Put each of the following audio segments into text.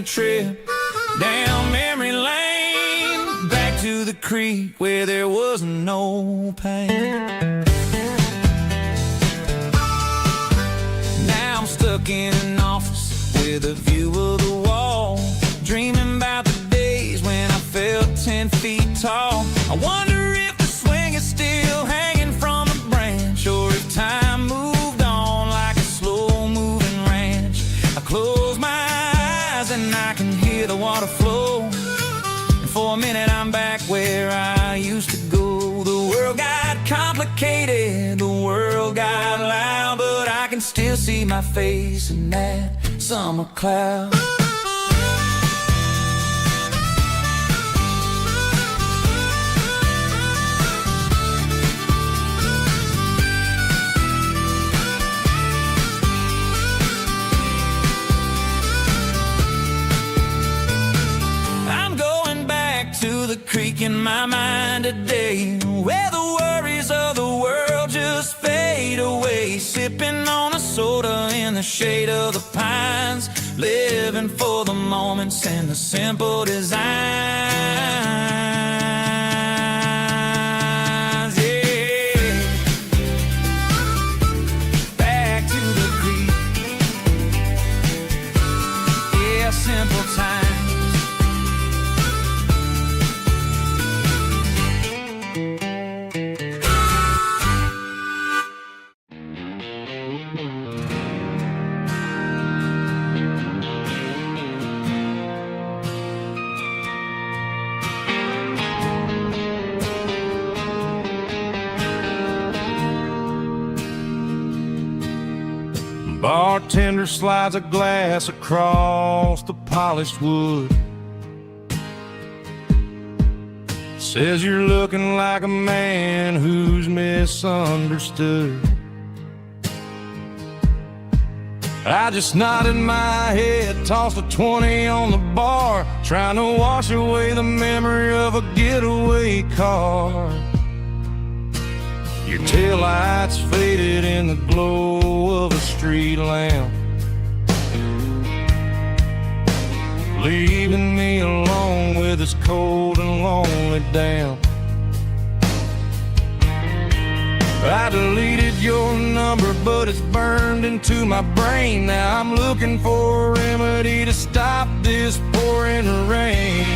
trip down memory lane, back to the creek where there was no pain. Now I'm stuck in an office with a view of the wall, dreaming about the days when I felt 10 feet tall. I wonder if the swing is still hanging from a branch, or if time moved on like a slow-moving ranch. I close my eyes and I can hear the water flow, and for a minute I'm back where I used to go. The world got complicated, the world got loud, but I can still see my face in that summer cloud. To the creek in my mind today, where the worries of the world just fade away, sipping on a soda in the shade of the pines, living for the moments and the simple designs. Yeah, back to the creek. Yeah, simple times. Bartender slides a glass across the polished wood, says you're looking like a man who's misunderstood. I just nodded my head, tossed a 20 on the bar, trying to wash away the memory of a getaway car. Your taillights faded in the glow of a street lamp, leaving me alone with this cold and lonely damp. I deleted your number, but it's burned into my brain. Now I'm looking for a remedy to stop this pouring rain.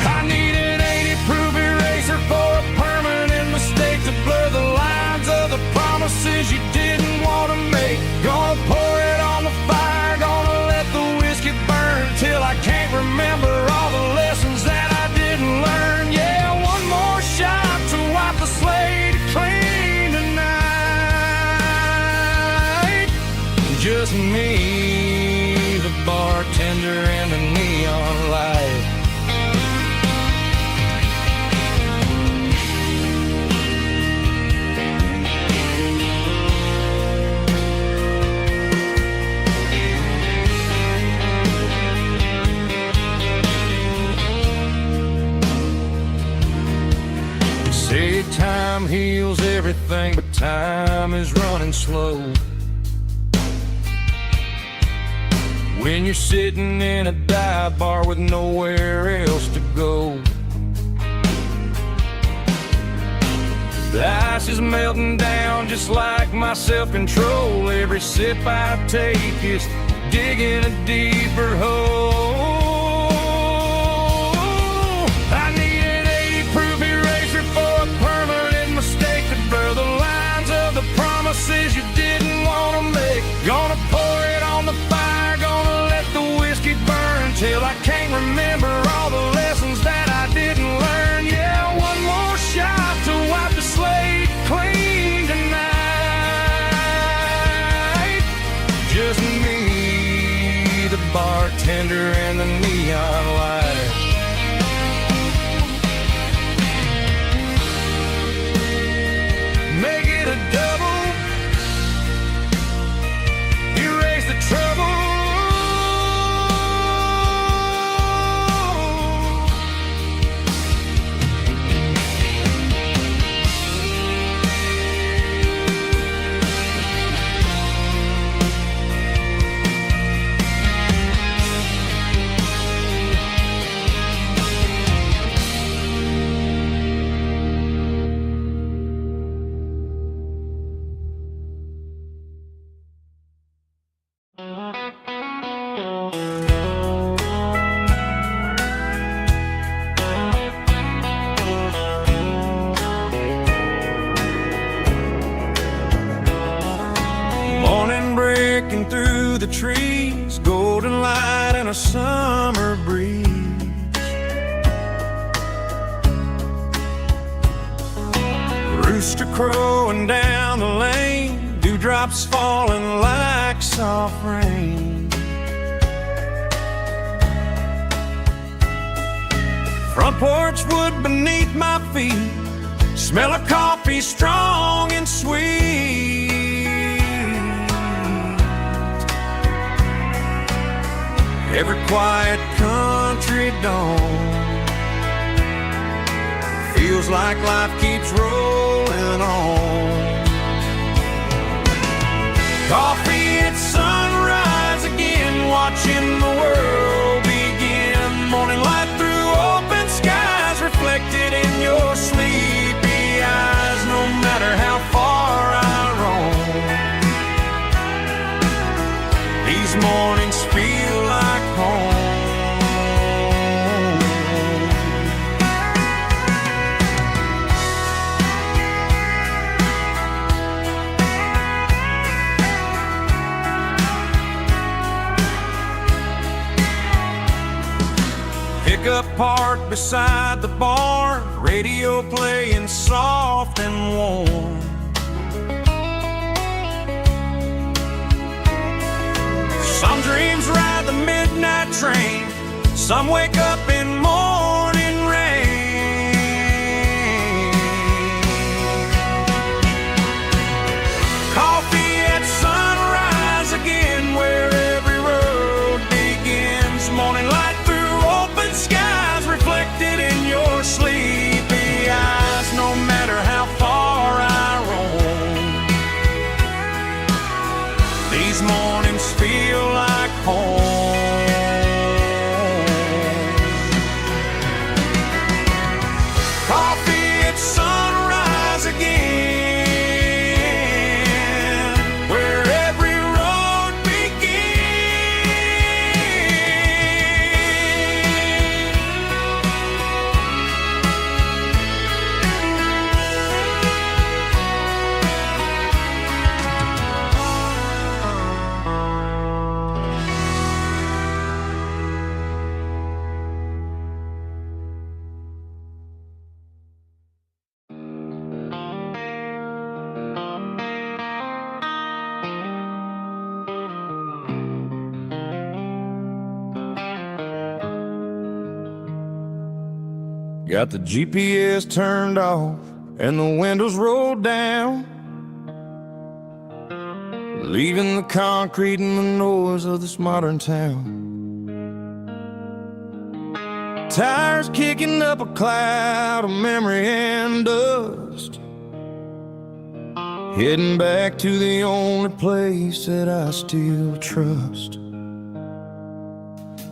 I need an 80-proof eraser for a permanent mistake, to blur the lines of the promises you didn't want to make. Gonna pour it on the fire, gonna let the whiskey burn till I can't remember all the lessons that I didn't learn. Yeah, one more shot to wipe the slate clean tonight. Just me, the bartender, and the neon light. Say time heals everything, but time is running slow. When you're sitting in a dive bar with nowhere else to go, the ice is melting down just like my self-control. Every sip I take is digging a deeper hole. I need an 80-proof eraser for a permanent mistake, to blur the lines of the promises you didn't want to make. Gonna pour it on the fire, gonna let the whiskey burn till I can't remember all the lessons that I didn't learn. Yeah, one more shot to wipe the slate clean tonight. Just me, the bartender, and the neon light. Make it a double, erase the trouble. breaking through the trees, golden light and a summer breeze. Rooster crowing down the lane, dewdrops falling like soft rain. Front porch wood beneath my feet, smell of coffee strong and sweet. Every quiet country dawn feels like life keeps rolling on. Coffee at sunrise again, watching the world begin. Morning light through open skies, reflected in your sleepy eyes. No matter how far I roam, these mornings feel like home. Pickup parked beside the barn, radio playing soft and warm. Some dreams ride the midnight train, some wake up in morning rain. Coffee at sunrise again, where every road begins. Morning light through open skies, reflected in your sleepy eyes. No matter how far I roam, these mornings feel like home. Coffee at sunrise again, where every road Got the GPS turned off and the windows rolled down, leaving the concrete and the noise of this modern town. Tires kicking up a cloud of memory and dust, heading back to the only place that I still trust.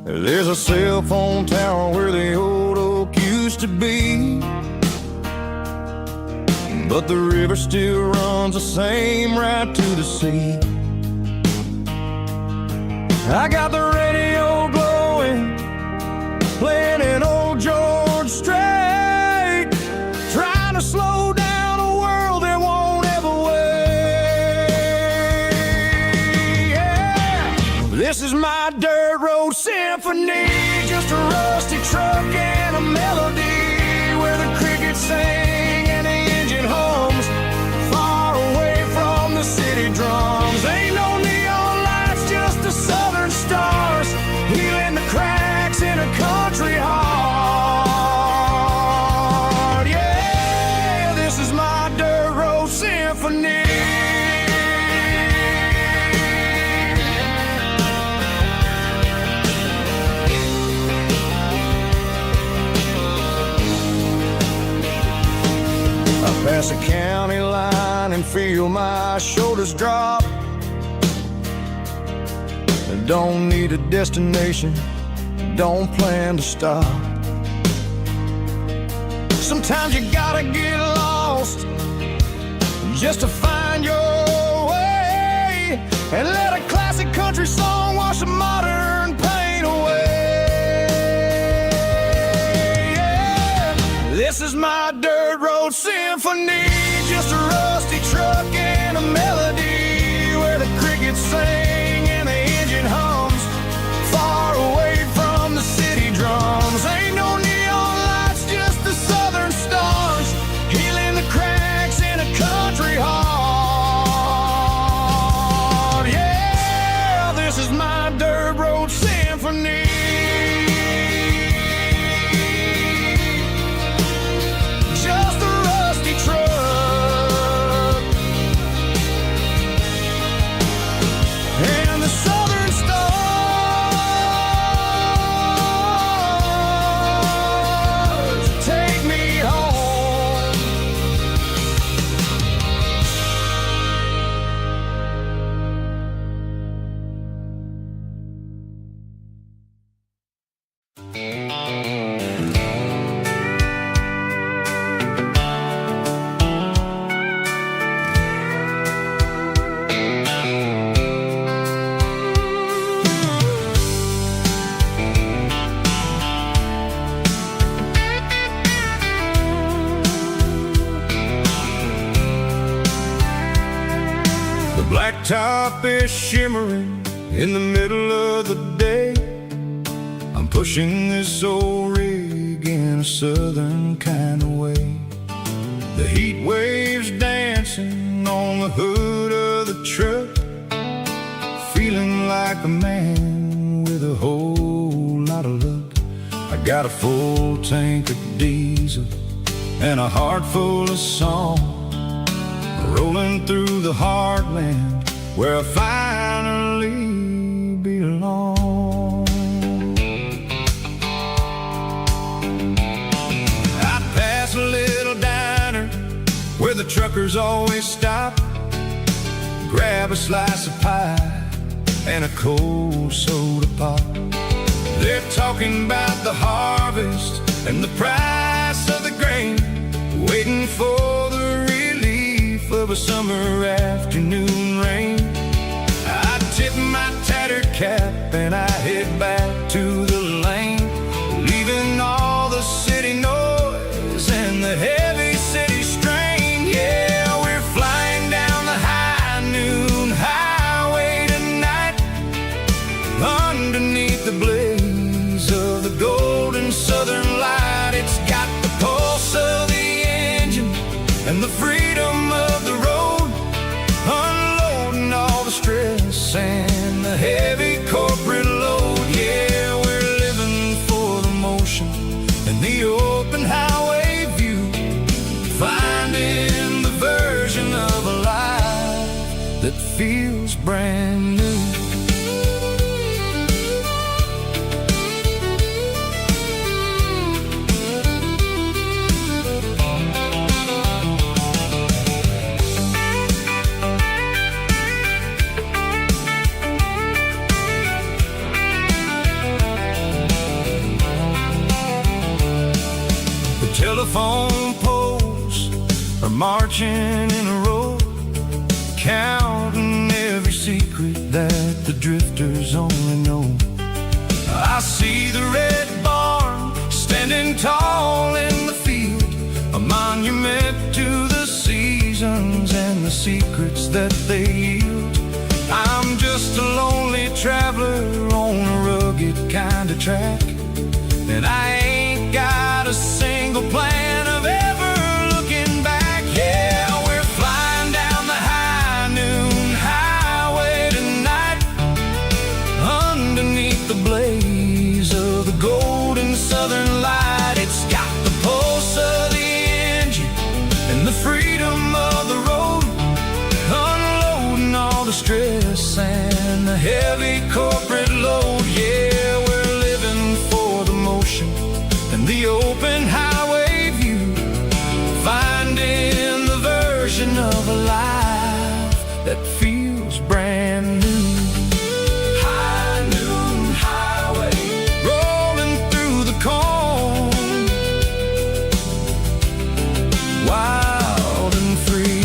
There's a cell phone tower where the old oak used to be, but the river still runs the same right to the sea. I got the radio glowing, playing an old George Strait, trying to slow down a world that won't ever wait. Yeah. This is my dirt road symphony, just a rusty truck and a melody, where the crickets sing and the engine hums, far away from the city drums. Ain't no neon lights, just the southern stars, healing the cracks in a country heart. Yeah, this is my dirt road symphony. Pass a county line and feel my shoulders drop. Don't need a destination, don't plan to stop. Sometimes you gotta get lost just to find your way, and let a classic country song wash the modern pain away. Yeah. This is my dirt road symphony, just a rusty truck and a melody, where the crickets sing The blacktop is shimmering in the middle of the day. I'm pushing this old rig in a southern kind of way. The heat waves dancing on the hood of the truck, feeling like a man with a whole lot of luck. I got a full tank of diesel and a heart full of song, rolling through the heartland where I finally belong. I pass a little diner where the truckers always stop, grab a slice of pie and a cold soda pop. They're talking about the harvest and the price of the grain, waiting for the relief of a summer afternoon rain. I tip my tattered cap and I head back to the lane, leaving all the city noise and the heavy city strain. Yeah, we're flying down the high noon highway tonight, underneath the blaze of the golden southern light. It's got the pulse of the engine and the freedom of the road, unloading all the stress and the heavy corporate load. Yeah, we're living for the motion and the open highway view, finding the version of a life that feels brand new. Telephone poles are marching in a row, counting every secret that the drifters only know. I see the red barn standing tall in the field, a monument to the seasons and the secrets that they yield. I'm just a lonely traveler on a rugged kind of track, and I ain't got a single plan of ever looking back. Yeah, we're flying down the high noon highway tonight, underneath the blaze of the golden southern light. It's got the pulse of the engine and the freedom of the road, unloading all the stress and the heavy corporate load. Yeah, we're living for the motion and the open highway view, finding the version of a life that feels brand new. High noon highway, rolling through the corn, wild and free.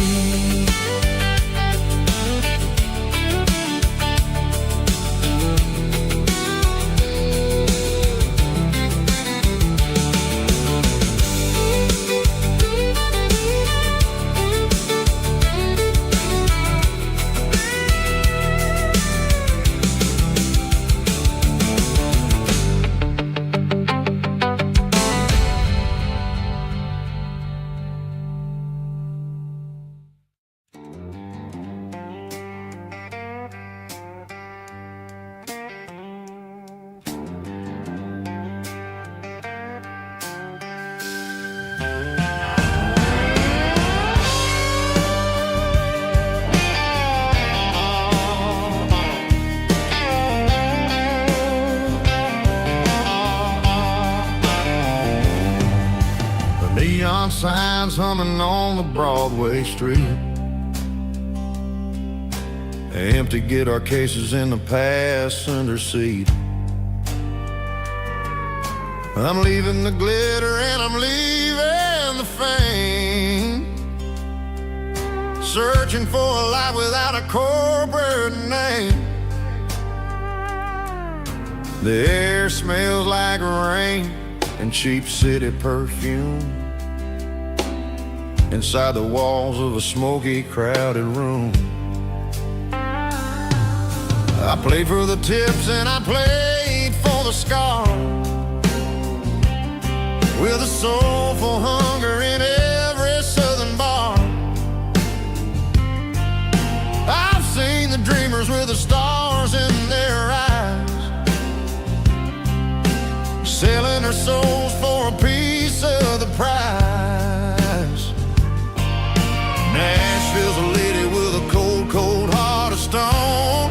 Neon signs humming on the Broadway street, empty guitar cases in the passenger seat. I'm leaving the glitter and I'm leaving the fame, searching for a life without a corporate name. The air smells like rain and cheap city perfume inside the walls of a smoky, crowded room. played for the tips and I played for the scar, with a soul for hunger in every southern bar. I've seen the dreamers with the stars in their eyes, selling their souls for a piece of the prize. Nashville's a lady with a cold, cold heart of stone.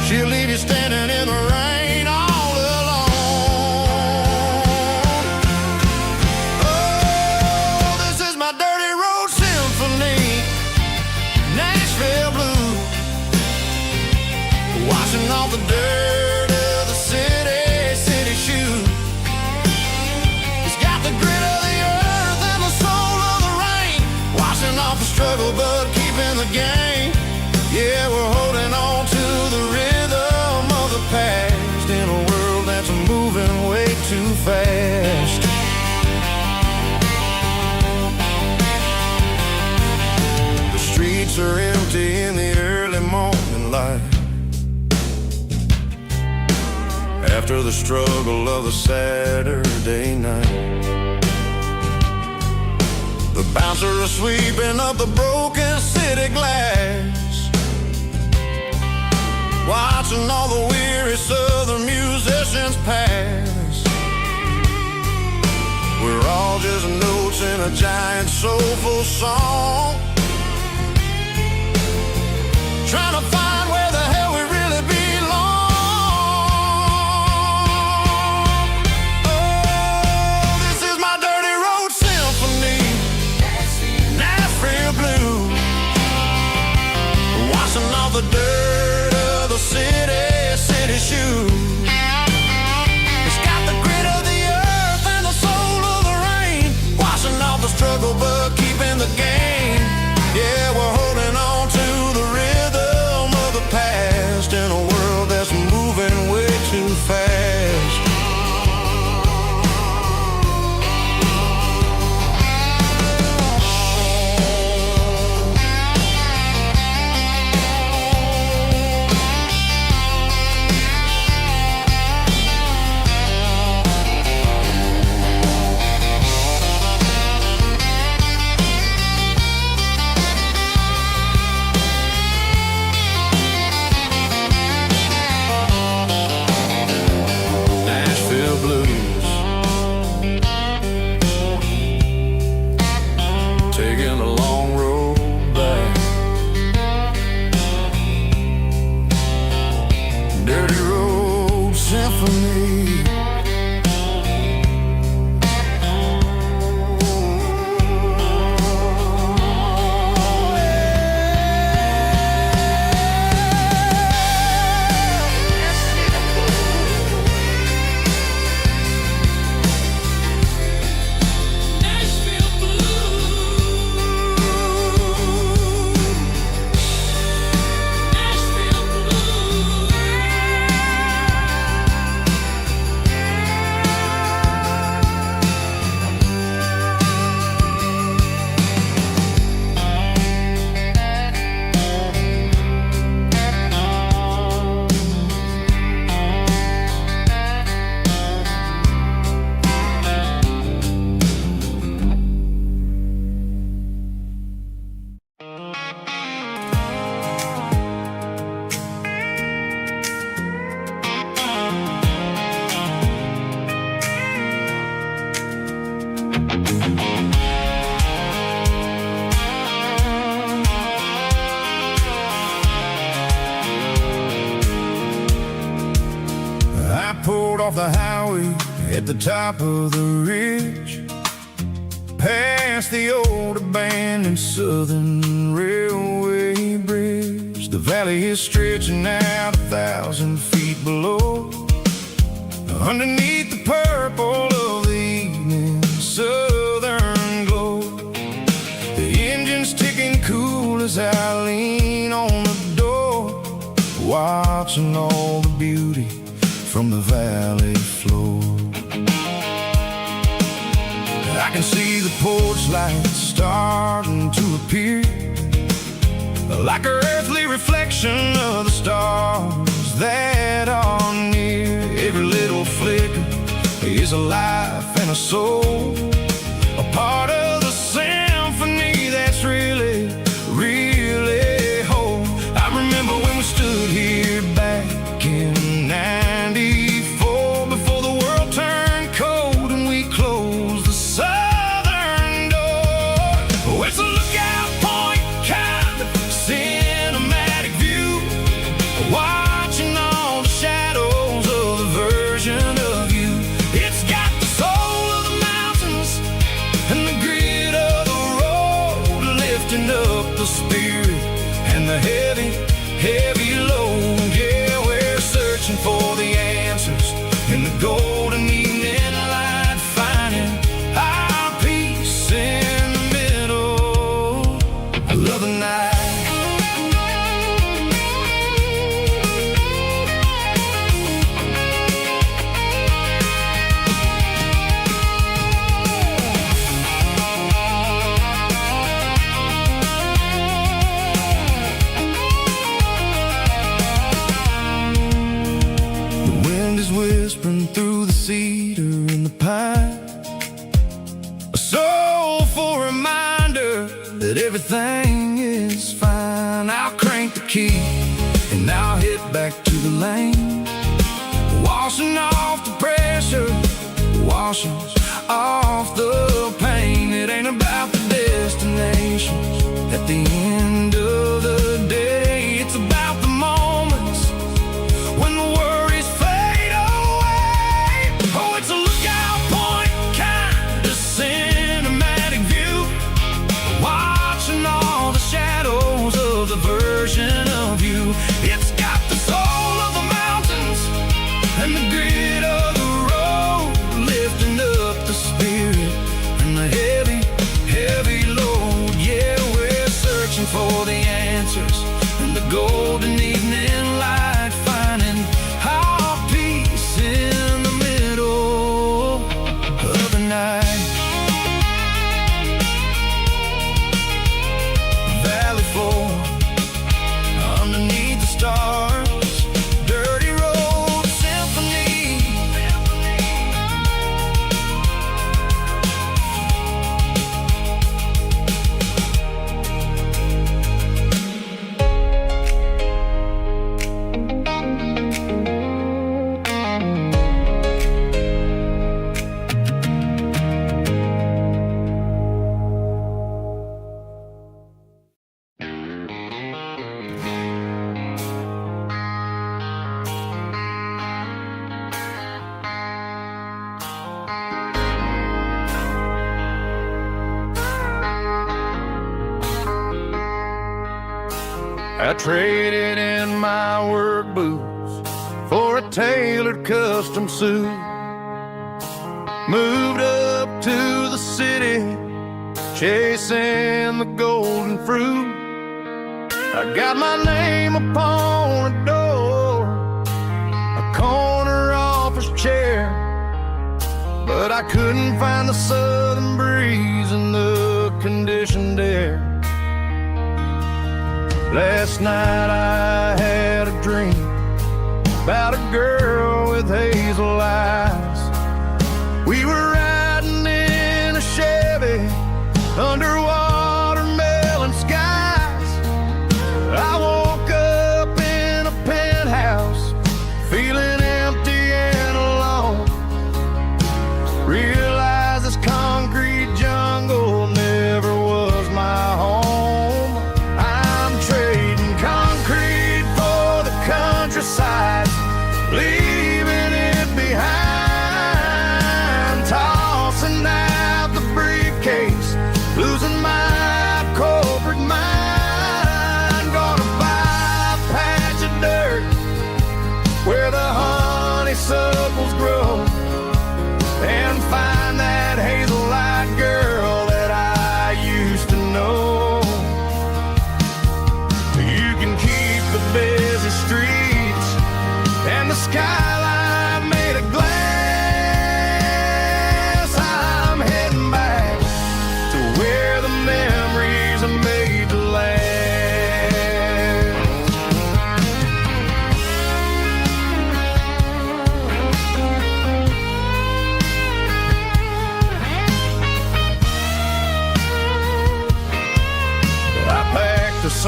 She'll leave you standing in the rain all alone. Oh, this is my dirty road symphony, Nashville blues, washing off the dirt of the city shoes. It's got the grit of the earth and the soul of the rain, washing off the struggle but keeping the game. Yeah, we're holding on to the rhythm of the past in a world that's moving way too fast. The streets are empty in the early morning light, after the struggle of the Saturday night. The bouncers are sweeping up the broken city glass, watching all the weary southern musicians pass. We're all just notes in a giant soulful song, trying to find where the hell we really belong. Oh, this is my dirty road symphony, Nashville blues, washing off the dirt of the city shoes. It's got the grit of the earth and the soul of the rain, washing off the struggle but keeping the game. Yeah, we're holding on to the rhythm of the past in a world that's moving way too fast. Off the highway at the top of the ridge, past the old abandoned Southern Railway bridge. The valley is stretching out 1,000 feet below, underneath the purple of the evening southern glow. The engine's ticking cool as I lean on the door, watching all the beauty from the valley floor. I can see the porch lights starting to appear, like an earthly reflection of the stars that are near. Every little flicker is a life and a soul, a part of the symphony that's really, really whole. I remember when we stood here back in '94, before the world turned cold and we closed the southern door. Oh, it's a lookout point, kind of cinematic view, watching all the shadows of the version of you. It's got the soul of the mountains and the grit of the road, lifting up the spirit and the heavy, heavy load. Yeah, we're searching for the answers in the golden evening light, finding our peace in the middle. I love the night. Whispering through the cedar and the pine, a soulful reminder that everything is fine. I'll crank the key and I'll hit back to the lane, washing off the pressure, washing off the pain. It ain't about the destinations at the end of the day, it's about the moments when the worries fade away. Oh, it's a lookout point, kind of cinematic view, watching all the shadows of the version of you. It's got the soul of the mountains and the grit of the road, lifting up the spirit and the heavy, heavy load. Yeah, we're searching for the answers in the golden evening light, finding our peace in the middle of the night. Valley floor underneath the stars, dirty road symphony. I traded in my work boots for a tailored custom suit, moved up to the city, chasing the golden fruit. I got my name upon a door, a corner office chair, but I couldn't find the southern breeze in the conditioned air. Last night I had a dream about a girl with hazel eyes. We were riding in a Chevy under watermelon skies. I woke up in a penthouse feeling empty and alone. Realized this concrete jungle never was my home. Countryside, leaving it behind.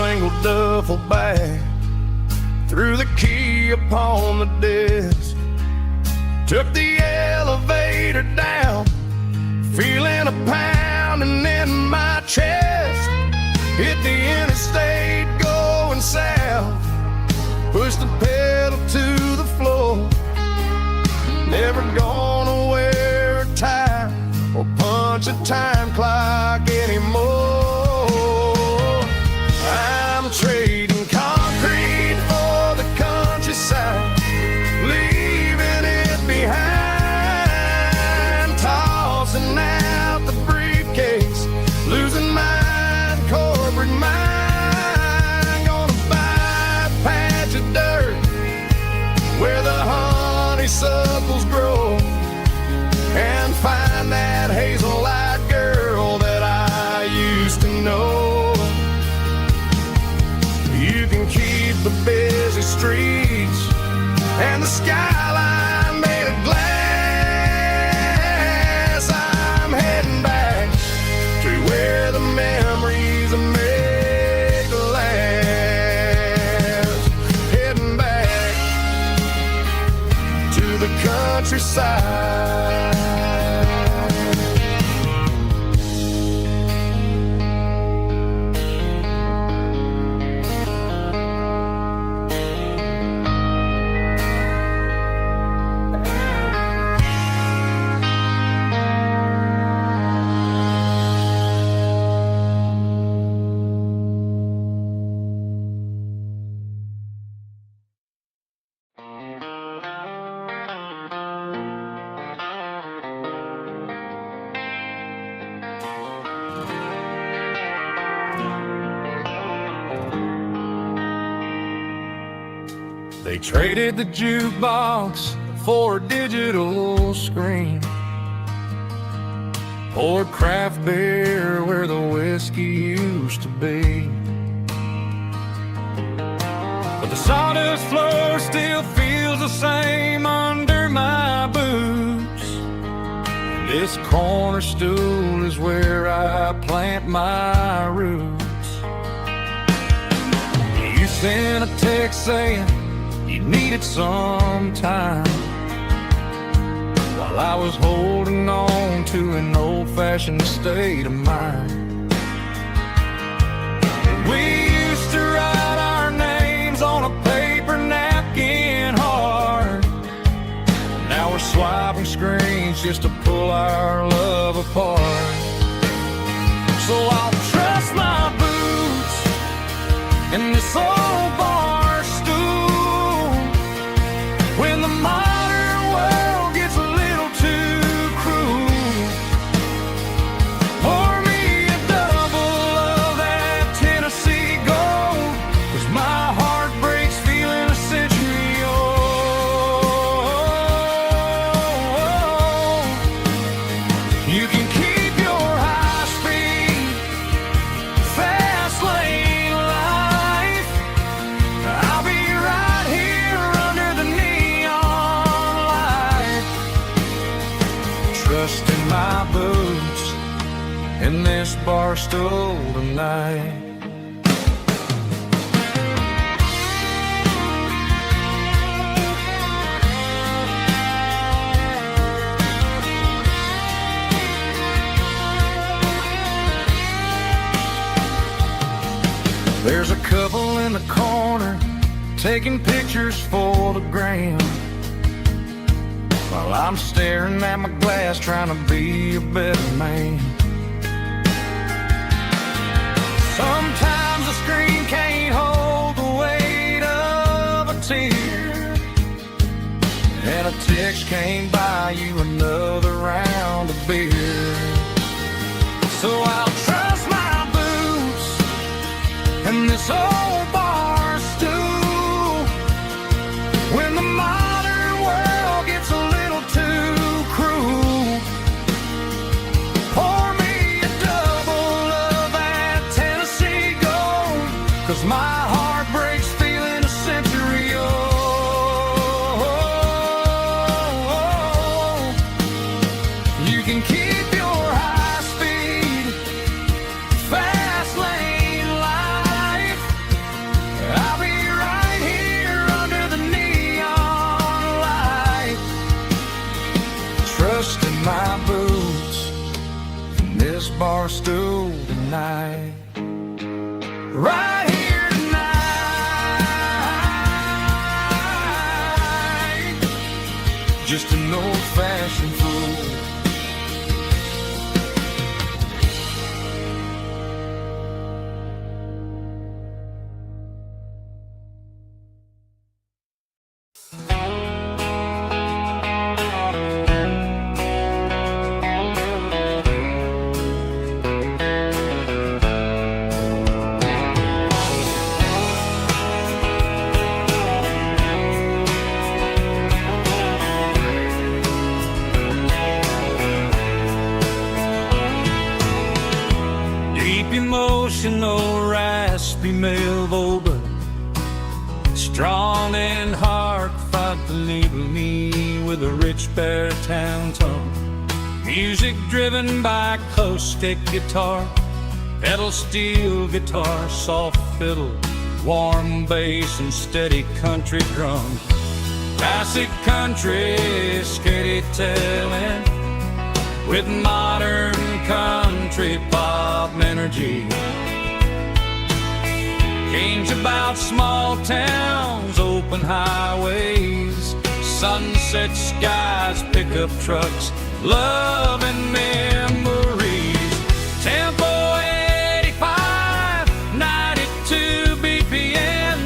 single duffel bag, threw the key upon the desk, took the elevator down, feeling a pounding in my chest. Hit the interstate going south, pushed the pedal to the floor. Never gonna wear a tie or punch a time clock anymore. I'm trading concrete for the countryside, leaving it behind, tossing out the briefcase, losing my corporate mind. Gonna buy a patch of dirt where the honeysuckles grow, and find that hazel-eyed girl that I used to know. You can keep the busy streets and the skyline made of glass. I'm heading back to where the memories are made to last. Heading back to the countryside. They traded the jukebox for a digital screen, poured craft beer where the whiskey used to be. But the sawdust floor still feels the same under my boots. This corner stool is where I plant my roots. You sent a text saying you needed some time, while I was holding on to an old-fashioned state of mind. We used to write our names on a paper napkin hard. Now we're swiping screens just to pull our love apart. So I'll trust my boots in this old bar stool when the modern world gets a little too cruel. Pour me a double of that Tennessee Gold, 'cause my heart breaks feeling a century old. You can keep your high-speed, fast lane life. I'll be right here under the neon light, trusting my boots in this bar stool tonight. There's a couple in the corner taking pictures for the gram, while I'm staring at my glass trying to be a better man. Sometimes the screen can't hold the weight of a tear, and a text can't buy you another round of beer. So I'll trust my boots and this old bar stool when the modern world gets a little too cruel. Pour me a double of that Tennessee Gold, 'cause my heart breaks feeling a century old. You can keep your high speed, fast lane life. of Oba, strong in heart, fought to label me with a rich baritone tone. Music driven by acoustic guitar, pedal steel guitar, soft fiddle, warm bass and steady country drums. Classic country storytelling with modern country pop energy. Games about small towns, open highways, sunset skies, pickup trucks, love and memories. Tempo 85, 92 BPM,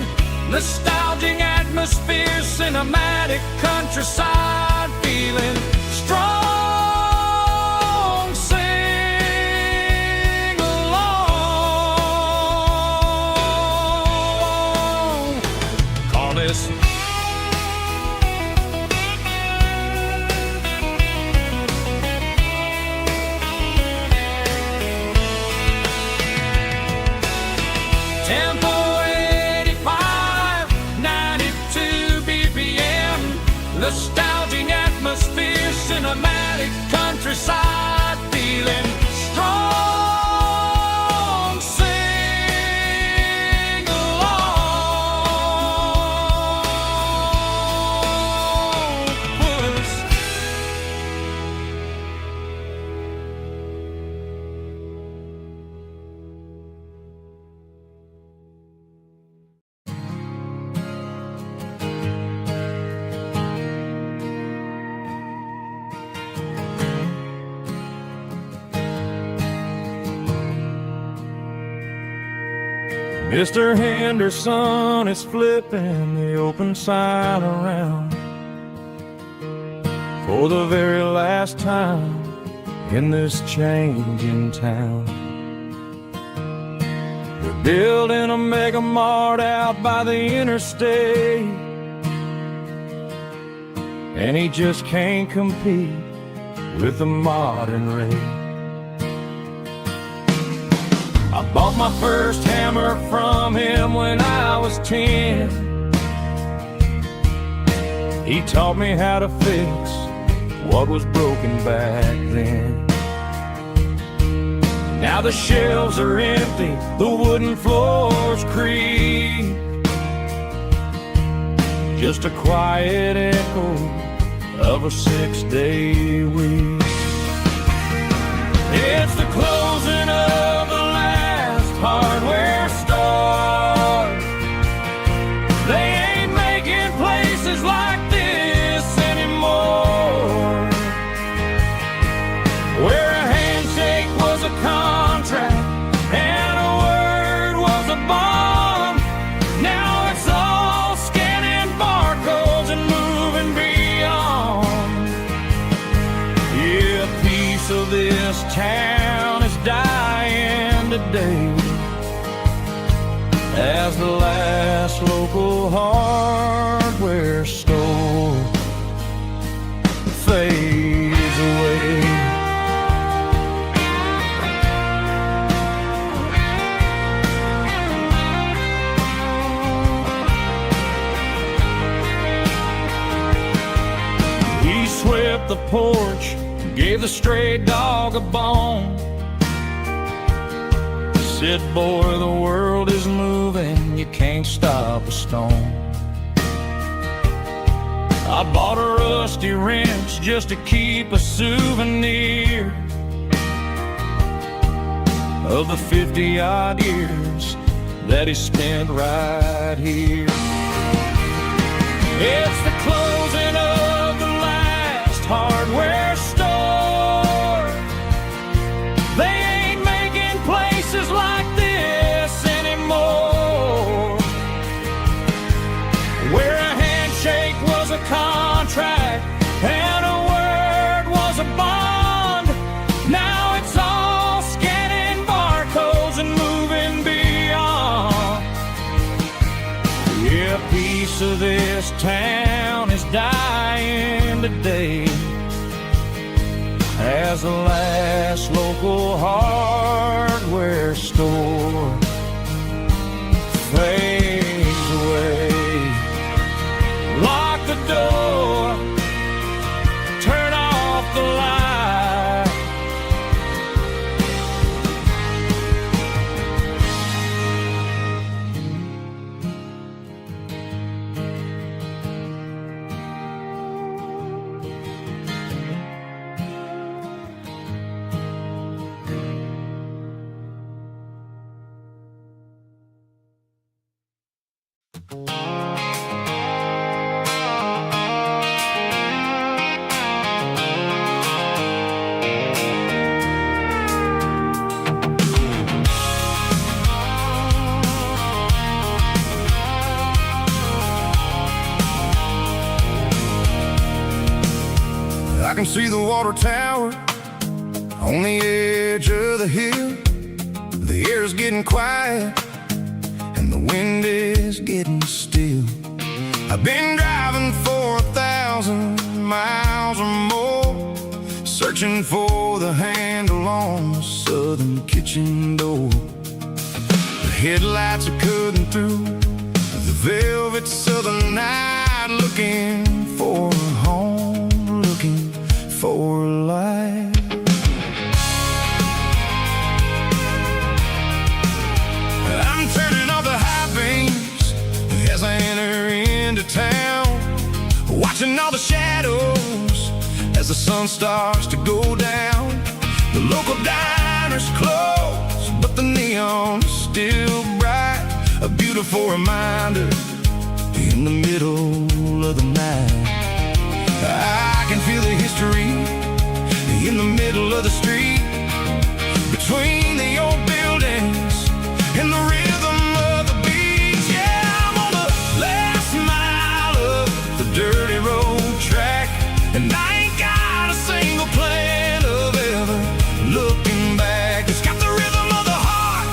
nostalgic atmosphere, cinematic countryside feeling strong. Nostalgic atmosphere, cinematic countryside feeling strong. Sing along, puss. Mr. Henderson is flipping the open sign around for the very last time in this changing town. They're building a mega mart out by the interstate, and he just can't compete with the modern rate. I bought my first hammer from him when I was 10. He taught me how to fix what was broken back then. Now the shelves are empty, the wooden floors creak, just a quiet echo of a 6-day week. It's the closing of the hardware store. They ain't making places like this anymore, where a handshake was a contract and a word was a bond. Now it's all scanning barcodes and moving beyond. Yeah, a piece of this town is dying today as the last local hardware store fades away. He swept the porch, gave the stray dog a bone, said, boy, the world is moving, you can't stop a stone. I bought a rusty wrench just to keep a souvenir of the 50-odd years that he spent right here. It's the closing of the last hardware store. They ain't making places like this anymore, where a handshake was a contract and a word was a bond. Now it's all scanning barcodes and moving beyond. Yeah, a piece of this town is dying today as the last local hardware store fades I can see the water tower on the edge of the hill. The air's getting quiet and the wind is getting still. I've been driving for 1,000 miles or more, searching for the handle on the southern kitchen door. The headlights are cutting through the velvet southern night, looking for a home, looking for life. I'm turning off the high beams as I enter into town, watching all the shadows as the sun starts to go down. The local diner's closed, but the neon's still bright, a beautiful reminder in the middle of the night. I can feel the history in the middle of the street, between the old buildings and the rhythm of the beats. Yeah, I'm on the last mile of the dirty road track, and I ain't got a single plan of ever looking back. It's got the rhythm of the heart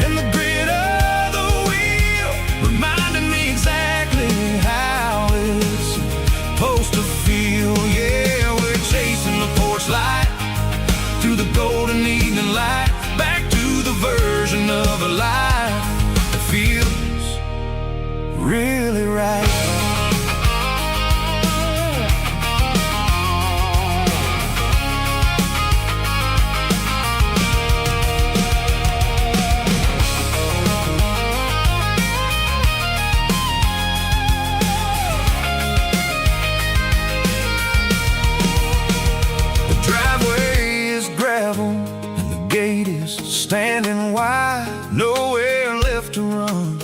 and the grit of the wheel, reminding me exactly how it's supposed to feel. Yeah, we're chasing the porch light through the golden evening light, back to the version of a life that feels really right. Standing wide, nowhere left to run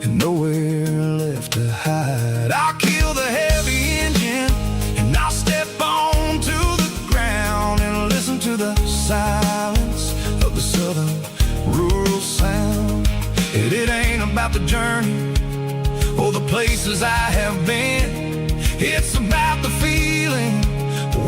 and nowhere left to hide. I'll kill the heavy engine and I'll step onto the ground and listen to the silence of the southern rural sound. It ain't about the journey or the places I have been, it's about the feeling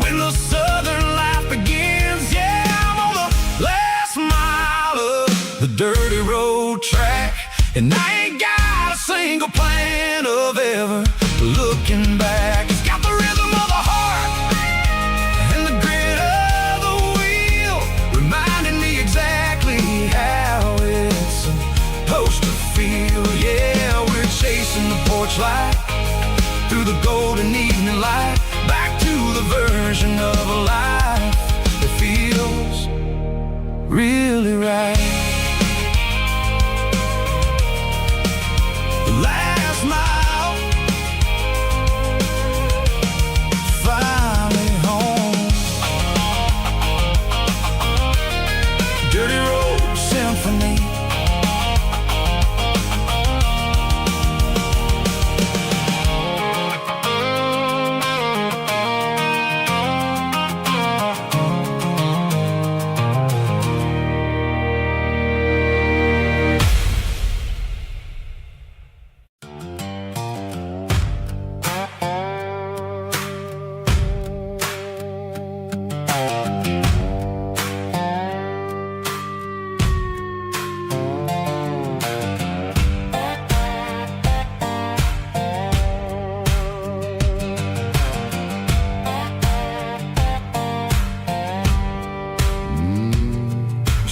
when the southern life begins. Yeah, I'm on the last mile of the dirty road track, and I ain't got a single plan of ever looking back. It's got the rhythm of the heart and the grit of the wheel, reminding me exactly how it's supposed to feel. Yeah, we're chasing the porch light through the golden evening light, back to the version of a life that feels really right. The last mile, finally home. Dirty Road Symphony.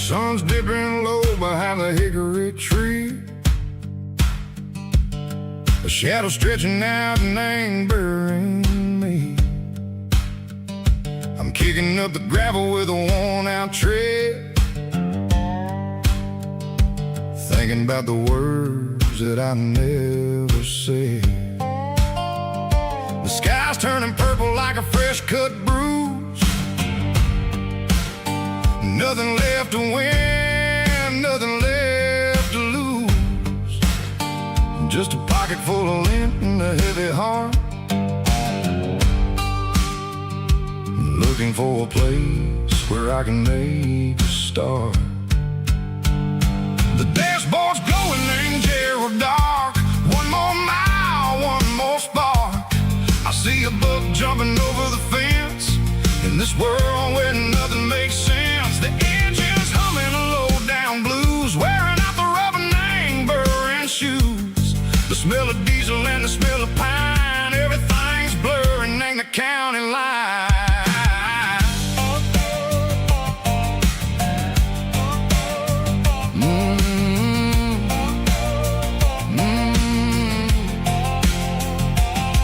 Sun's dipping low behind the hickory tree, a shadow stretching out and ain't burying me. I'm kicking up the gravel with a worn-out tread, thinking about the words that I never said. The sky's turning purple like a fresh-cut bruise, nothing left to win, nothing left to lose. just a pocket full of lint and a heavy heart. Looking for a place where I can make a start. The dashboard's glowing in Gerald dark. One more mile, one more spark. I see a buck jumping over the fence. In this world where nothing makes sense, the engine's humming a low-down blues, wearing out the rubber name, burring shoes. The smell of diesel and the smell of pine, everything's blurring in the county line.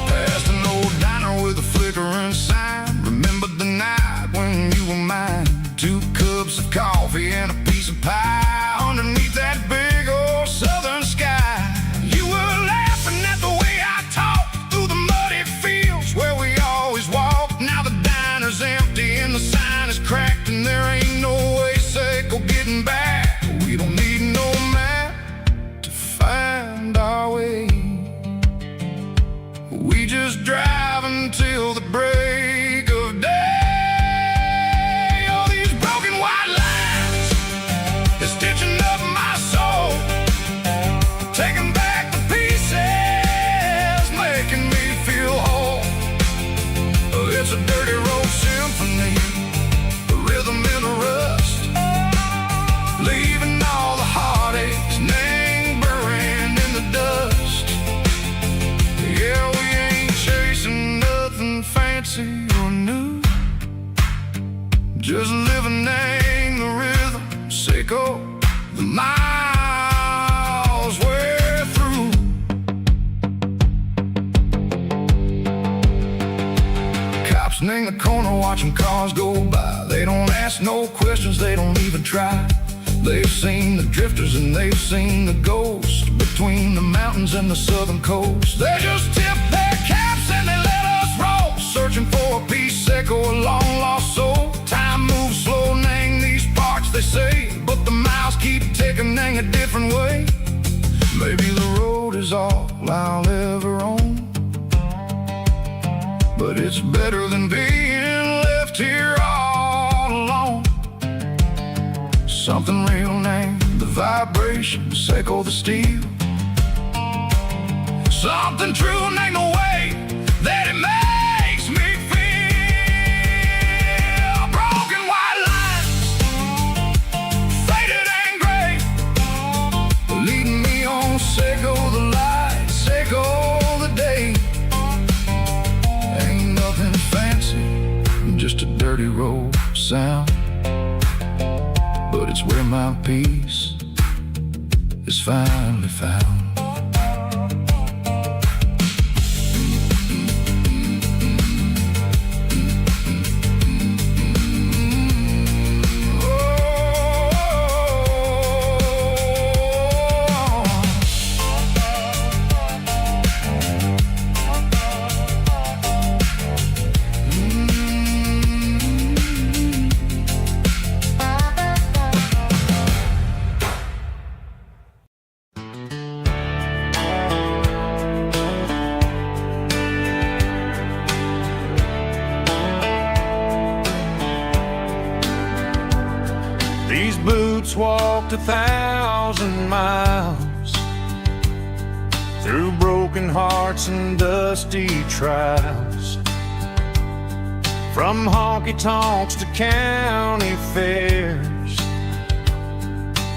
Past an old diner with a flickering sign. Remember the night when you were mine. 2 cups of coffee and a piece of pie underneath that big old southern sky. You were laughing at the way I talked through the muddy fields where we always walked. Now the diner's empty and the sign is cracked, and there ain't no way safe or getting back. We don't need no map to find our way. We just drive until the break of day. All these broken white lines is stitching up my soul, taking back the pieces, making me feel whole. It's a dirty road symphony, a rhythm in a rust, leaving all the heartaches lingering in the dust. Yeah, we ain't chasing nothing fancy or new, just living in the rhythm, sicko, the miles we're through. Cops in the corner watching cars go by. They don't ask no questions, they don't even try. They've seen the drifters and they've seen the ghosts between the mountains and the southern coast. They just tip their caps and they let us roll, searching for a piece seco, a long lost soul. Time moves slow in these parts, they say, but the miles keep ticking in a different way. Maybe the road is all I'll ever own, but it's better than being left here all alone. Something real named the vibration, seco the steel. Something true named the way that it makes me feel. Broken white lines, faded and gray, leading me on, seco the light, seco the day. Ain't nothing fancy, just a dirty road sound, but it's where my peace is finally found. These boots walked 1,000 miles through broken hearts and dusty trials, from honky-tonks to county fairs,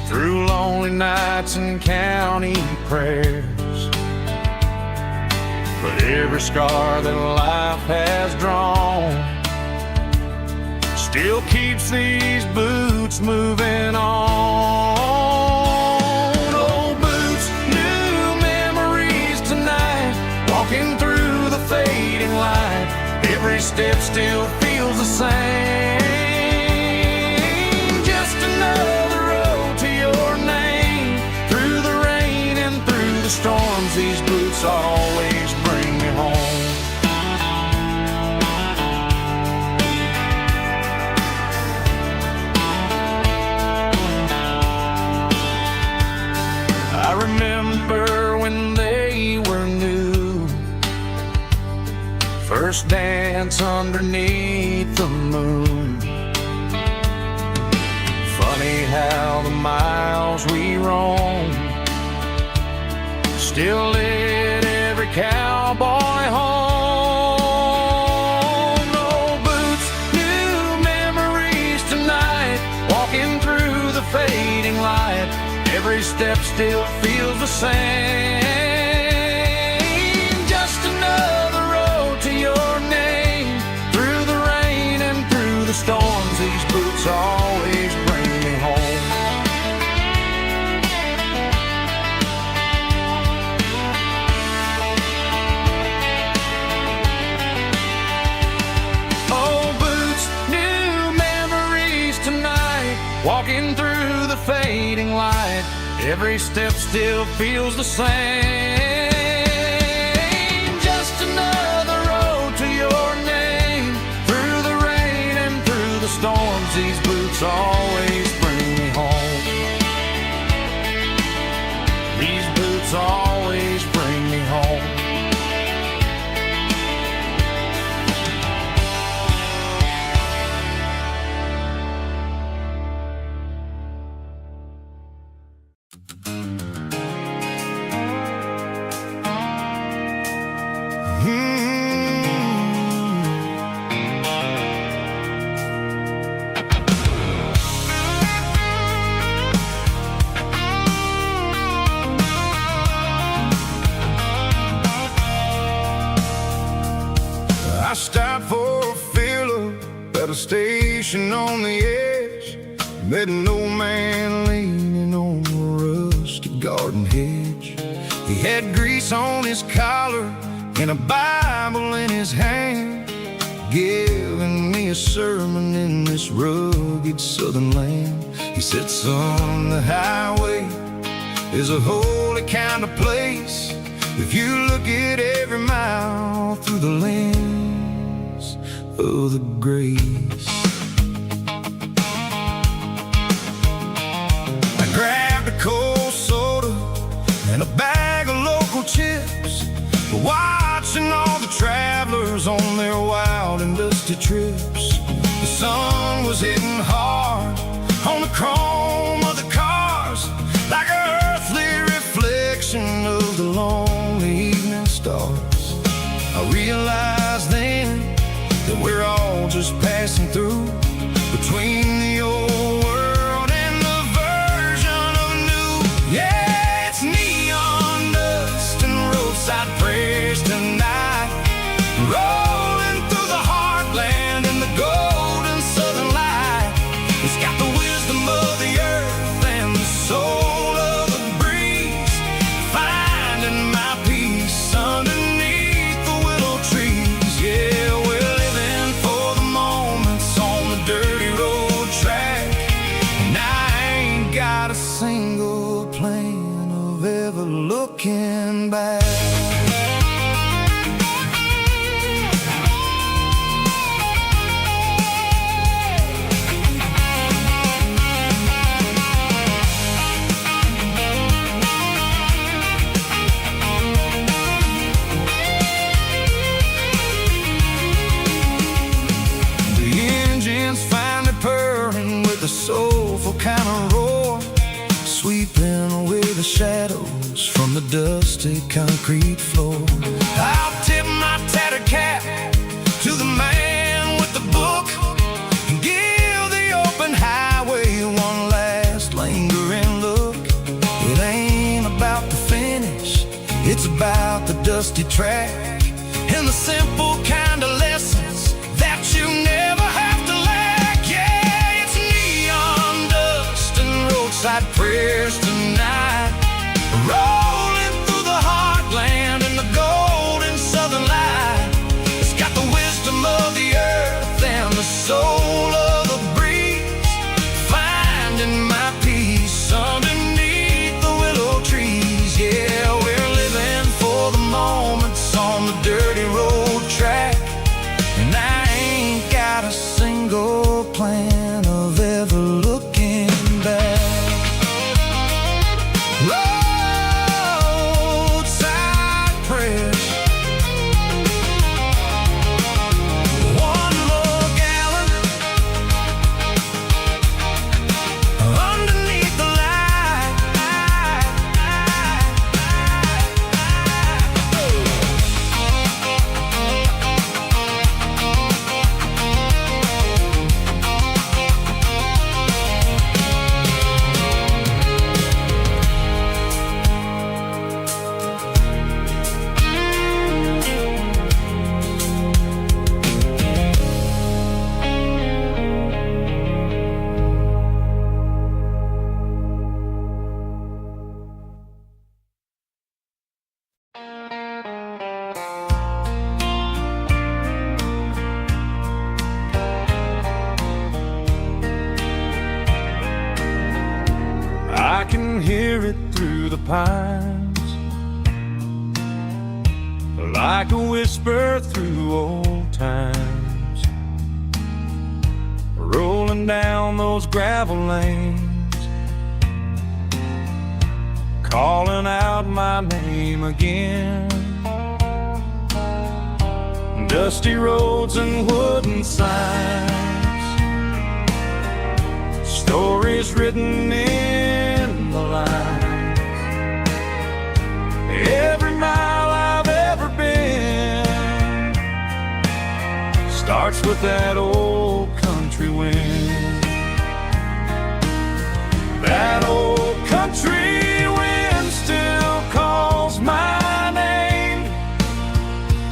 through lonely nights and county prayers. But every scar that life has drawn still keeps these boots moving on. Old boots, new memories tonight, walking through the fading light. Every step still feels the same. Just another road to your name. Through the rain and through the storms, these boots always bring me home. I remember when they first dance underneath the moon. Funny how the miles we roam still lit every cowboy home. No boots, new memories tonight, walking through the fading light. Every step still feels the same. Just another road to your name. Through the rain and through the storms, these boots always bring me home. Oh, boots, new memories tonight, walking through the fading light. Every step still feels the same. Just another road to your name. Through the rain and through the storms, these boots always bring me home. These boots always bring me home. I stopped for a fill-up at a station on the edge. Met an old man leaning on a rusty garden hedge. He had grease on his collar and a Bible in his hand, giving me a sermon in this rugged southern land. He said, son, the highway is a holy kind of place if you look at every mile through the lens of the grace. I grabbed a cold soda and a bag of local chips, watching all the travelers on their wild and dusty trips. The sun was hitting hard on the chrome of the cars, like an earthly reflection of the lonely evening stars. I realized then that we're all just passing through, between the old world and the version of new. Yeah, it's neon dust and roadside prayers tonight, rolling through the heartland in the golden southern light. It's got the wisdom of the earth and the soul of the breeze, finding my peace underneath the willow trees. Yeah, we're living for the moments on the dirty road track, and I ain't got a single plan of ever looking back. A soulful kind of roar, sweeping away the shadows from the dusty concrete floor. I'll tip my tattered cap to the man with the book and give the open highway one last lingering look. It ain't about the finish, it's about the dusty track and the simple kind of lessons that you never have to lack. Yeah, it's neon dust and roadside prayers tonight, rolling through the heartland in the golden southern light. It's got the wisdom of the earth and the soul of the breeze, finding my peace underneath the willow trees. Yeah, we're living for the moments on the dirty road track, through the pines, like a whisper through old times, rolling down those gravel lanes, calling out my name again. Dusty roads and wooden signs, stories written in the lines. Every mile I've ever been starts with that old country wind. That old country wind still calls my name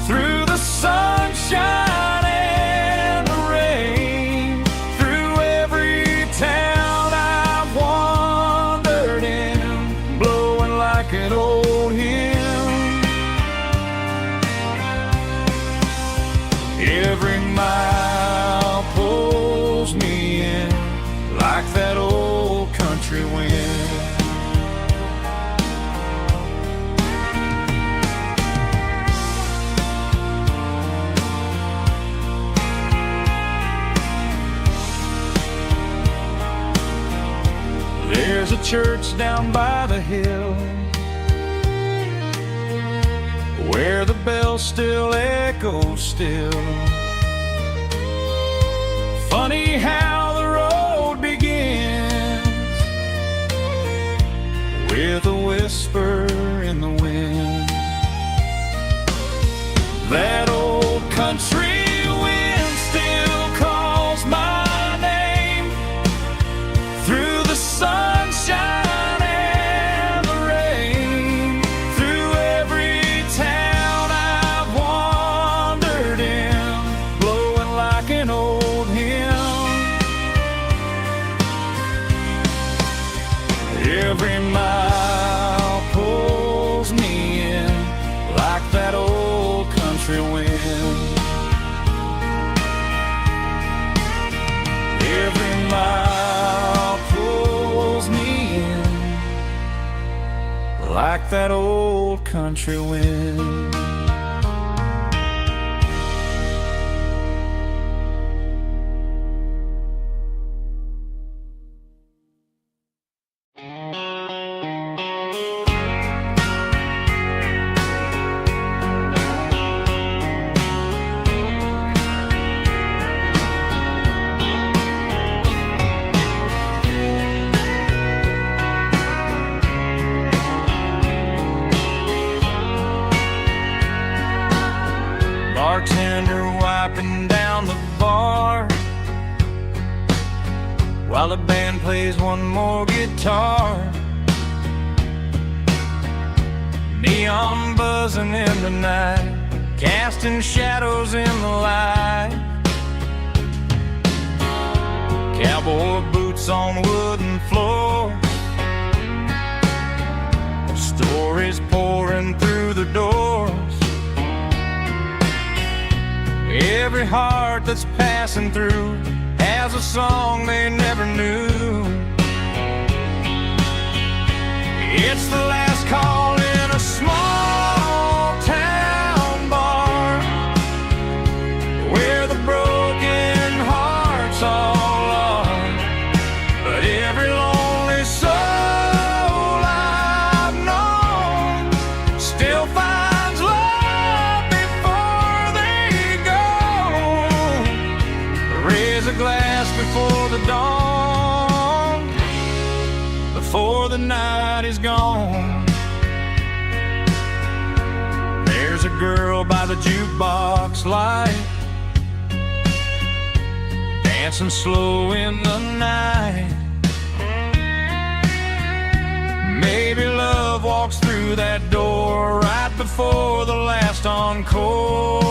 through the sunshine and the rain, through every town I've wandered in, blowing like an old hymn. Every mile pulls me in like that old country wind. There's a church down by the hill where the bells still echo still. Funny how the road begins with a whisper in the wind. That old country wind still calls my name through the sunshine and the rain, through every town I've wandered in, blowing like an old hymn. Every mile pulls me in like that old country wind. Every mile pulls me in like that old country wind. Bartender wiping down the bar while the band plays one more guitar. Neon buzzing in the night, casting shadows in the light. Cowboy boots on wooden floors, stories pouring through the doors. Every heart that's passing through has a song they never knew. It's the last call in a small town bar where the broken hearts all are. But every lonely soul I've known still finds love before they go. Raise a glass before the dawn, before the night is gone. There's a girl by the jukebox light, dancing slow in the night. Maybe love walks through that door right before the last encore.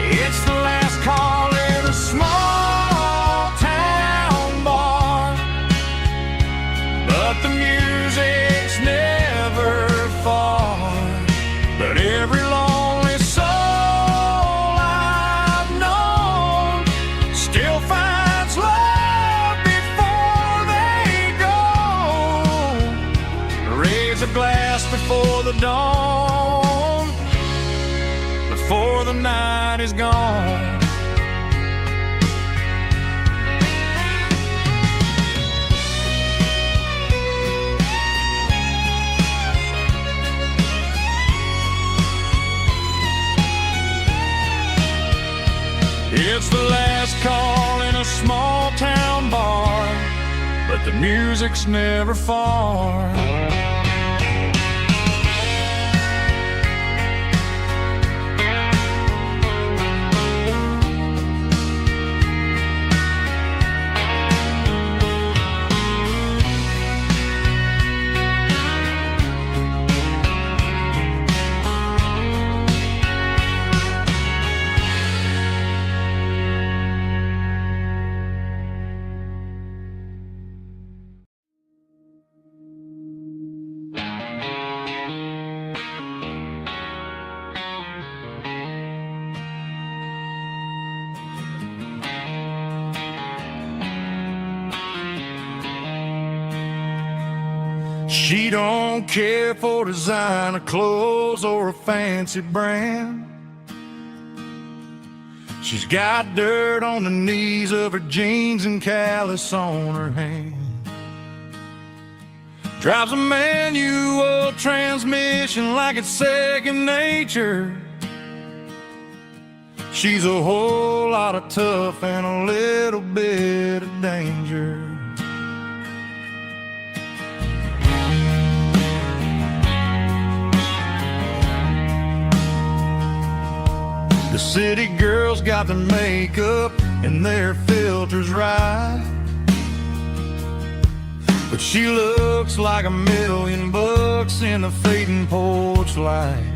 It's the last call in a small town bar, but the music's never far. But every lonely soul I've known still finds love before they go. a glass before the dawn, before the night is gone. It's the last call in a small town bar, but the music's never far. She don't care for designer clothes or a fancy brand. She's got dirt on the knees of her jeans and callus on her hand. Drives a manual transmission like it's second nature. She's a whole lot of tough and a little bit of danger. The city girls got their makeup and their filters right, but she looks like $1,000,000 in the fading porch light.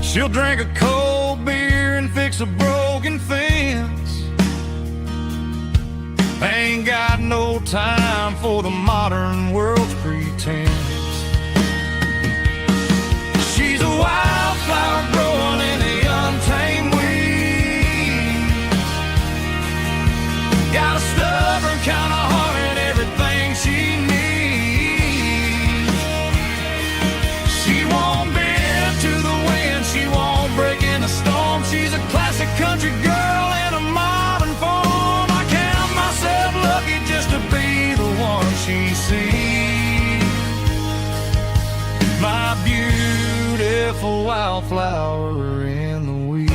She'll drink a cold beer and fix a broken fence. Ain't got no time for the modern world's pretense. She's a wildflower growing in the untamed weeds. Got a stubborn kind of heart and everything she needs. She won't bend to the wind, she won't break in the storm. She's a classic country girl in a modern form. I count myself lucky just to be the one she sees. My beautiful wildflower in the weeds.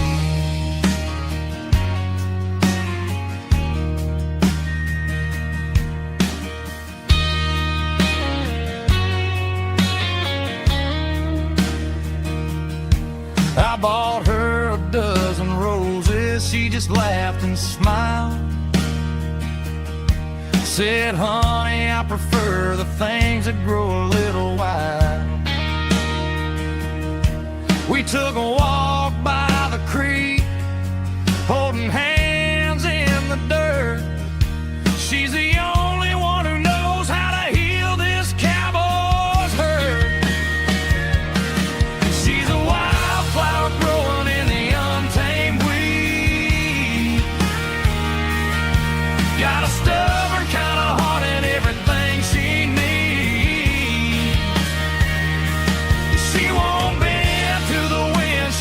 I bought her a dozen roses, she just laughed and smiled. Said, honey, I prefer the things that grow a little wild. We took a walk by the creek, holding hands in the dirt. She's the only one who knows how to heal this cowboy's hurt. She's a wildflower growing in the untamed weed. Got a stubborn kind of heart and everything she needs. She won't bend to the wind,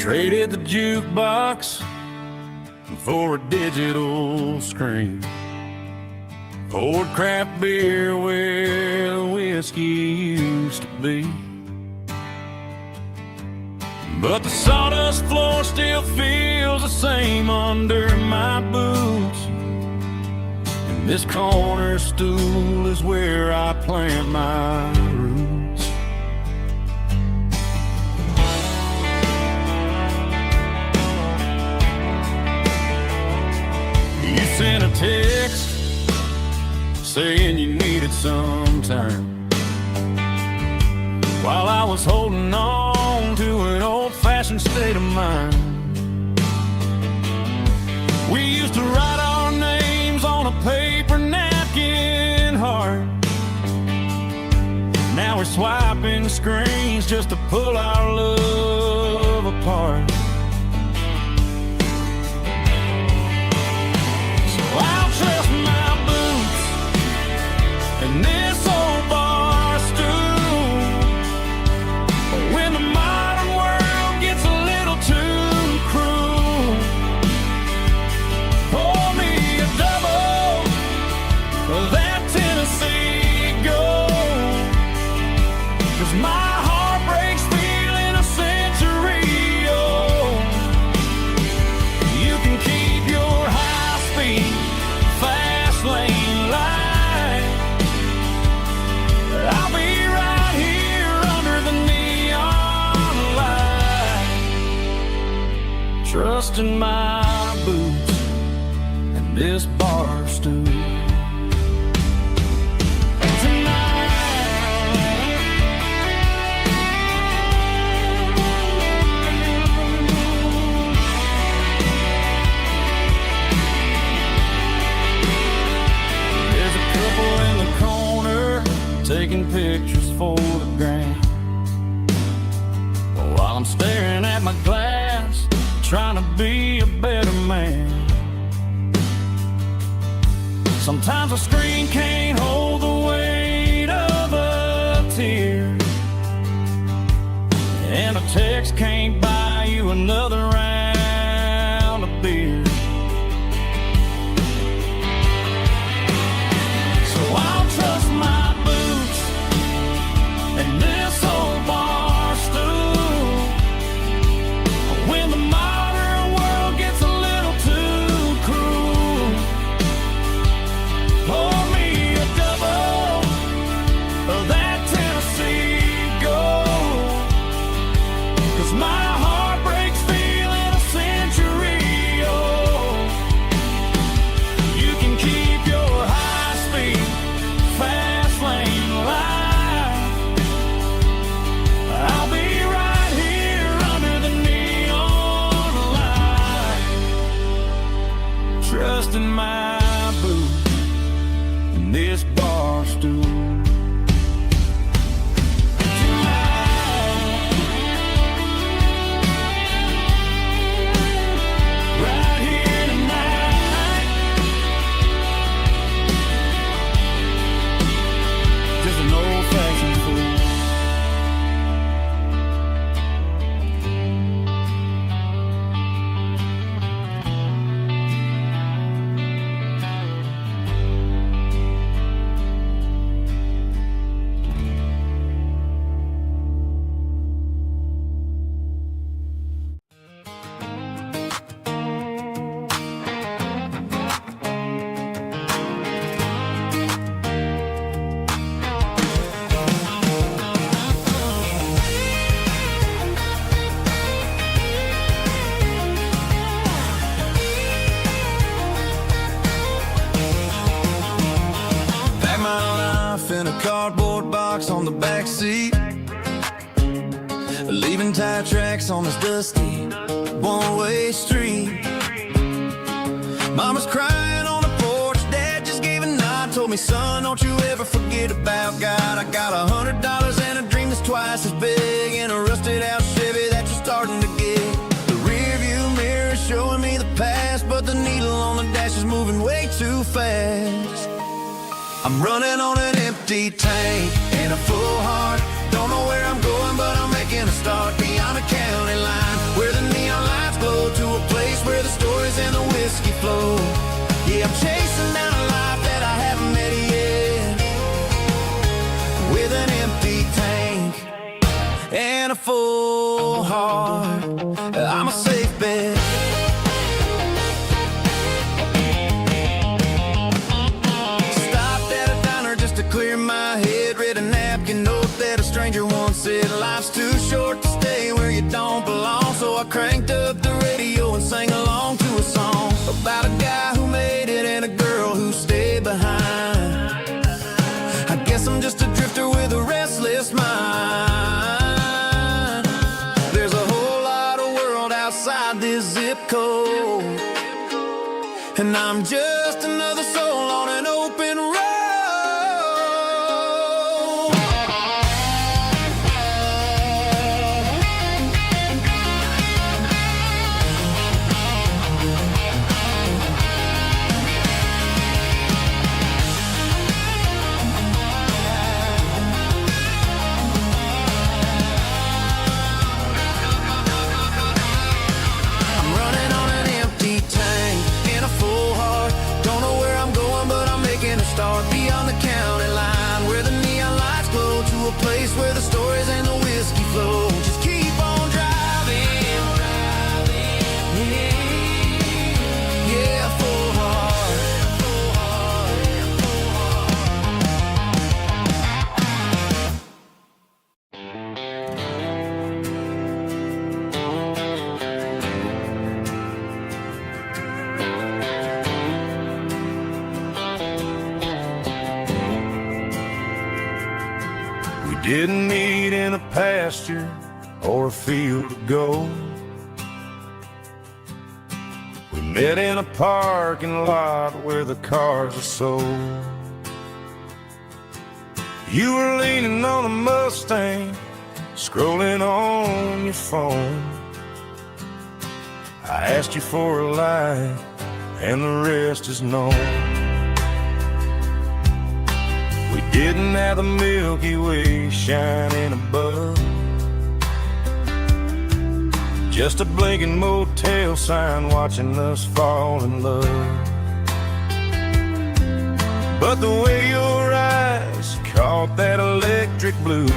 Traded the jukebox for a digital screen. Poured craft beer where the whiskey used to be. But the sawdust floor still feels the same under my boots. And this corner stool is where I plant my roots. You sent a text saying you needed some time, while I was holding on to an old-fashioned state of mind. We used to write our names on a paper napkin heart. Now we're swiping screens just to pull our love apart. So I'll trust my boots and this old bar stool. When the modern world gets a little too cruel, pour me a double of that Tennessee Gold. 'Cause my heart breaks feeling a century old. You can keep your high-speed, fast lane light. I'll be right here under the neon light, trusting my boots and this bar stool. There's a couple in the corner taking pictures for the gram, while I'm staring at my glass, trying to be a better man. Sometimes a screen can't hold the weight of a tear, and a text can't buy you another round of beer. So I'll trust my boots and this old bar stool. When the modern world gets a little too cruel, pour me a double of that Tennessee Gold. 'Cause my heart breaks feeling a century old. You can keep your high-speed, fast lane light. I'll be right here under the neon light, trusting my boots and this bar stool. Right here tonight, just an old-fashioned fool. Pack my life in a cardboard box on the back seat, leaving tire tracks on this dusty one-way street. Mama's crying on the porch, Dad just gave a nod, told me, son, don't you ever forget about God. I got $100 and a dream that's twice as big, and a rusted out Chevy that you're starting to get. The rear view mirror is showing me the past, but the needle on the dash is moving way too fast. I'm running on an empty tank and a full heart. Don't know where I'm going, but I'm making a start beyond the county line, where the neon where the stories and the whiskey flow. Yeah, I'm chasing down a life that I haven't met yet, with an empty tank and a full heart. I'm a safe bet. Stopped at a diner just to clear my head. Read a napkin note that a stranger once said, life's too short to stay where you don't belong. So I cranked up the radio and sang along to a song about a guy who made it and a girl who stayed behind. I guess I'm just a drifter with a restless mind. There's a whole lot of world outside this zip code, and I'm just another soul on an open road. Beyond the county line, where the neon lights glow, to a place where the stories and the whiskey flow. Just keep on driving, yeah, full heart. Didn't meet in a pasture or a field of gold. We met in a parking lot where the cars are sold. You were leaning on a Mustang, scrolling on your phone. I asked you for a light, and the rest is known. We didn't have the Milky Way shining above, just a blinking motel sign watching us fall in love. But the way your eyes caught that electric blue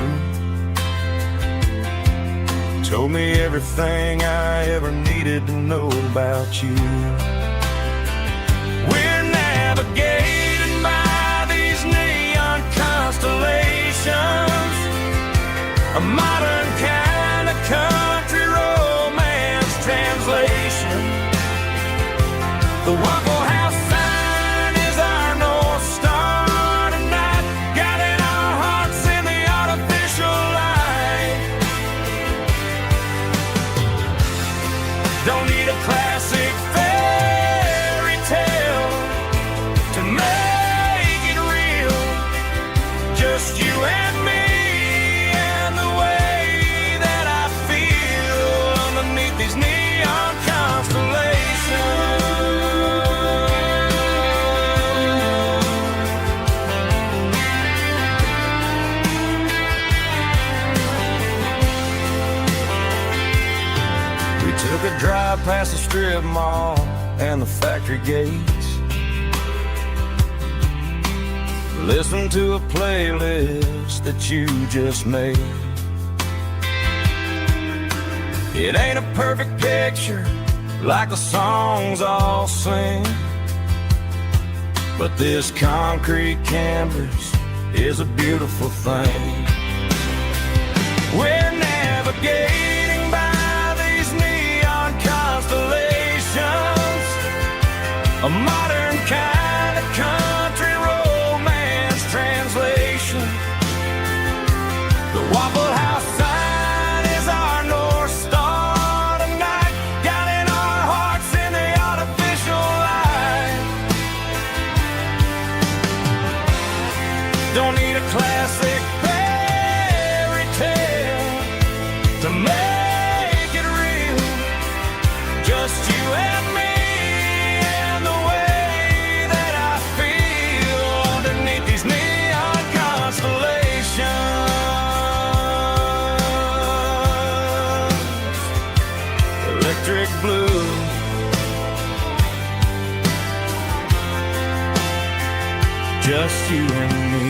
told me everything I ever needed to know about you. We're navigating by these neon constellations, a modern kind of country romance translation. The Waffle House sign is our North Star tonight, guiding our hearts in the artificial light. Don't need a classic fairy tale to make it real, just you and me and the way that I feel underneath these neon constellations. We took a drive past the strip mall and the factory gates, listen to a playlist that you just made. It ain't a perfect picture like the songs all sing, but this concrete canvas is a beautiful thing. We're navigating by these neon constellations, a modern kind of country romance translation. The Waffle House sign is our North Star tonight, guiding our hearts in the artificial light. Don't need a classic fairy tale to make it real, just you and me and the way that I feel underneath these neon constellations. just you and me.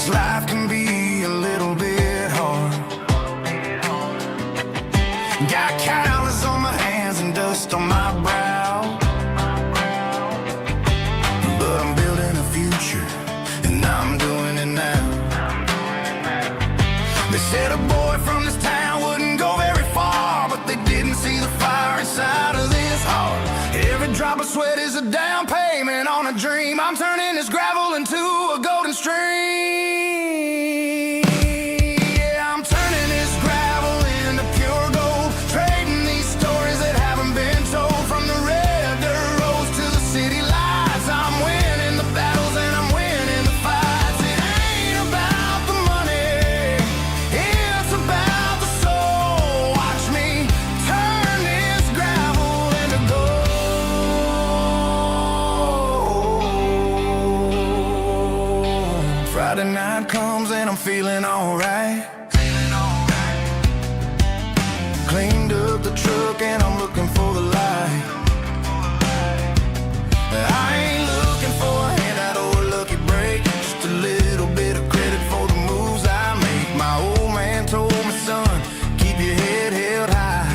Life can be a little bit hard. Got calluses on my hands and dust on my brow, but I'm building a future and I'm doing it now. They said a boy from this town wouldn't go very far, but they didn't see the fire inside of this heart. Every drop of sweat is a down payment on a dream. I'm turning this gravel into a golden stream. Friday night comes and I'm feeling alright. Cleaned up the truck and I'm looking for the light. I ain't looking for a handout or a lucky break, just a little bit of credit for the moves I make. My old man told me, son, keep your head held high.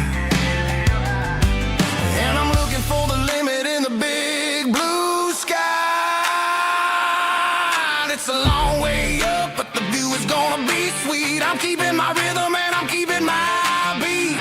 And I'm looking for the limit in the big blue sky. It's a long way up, but the view is gonna be sweet. I'm keeping my rhythm and I'm keeping my beat.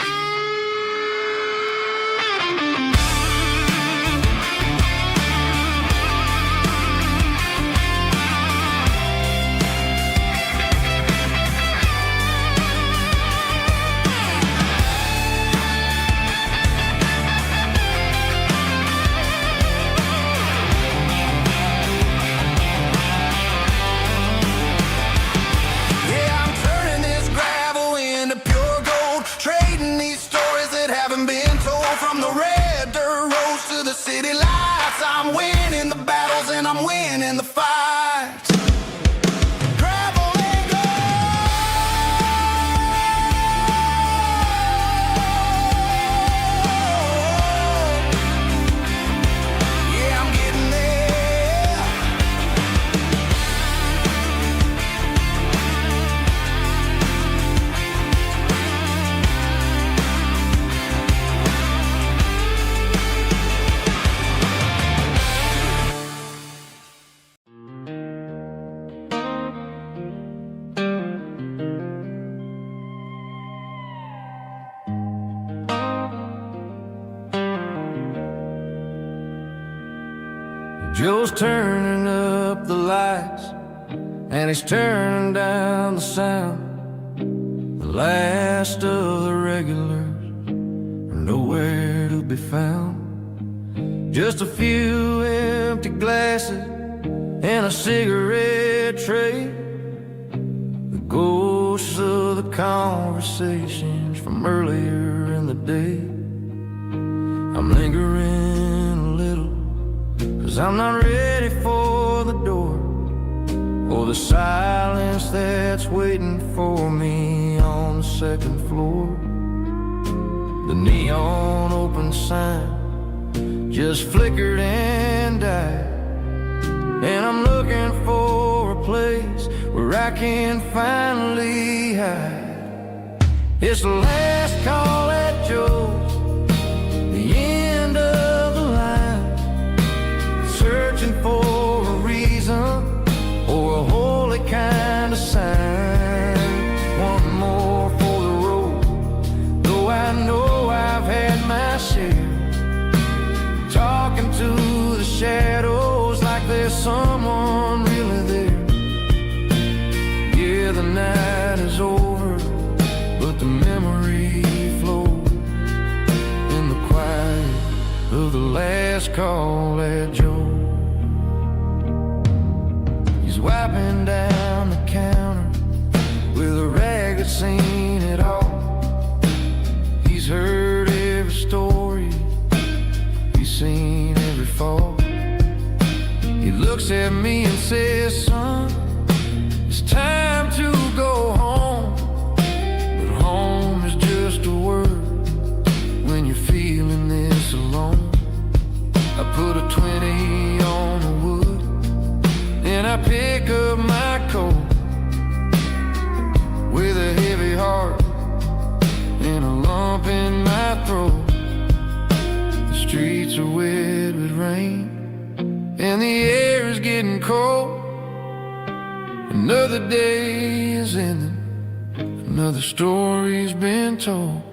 City lights, I'm winning the battles and I'm winning the fights. Gravel and gold. Yeah, I'm getting there. Joe's turning up the lights and he's turning down the sound. The last of the regulars are nowhere to be found. Just a few empty glasses and a cigarette tray, the ghosts of the conversations from earlier in the day. I'm lingering a little, 'cause I'm not ready for the door, or the silence that's waiting for me on the second floor. The neon open sign just flickered and died, and I'm looking for a place where I can finally hide. It's the last call at Joe's, the end of the line, searching for a reason or a holy kind of sign. One more for the road, though I know I've had my share, talking to the shadows like there's someone really there. Yeah, the night is over, but the memory flows in the quiet of the last call that Joe. He's wiping down the counter with a rag that's seen it all. He's heard every story, he's seen every fall. He looks at me and says, son, it's time to go home. But home is just a word when you're feeling this alone. I put a 20 on the wood and I pick up my coat with a heavy heart and a lump in my throat. The streets are wet with rain and the air is getting cold. Another day is ending, another story's been told.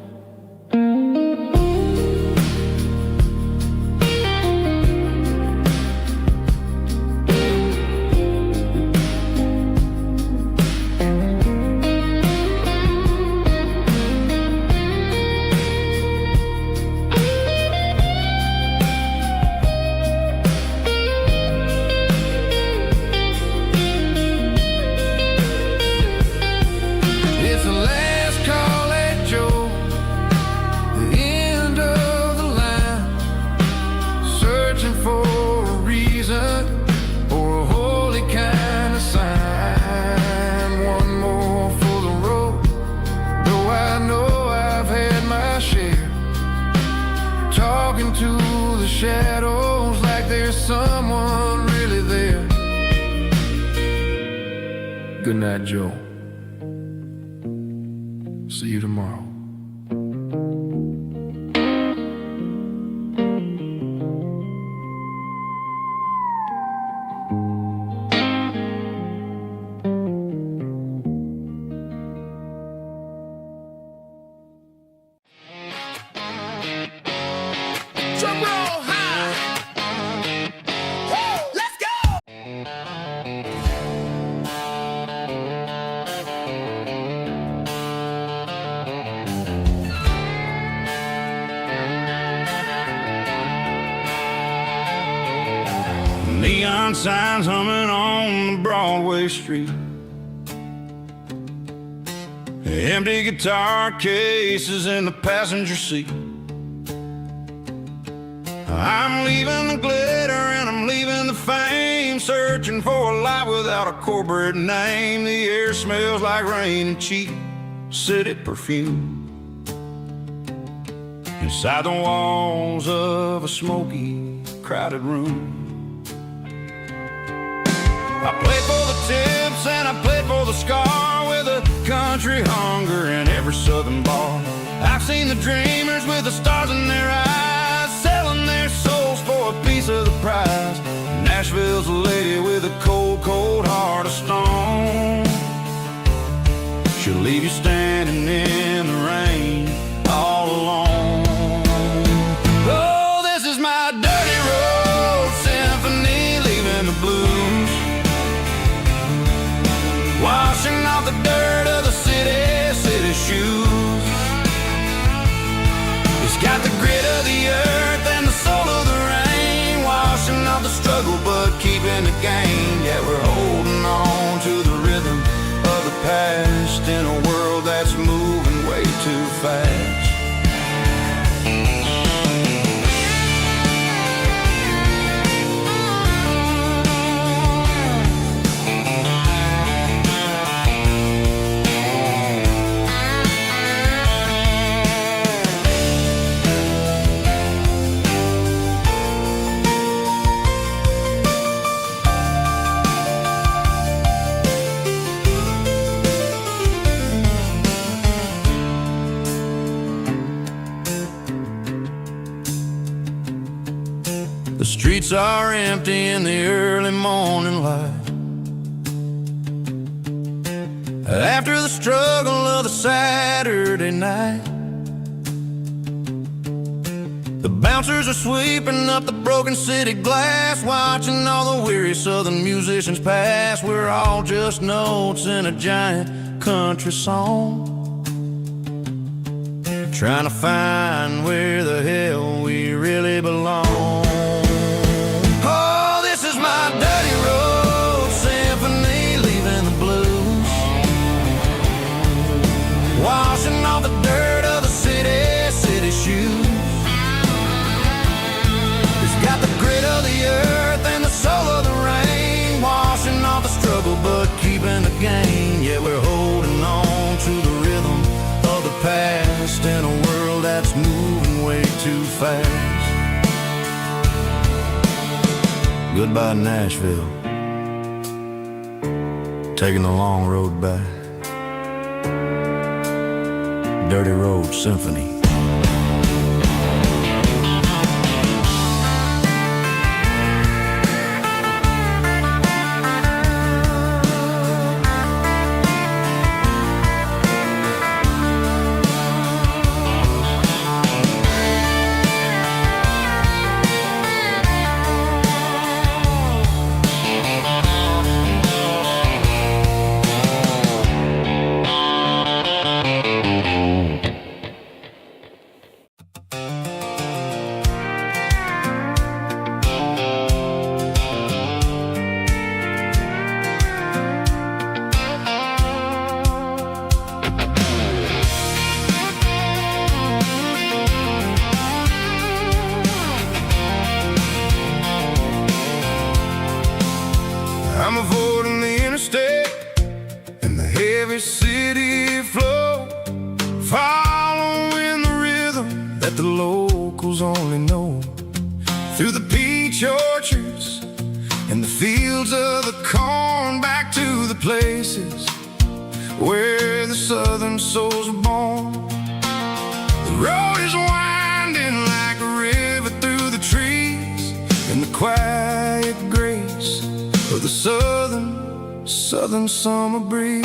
Shadows like there's someone really there. Good night, Joe. See you tomorrow. Neon signs humming on the Broadway street, empty guitar cases in the passenger seat. I'm leaving the glitter and I'm leaving the fame, searching for a life without a corporate name. The air smells like rain and cheap city perfume inside the walls of a smoky, crowded room. I played for the tips and I played for the scar, with a country hunger in every southern bar. I've seen the dreamers with the stars in their eyes, selling their souls for a piece of the prize. Nashville's a lady with a cold, cold heart of stone. She'll leave you standing in the rain all alone. Oh, this is my dirty road symphony, leaving the blues, washing off the dirt of the city shoes. It's got the grit of the earth and the soul of the rain, washing off the struggle but keeping the gain. Yeah, we're holding on to the rhythm of the past in a world that's moving way too fast. The streets are empty in the early morning light, after the struggle of the Saturday night. The bouncers are sweeping up the broken city glass, watching all the weary southern musicians pass. We're all just notes in a giant country song, trying to find where the hell we really belong. Goodbye Nashville, taking the long road back. Dirty Road Symphony. I'm avoiding the interstate and the heavy city flow, following the rhythm that the locals only know. Through the peach orchards and the fields of the corn, back to the places where the southern souls were born. The road is winding like a river through the trees, in the quiet grace of the southern summer breeze.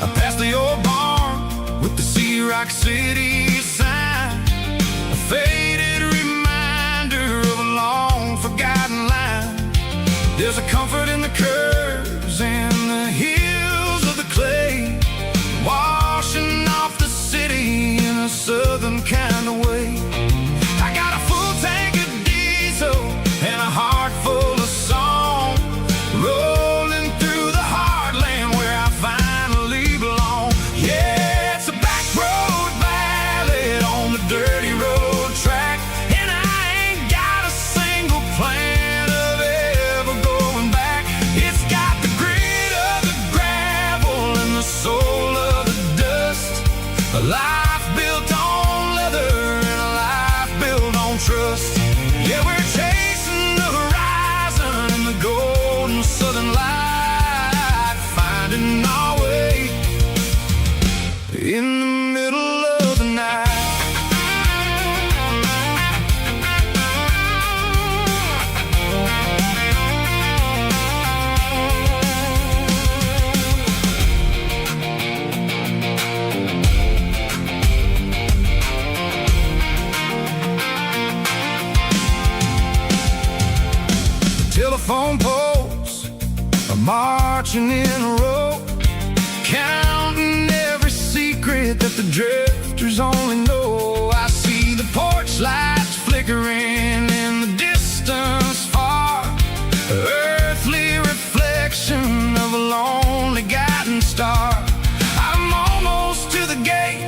I passed the old barn with the Sea Rock City sign, a faded reminder of a long forgotten line. There's a comfort in the curves and the hills of the clay, washing off the city in a southern kind of way. I got a full tank of diesel and a heart full of song, rolling through the heartland where I finally belong. Yeah, it's a back road ballad on the dirty road track, and I ain't got a single plan of ever going back. It's got the grit of the gravel and the soul of the dust, a life built on leather and a life built on trust. Yeah, we're chasing the horizon and the golden southern light, finding our way in the middle of the night. Telephone poles are marching in a row, counting every secret that the drifters only know. I see the porch lights flickering in the distance far, earthly reflection of a lonely guiding star. I'm almost to the gate,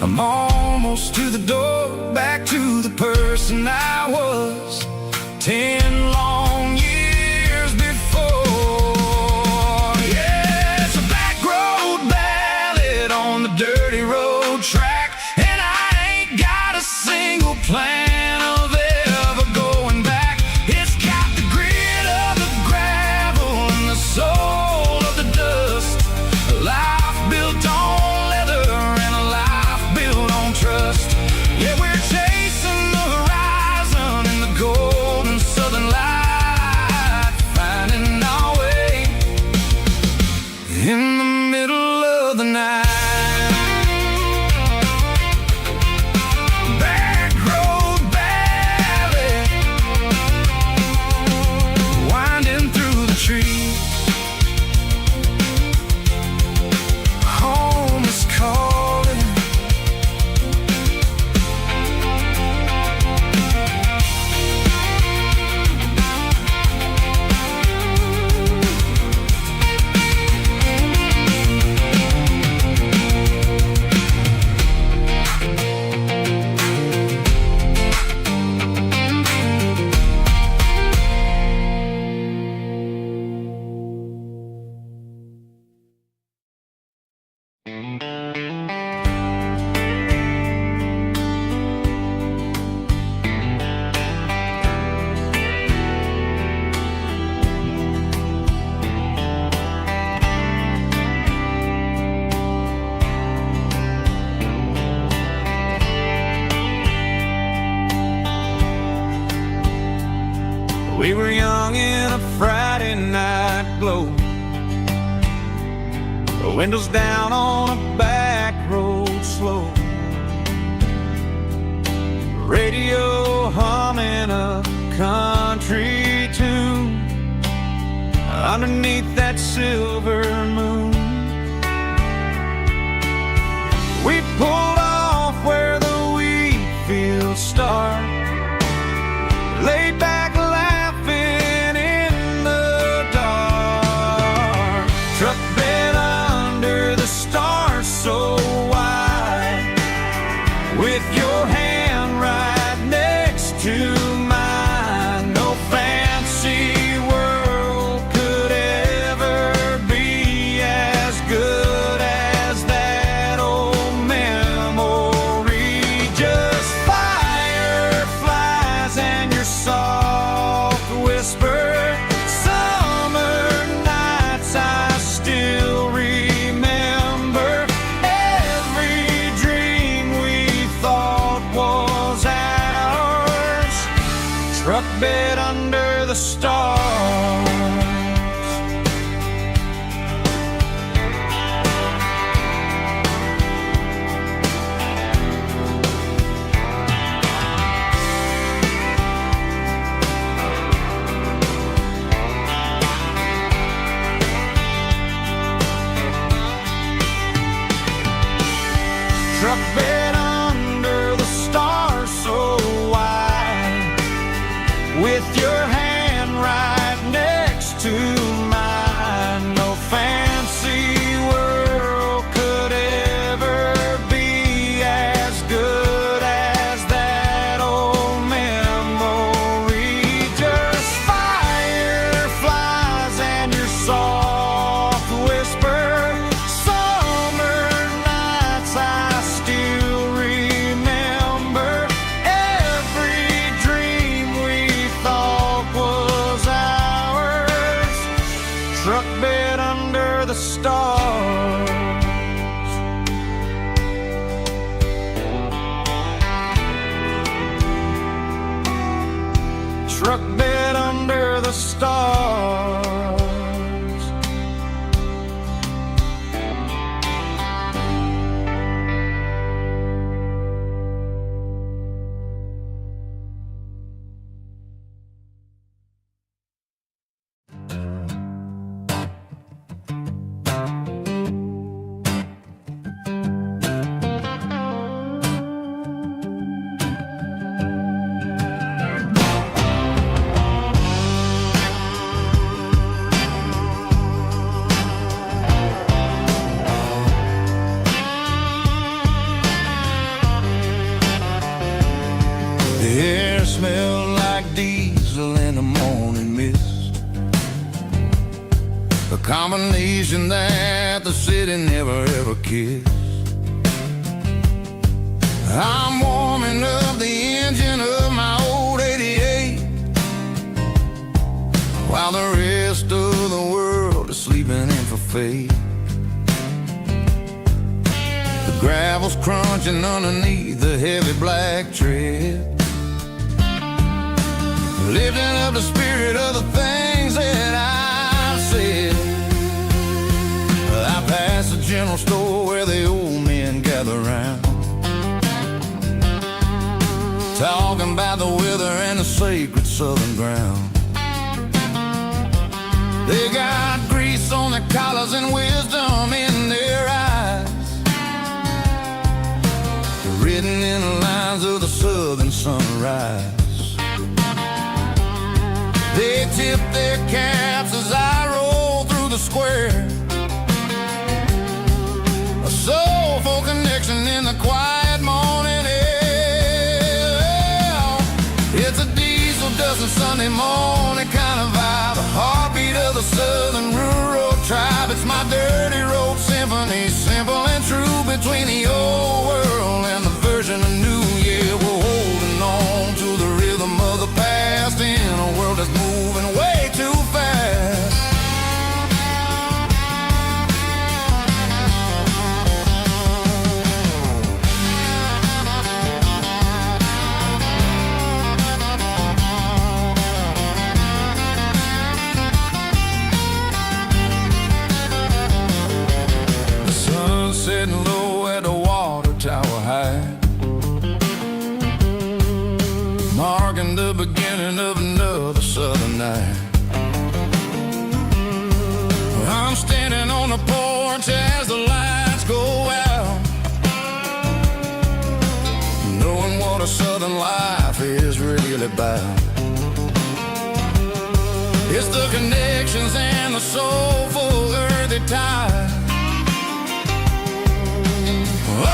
I'm almost to the door, back to the person I was 10 long years before. Yeah, it's a back road ballad on the dirty road track, and I ain't got a single plan of ever going back. It's got the grit of the gravel and the soul of the dust, a life built on leather and a life built on trust. Yeah, we're chasing the horizon We were young in a Friday night glow, the windows down on a back road slow, radio humming a country tune underneath that silver moon. We pulled off where the wheat fields start, laid back laughing in the dark. Truck bed under the stars so wide, with your hand right next to mine. No fancy world could ever be as good as that old memory. Just fireflies and your soft whisper. Summer nights I still remember. Every dream we thought was ours. Truck bed under the stars. Truck bed under the stars so wide, with your hand right next to mine. No fancy world could ever be as good as that old memory. Just fireflies and your soft whisper. Summer nights I still remember. Every dream we thought was ours. Truck bed under the stars. Truck bed under the stars. The air smelled like diesel in the morning mist, a combination that the city never ever kissed. I'm warming up the engine of my old 88, while the rest of the world is sleeping in for fate. The gravel's crunching underneath the heavy black tread, lifting up the spirit of the things that I've said. I passed the general store where the old men gather round, talking about the weather and the sacred southern ground. They got grease on their collars and wisdom in their eyes, written in the lines of the southern sunrise. They tip their caps as I roll through the square, a soulful connection in the quiet morning air. It's a diesel dusting Sunday morning kind of vibe, a heartbeat of the southern rural tribe. It's my dirty road symphony, simple and true, between the old world and the version of new. Yeah, we're holding on to the rhythm of the past in a world that's moving way too fast. marking the beginning of another southern night. I'm standing on the porch as the lights go out, knowing what a southern life is really about. It's the connections and the soulful earthy ties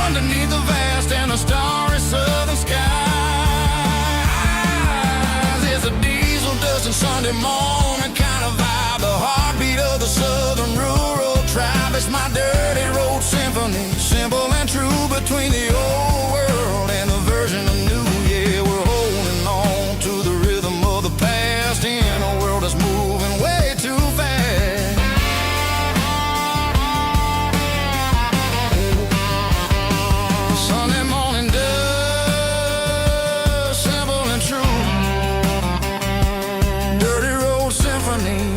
underneath the vast and the starry southern skies. It's a diesel dusting Sunday morning kind of vibe, the heartbeat of the southern rural tribe. It's my dirty road symphony, simple and true between the old world and the version of new. Yeah, we're holding on to the rhythm of the past in a world that's moving way too fast. Sunday morning dust, simple and true, dirty road symphony.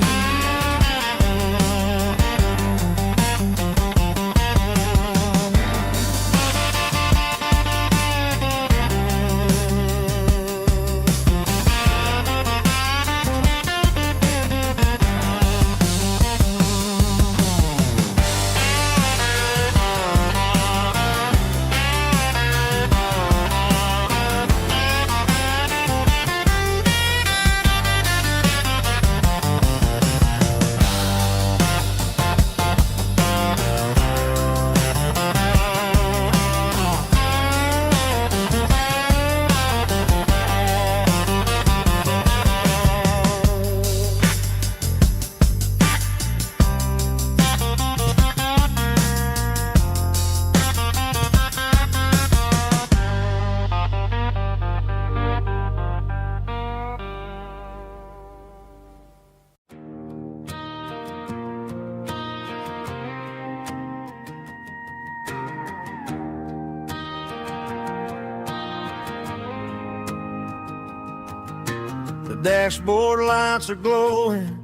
The dashboard lights are glowing,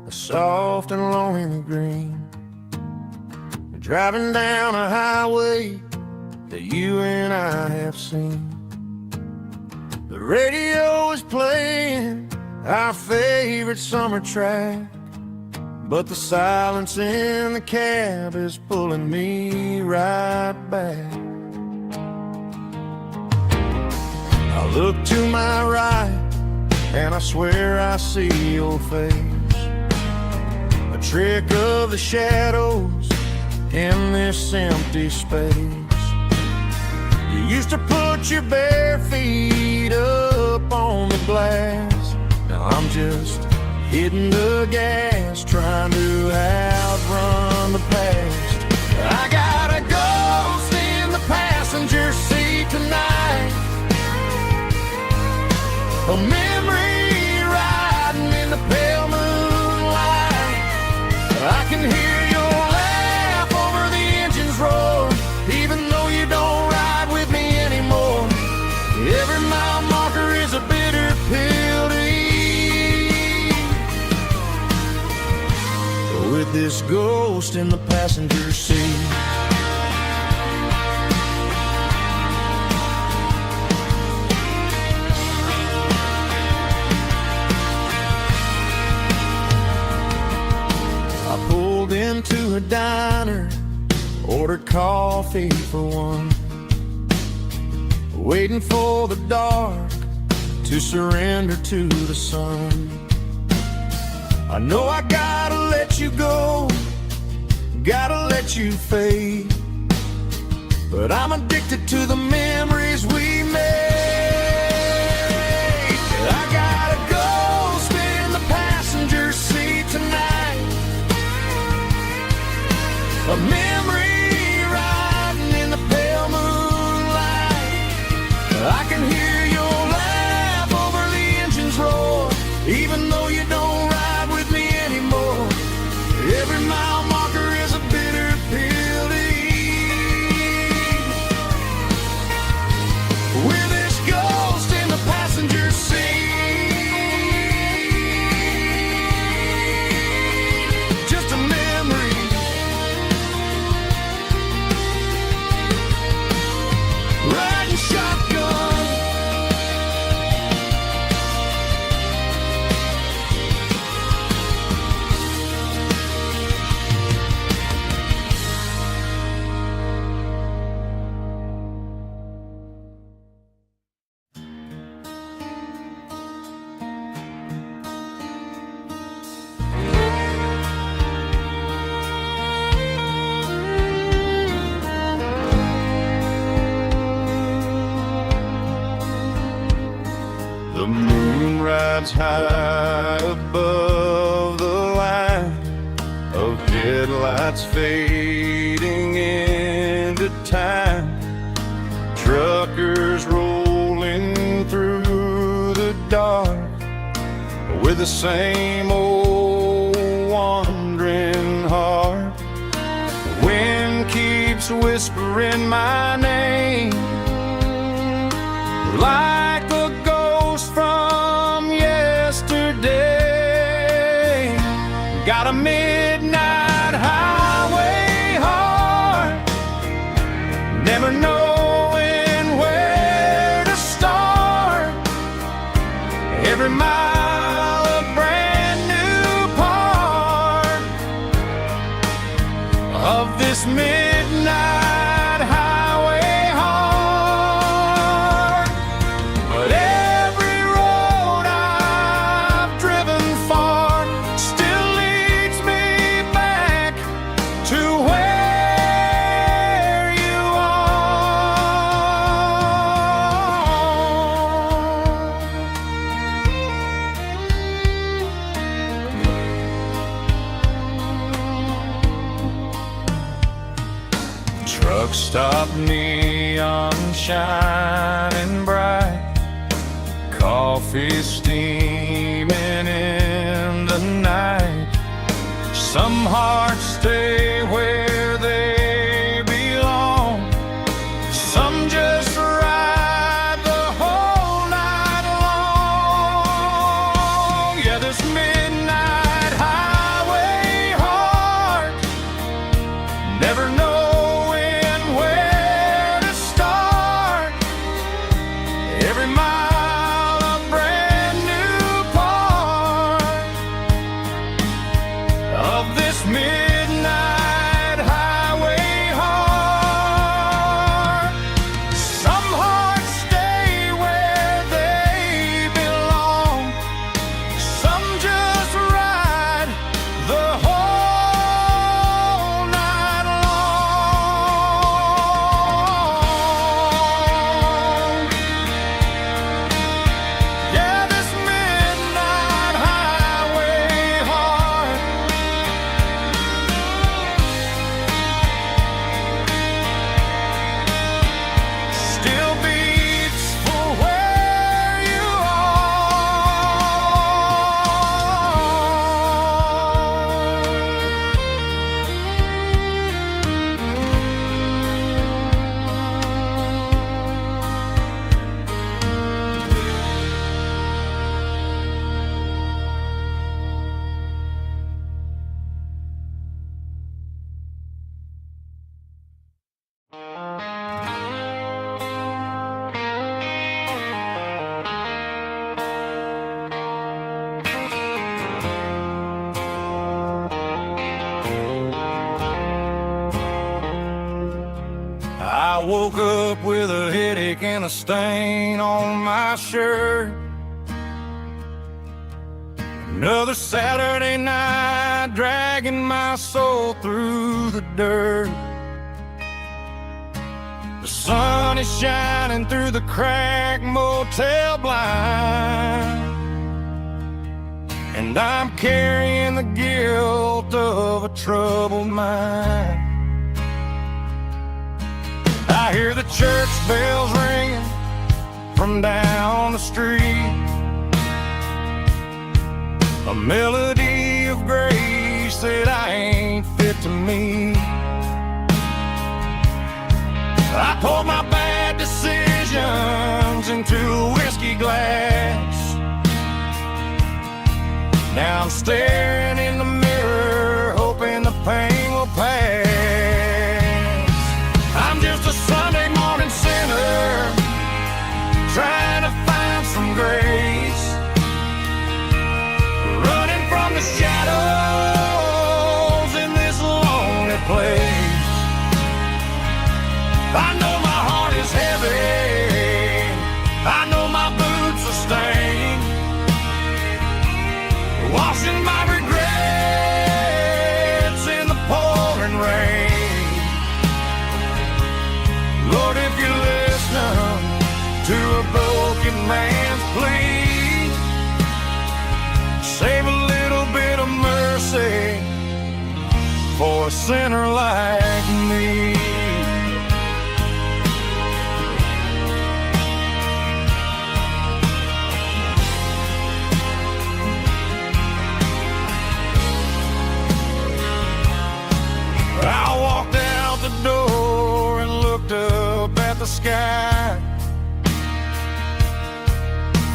a soft and lonely green. We're driving down a highway that you and I have seen. The radio is playing our favorite summer track, but the silence in the cab is pulling me right back. I look to my right and I swear I see your face, a trick of the shadows in this empty space. You used to put your bare feet up on the glass. Now I'm just hitting the gas, trying to outrun the past. I got a ghost in the passenger seat tonight, a memory riding in the pale moonlight. I can hear your laugh over the engine's roar, even though you don't ride with me anymore. Every mile marker is a bitter pill to eat, with this ghost in the passenger seat. Into a diner, ordered coffee for one, waiting for the dark to surrender to the sun. I know I gotta let you go, gotta let you fade, but I'm addicted to the memories we made. I got a ghost in the passenger seat tonight, a memory riding in the pale moonlight. I can hear your laugh over the engine's roar, even though you don't ride with me anymore. Every mile marker is a bitter pill to eat, with The moon rides high above the line of headlights fading into time. Truckers rolling through the dark with the same old wandering heart. The wind keeps whispering my name like a ghost from yesterday. Got a midnight highway heart, never knowing where to start. Every mile a brand new part of this midnight highway heart. But every road I've driven far still leads me back to where you are. Truck stop, neon shining bright, coffee steaming in the night. Some hearts stay where they belong, some just ride the whole night long. Yeah, this midnight highway heart, never knowing where to start. Every mile a brand new part of this midnight highway heart. Some hearts stay where they belong, some just ride the whole night long. Yeah, this midnight highway heart still beats for where you I woke up with a headache and a stain on my shirt. Another Saturday night dragging my soul through the dirt. The sun is shining through the cracked motel blind, and I'm carrying the guilt of a troubled mind. I hear the church bells ringing from down the street, a melody of grace that I ain't fit to meet. I poured my bad decisions into a whiskey glass. Now I'm staring in the mirror, hoping the pain will pass. I'm just a Sunday morning sinner, trying to find some grace, running from the shadows in this lonely place. I know my heart is heavy, I know my boots are stained, washing my regrets for a sinner like me. I walked out the door and looked up at the sky.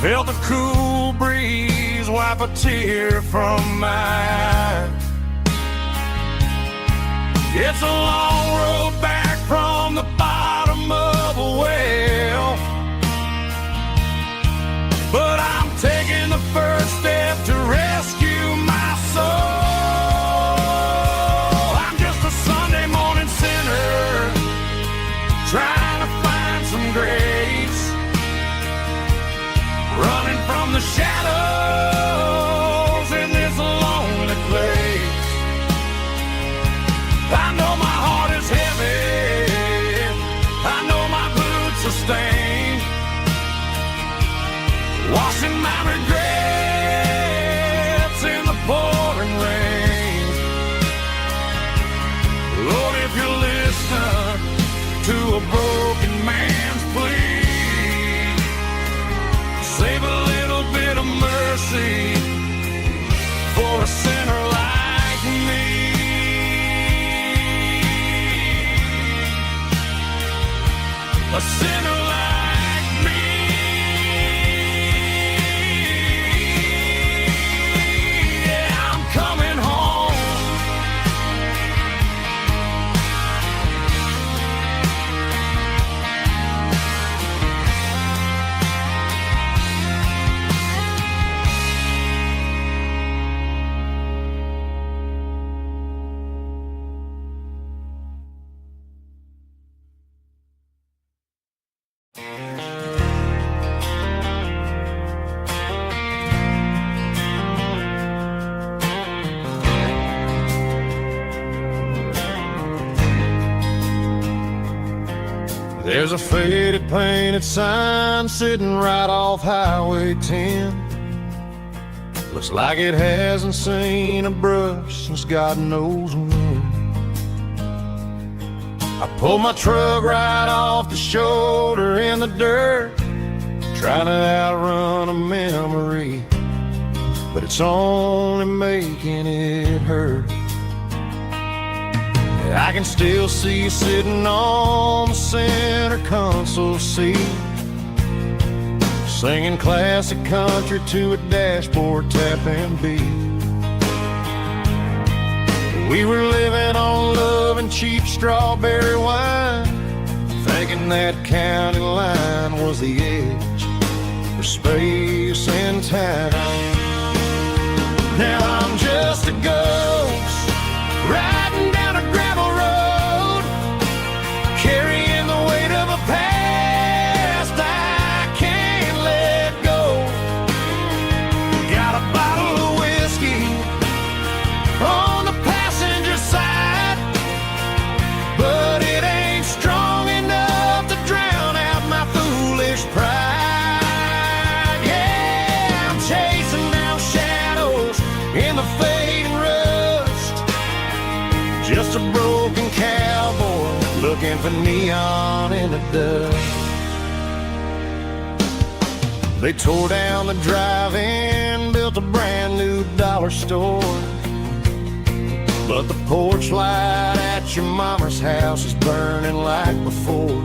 Felt the cool breeze wipe a tear from my eye. It's a long road back from the bottom of a well, but I'm taking the first step to rescue my soul. Trying to find some grace, running from the shadows in this lonely place. I know my heart is heavy, I know my boots are stained, washing my regrets in the pouring rain. Lord, if you listen to a broken man's plea, save a little bit of mercy for a sinner like me. A sinner like me. Yeah, I'm coming home. There's a faded painted sign sitting right off Highway 10. Looks like it hasn't seen a brush since God knows when. I pulled my truck right off the shoulder in the dirt, trying to outrun a memory, but it's only making it hurt. I can still see you sitting on the center console seat, singing classic country to a dashboard tapping beat. We were living on love and cheap strawberry wine, thinking that county line was the edge for space and time. Now I'm just a ghost riding down a gravel road, carrying the weight of a past I can't let go. Got a bottle of whiskey on the passenger side, but it ain't strong enough to drown out my foolish pride. Yeah, I'm chasing down shadows in the fading rust, just a broken cowboy looking for neon in the dust. They tore down the drive-in, built a brand new dollar store, but the porch light at your mama's house is burning like before.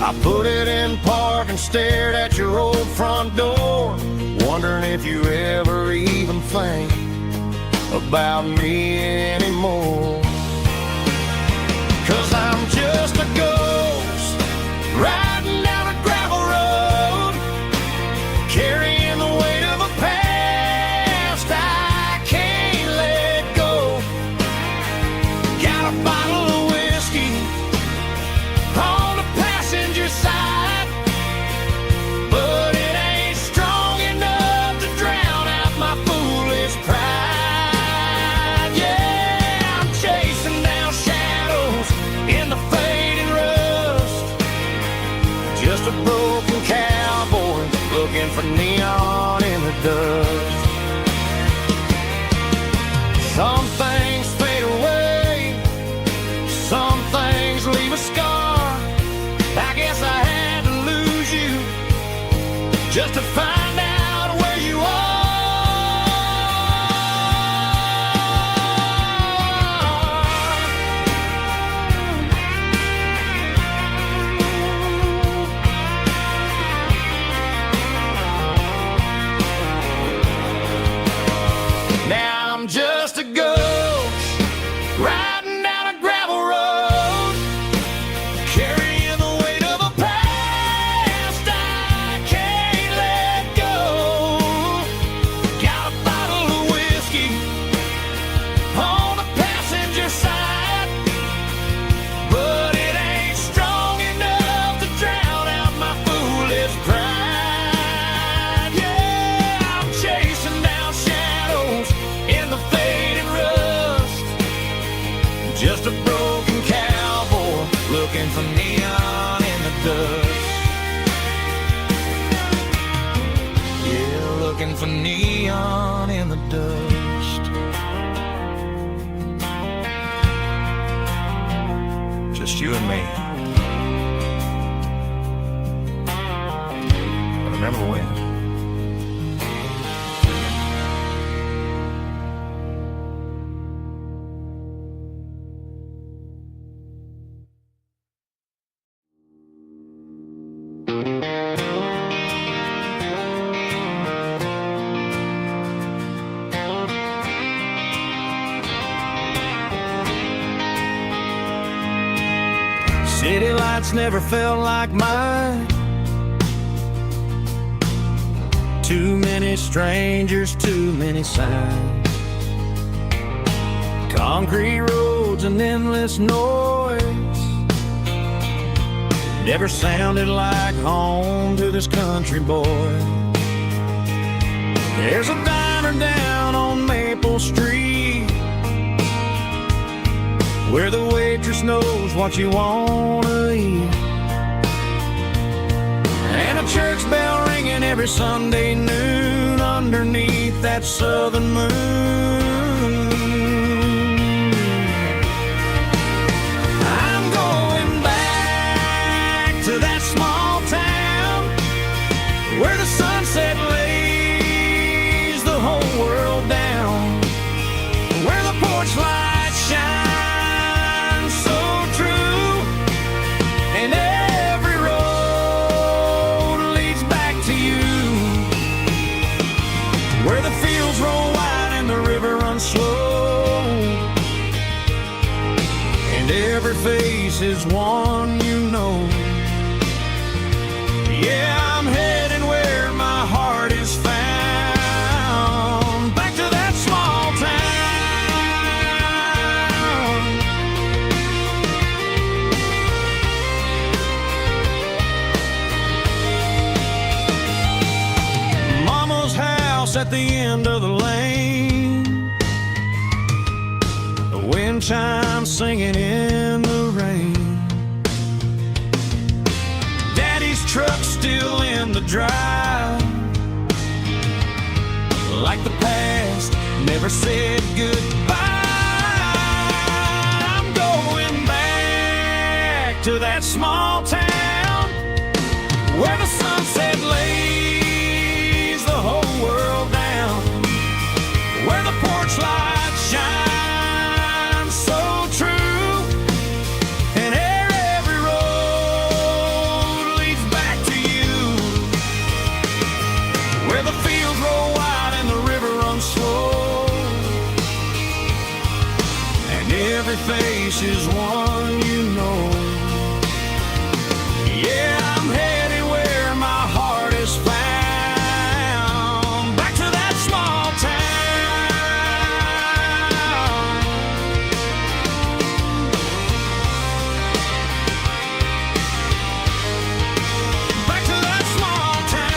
I put it in park and stared at your old front door, wondering if you ever even think about me anymore. 'Cause I'm just a ghost riding down a gravel road, carrying the weight of a past I can't let go. Got a bottle of whiskey on the passenger side, but it ain't strong enough to drown out my foolish pride. Yeah, I'm chasing down shadows in the fading rust, just a broken cowboy looking for neon in the dust. Some things just to find out where you are. Now I'm just a ghost riding down a gravel road, carrying the weight of a past I can't let go. Got a bottle of whiskey on the passenger side, but it ain't strong enough to drown out my foolish pride. Yeah, I'm chasing down shadows in the fading rust, just a broken cowboy looking for neon in the dust. Yeah, looking for neon in the dust. Just you and me. But remember when? City lights never felt like mine. Too many strangers, too many signs. Concrete roads and endless noise never sounded like home to this country boy. There's a diner down on Maple Street where the waitress knows what you wanna eat, and a church bell ringing every Sunday noon underneath that southern moon. I'm going back to that small town where the sunset lays the whole world down, where the porch lights shine slow, and every face is one you know. Yeah, I'm heading where my heart is found, back to that small town. Mama's house at the end of the lane, wind chimes singing in the rain. Daddy's truck still in the drive, like the past never said goodbye. I'm going back to that small town where the sunset lays the whole world down, where the porch lights shine face is one you know. Yeah, I'm headed where my heart is found, back to that small back to that small town.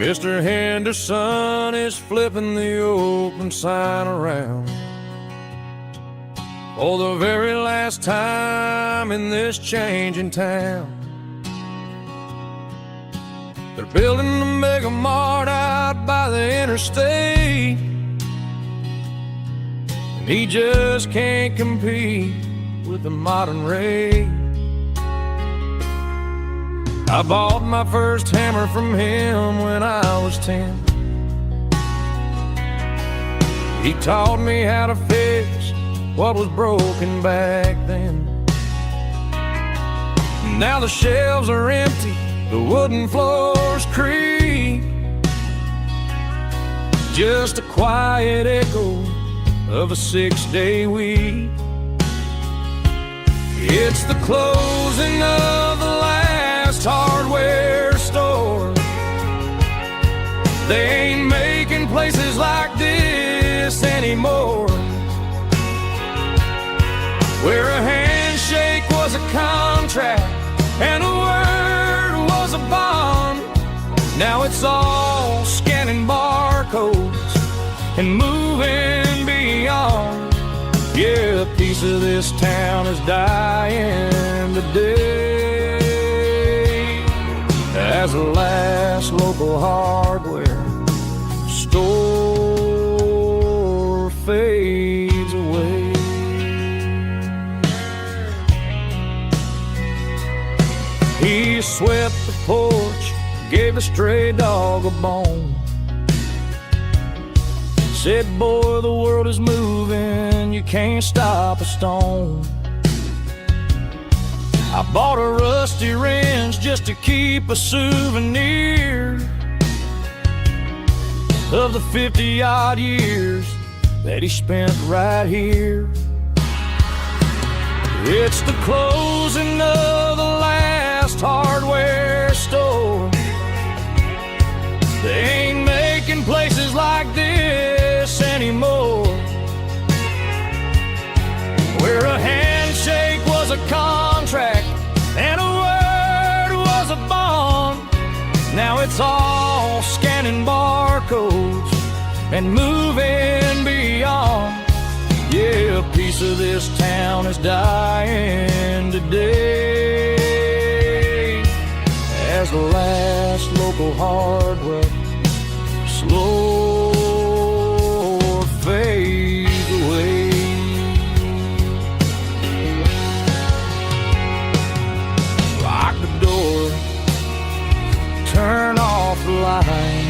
Mr. Henderson is flipping the open sign around for the very last time in this changing town. They're building a mega mart out by the interstate, and he just can't compete with the modern rate. I bought my first hammer from him when I was 10. He taught me how to fix what was broken back then. Now the shelves are empty, the wooden floors creak, just a quiet echo of a 6-day week. It's the closing of the last hardware store. They ain't making places like this anymore, where a handshake was a contract and a word was a bond. Now it's all scanning barcodes and moving beyond. Yeah, a piece of this town is dying today as the last local hardware store fades away. He swept the porch, gave the stray dog a bone, said, boy, the world is moving, you can't stop a stone. I bought a rusty wrench just to keep a souvenir of the 50-odd years that he spent right here. It's the closing of the last hardware store. They ain't making places like this anymore, where a handshake was a contract and a word was a bond. Now it's all scanning barcodes and moving beyond. Yeah, a piece of this town is dying today as the last local hardware slow fades away. Lock the door, turn off the light.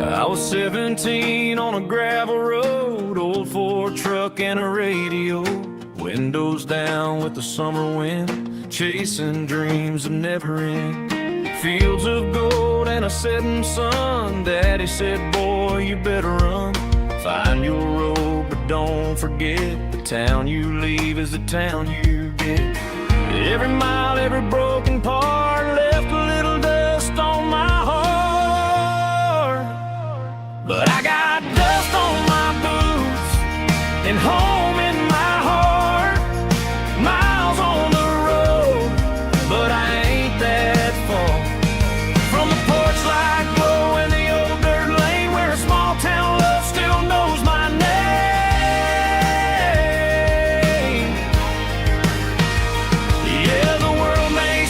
I was 17 on a gravel road, old Ford truck and a radio, windows down with the summer wind, chasing dreams that never end. Fields of gold and a setting sun. Daddy said, boy, you better run. Find your road, but don't forget, the town you leave is the town you get. Every mile, every broken part left a little dust on my heart. But I got dust on my boots and home in my heart. Miles on the road, but I ain't that far from the porch light glow in the old dirt lane, where a small town love still knows my name. Yeah, the world may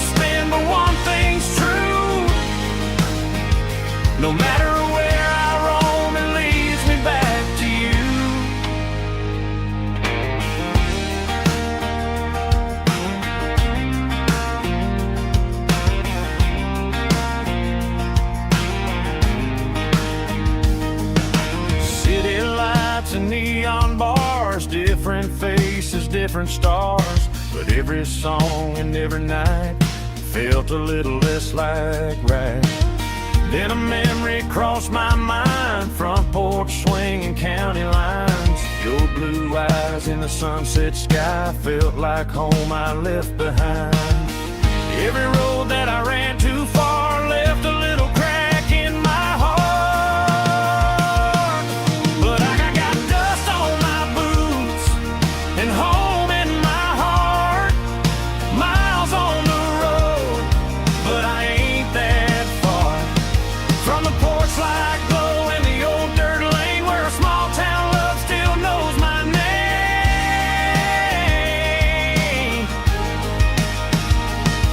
different stars, but every song and every night felt a little less like right. Then a memory crossed my mind, front porch swinging county lines. Your blue eyes in the sunset sky felt like home I left behind. Every road that I ran too far left a little crack in my heart. But I got dust on my boots and home in my heart. Miles on the road, but I ain't that far from the porch light glow and the old dirt lane where a small town love still knows my name.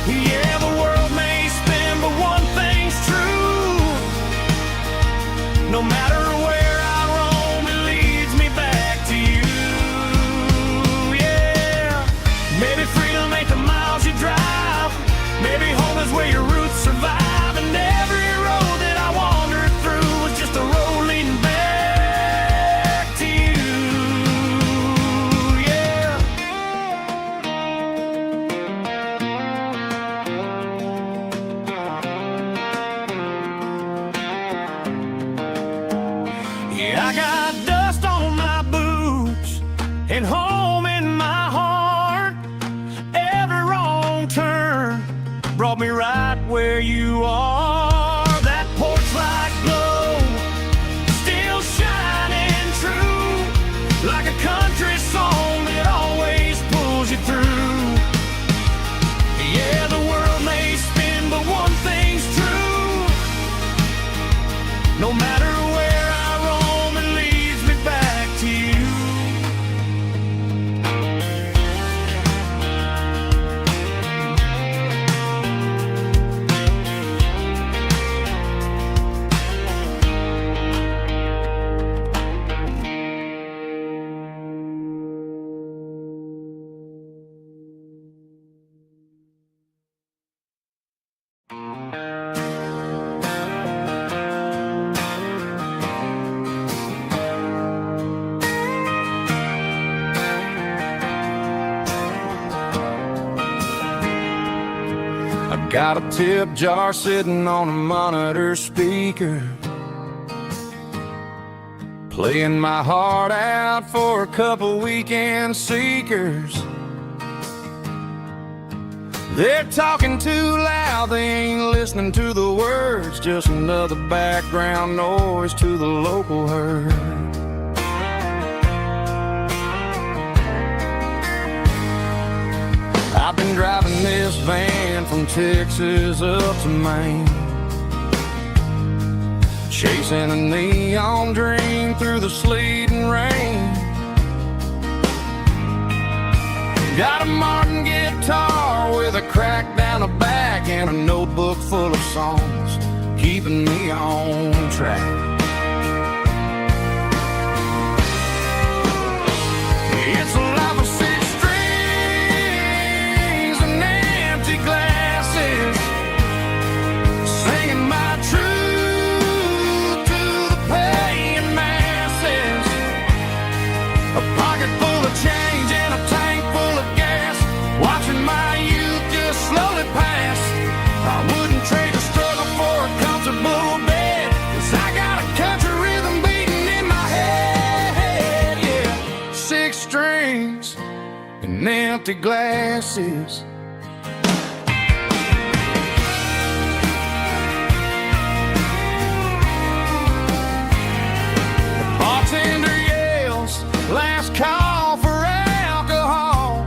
Yeah, the world may spin, but one thing's true. No matter where I roam, it leads me back to you. Yeah, maybe freedom ain't the miles you drive. Maybe home is where your roots survive. And every road that I wandered through was just a road leading back to you. Yeah. Yeah, I got dust on my boots and home in my heart. Every wrong turn brought me right where you are. That porch light glow still shining true, like a country song that always pulls you through. Yeah, the world may spin, but one thing's true. No matter where I roam, it leads me back to you. Got a tip jar sitting on a monitor speaker, playing my heart out for a couple weekend seekers. They're talking too loud, they ain't listening to the words, just another background noise to the local herd. I've been driving this van from Texas up to Maine, chasing a neon dream through the sleet and rain. Got a Martin guitar with a crack down the back and a notebook full of songs, keeping me on track. It's a life of six strings and empty glasses, singing my truth to the paying masses. A pocket full of change and a tank full of gas, watching my youth just slowly pass. I wouldn't trade the struggle for a comfortable bed, 'cause I got a country rhythm beating in my head. Yeah, six strings and empty glasses. The bartender yells, last call for alcohol.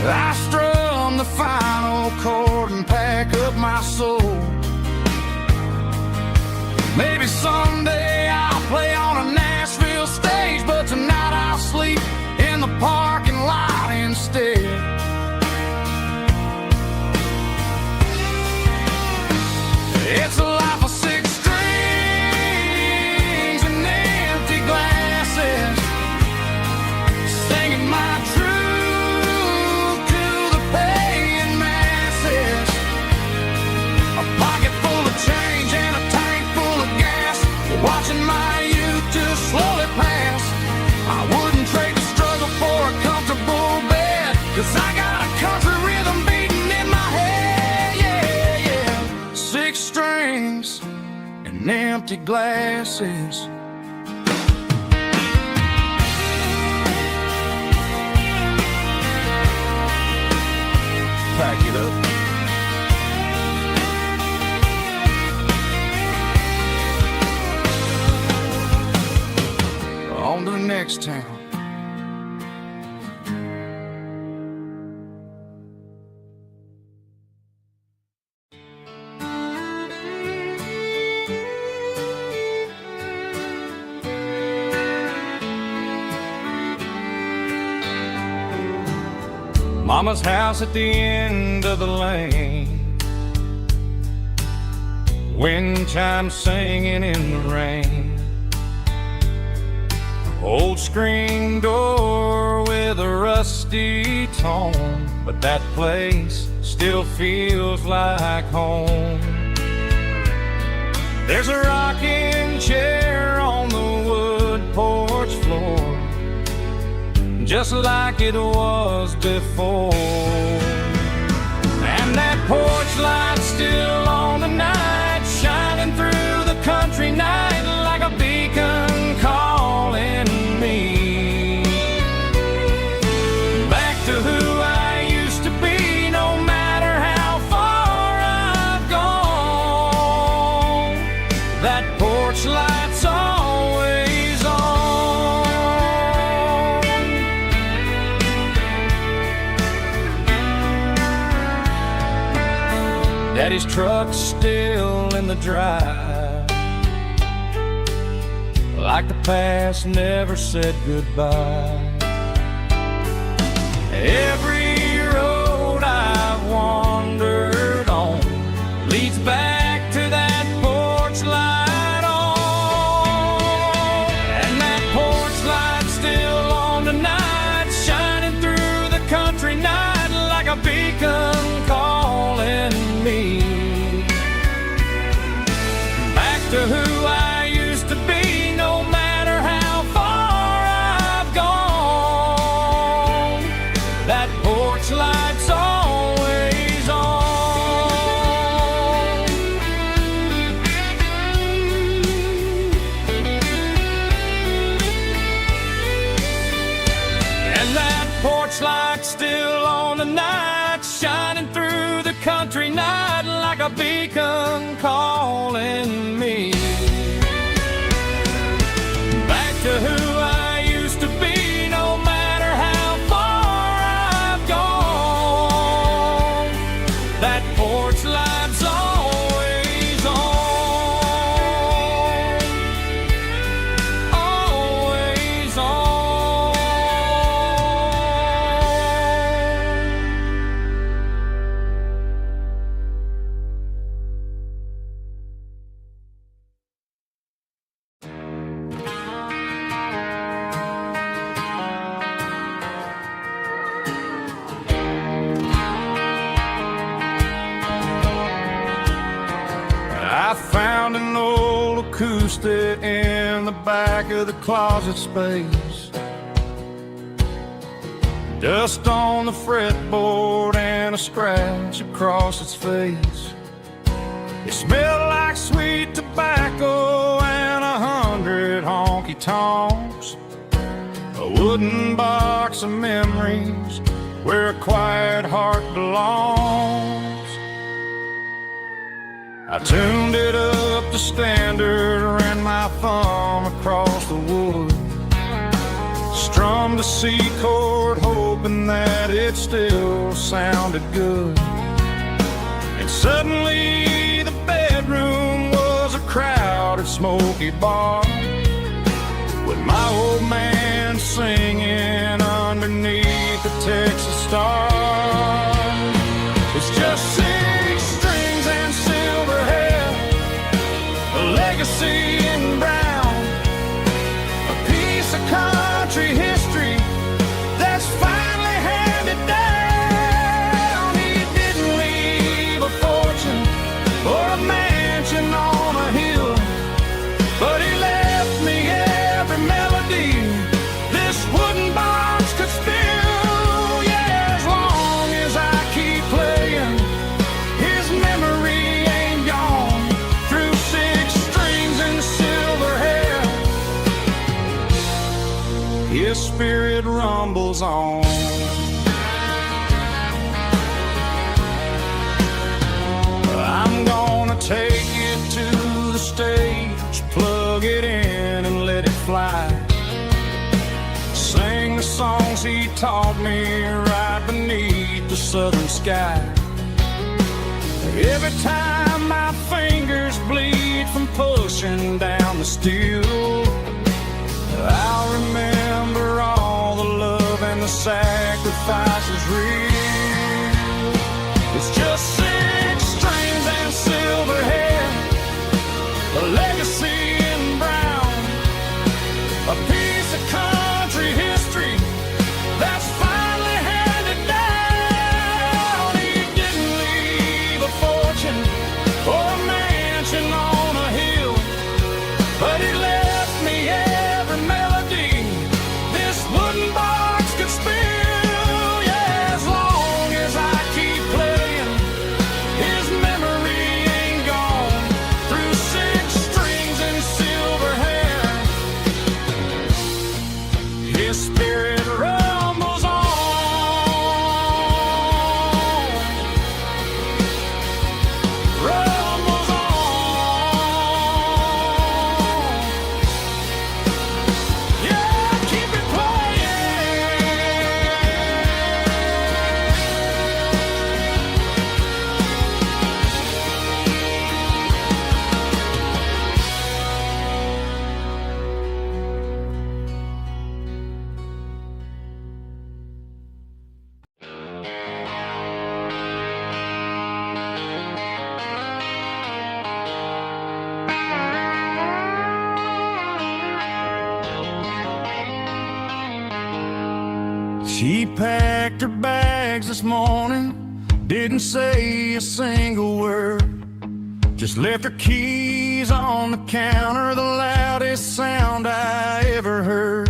I strum the final chord and pack up my soul. Maybe someday I'll play on a Nashville stage, but tonight I'll sleep in the parking lot instead. It's a life of six strings and empty glasses, singing my truth to the paying masses. A pocket full of change and a tank full of gas, watching my youth just slowly pass. I wouldn't trade the struggle and empty glasses. Pack it up. On to the next town. Mama's house at the end of the lane, wind chimes singing in the rain. Old screen door with a rusty tone, but that place still feels like home. There's a rocking chair on the wood porch floor, just like it was before. And that porch light's still on tonight, shining through the country night like a beacon calling me back to who I used to be. No matter how far I've gone, that porch light's always on. Daddy's truck's still in the drive, like the past never said goodbye. Every road I've wandered on leads back to that porch light on. And that porch light's still on tonight, shining through the country night like a beacon calling me back to who I used to be. No matter how far I've gone, that porch light's always on. And that porch light's still on tonight, shining through the country night like a beacon calling me back to who I used to be. No matter how far I've gone, that porch light's always on, always on. I found an old acoustic in the back of the closet space, dust on the fretboard and a scratch across its face. It smelled like sweet tobacco and 100 honky tonks, a wooden box of memories where a quiet heart belongs. I tuned it up to standard, ran my thumb across the wood, strummed a C chord hoping that it still sounded good. And suddenly the bedroom was a crowded smoky bar, with my old man singing underneath the Texas stars. It's just 6 strings and silver hair, a legacy in brown, a piece of country history that's finally handed down. He didn't leave a fortune or a mansion on a hill, but he left me every melody this wooden box could spill. Yeah, as long spirit rumbles on. I'm gonna take it to the stage, plug it in and let it fly. Sing the songs he taught me right beneath the southern sky. Every time my fingers bleed from pushing down the steel, I'll remember all the love and the sacrifices real. It's just 6 strings and silver hair, a legacy in brown, a piece of country history that's finally handed down. He didn't leave a fortune or a mansion on a hill, but he left me every melody this wooden box could spill. Yeah, as long as I keep playing, his memory ain't gone. Through 6 strings and silver hair, his spirit rumbles on. Rumbles on. Yeah, keep it playing. She packed her bags this morning, didn't say a single word, just left her keys on the counter, the loudest sound I ever heard.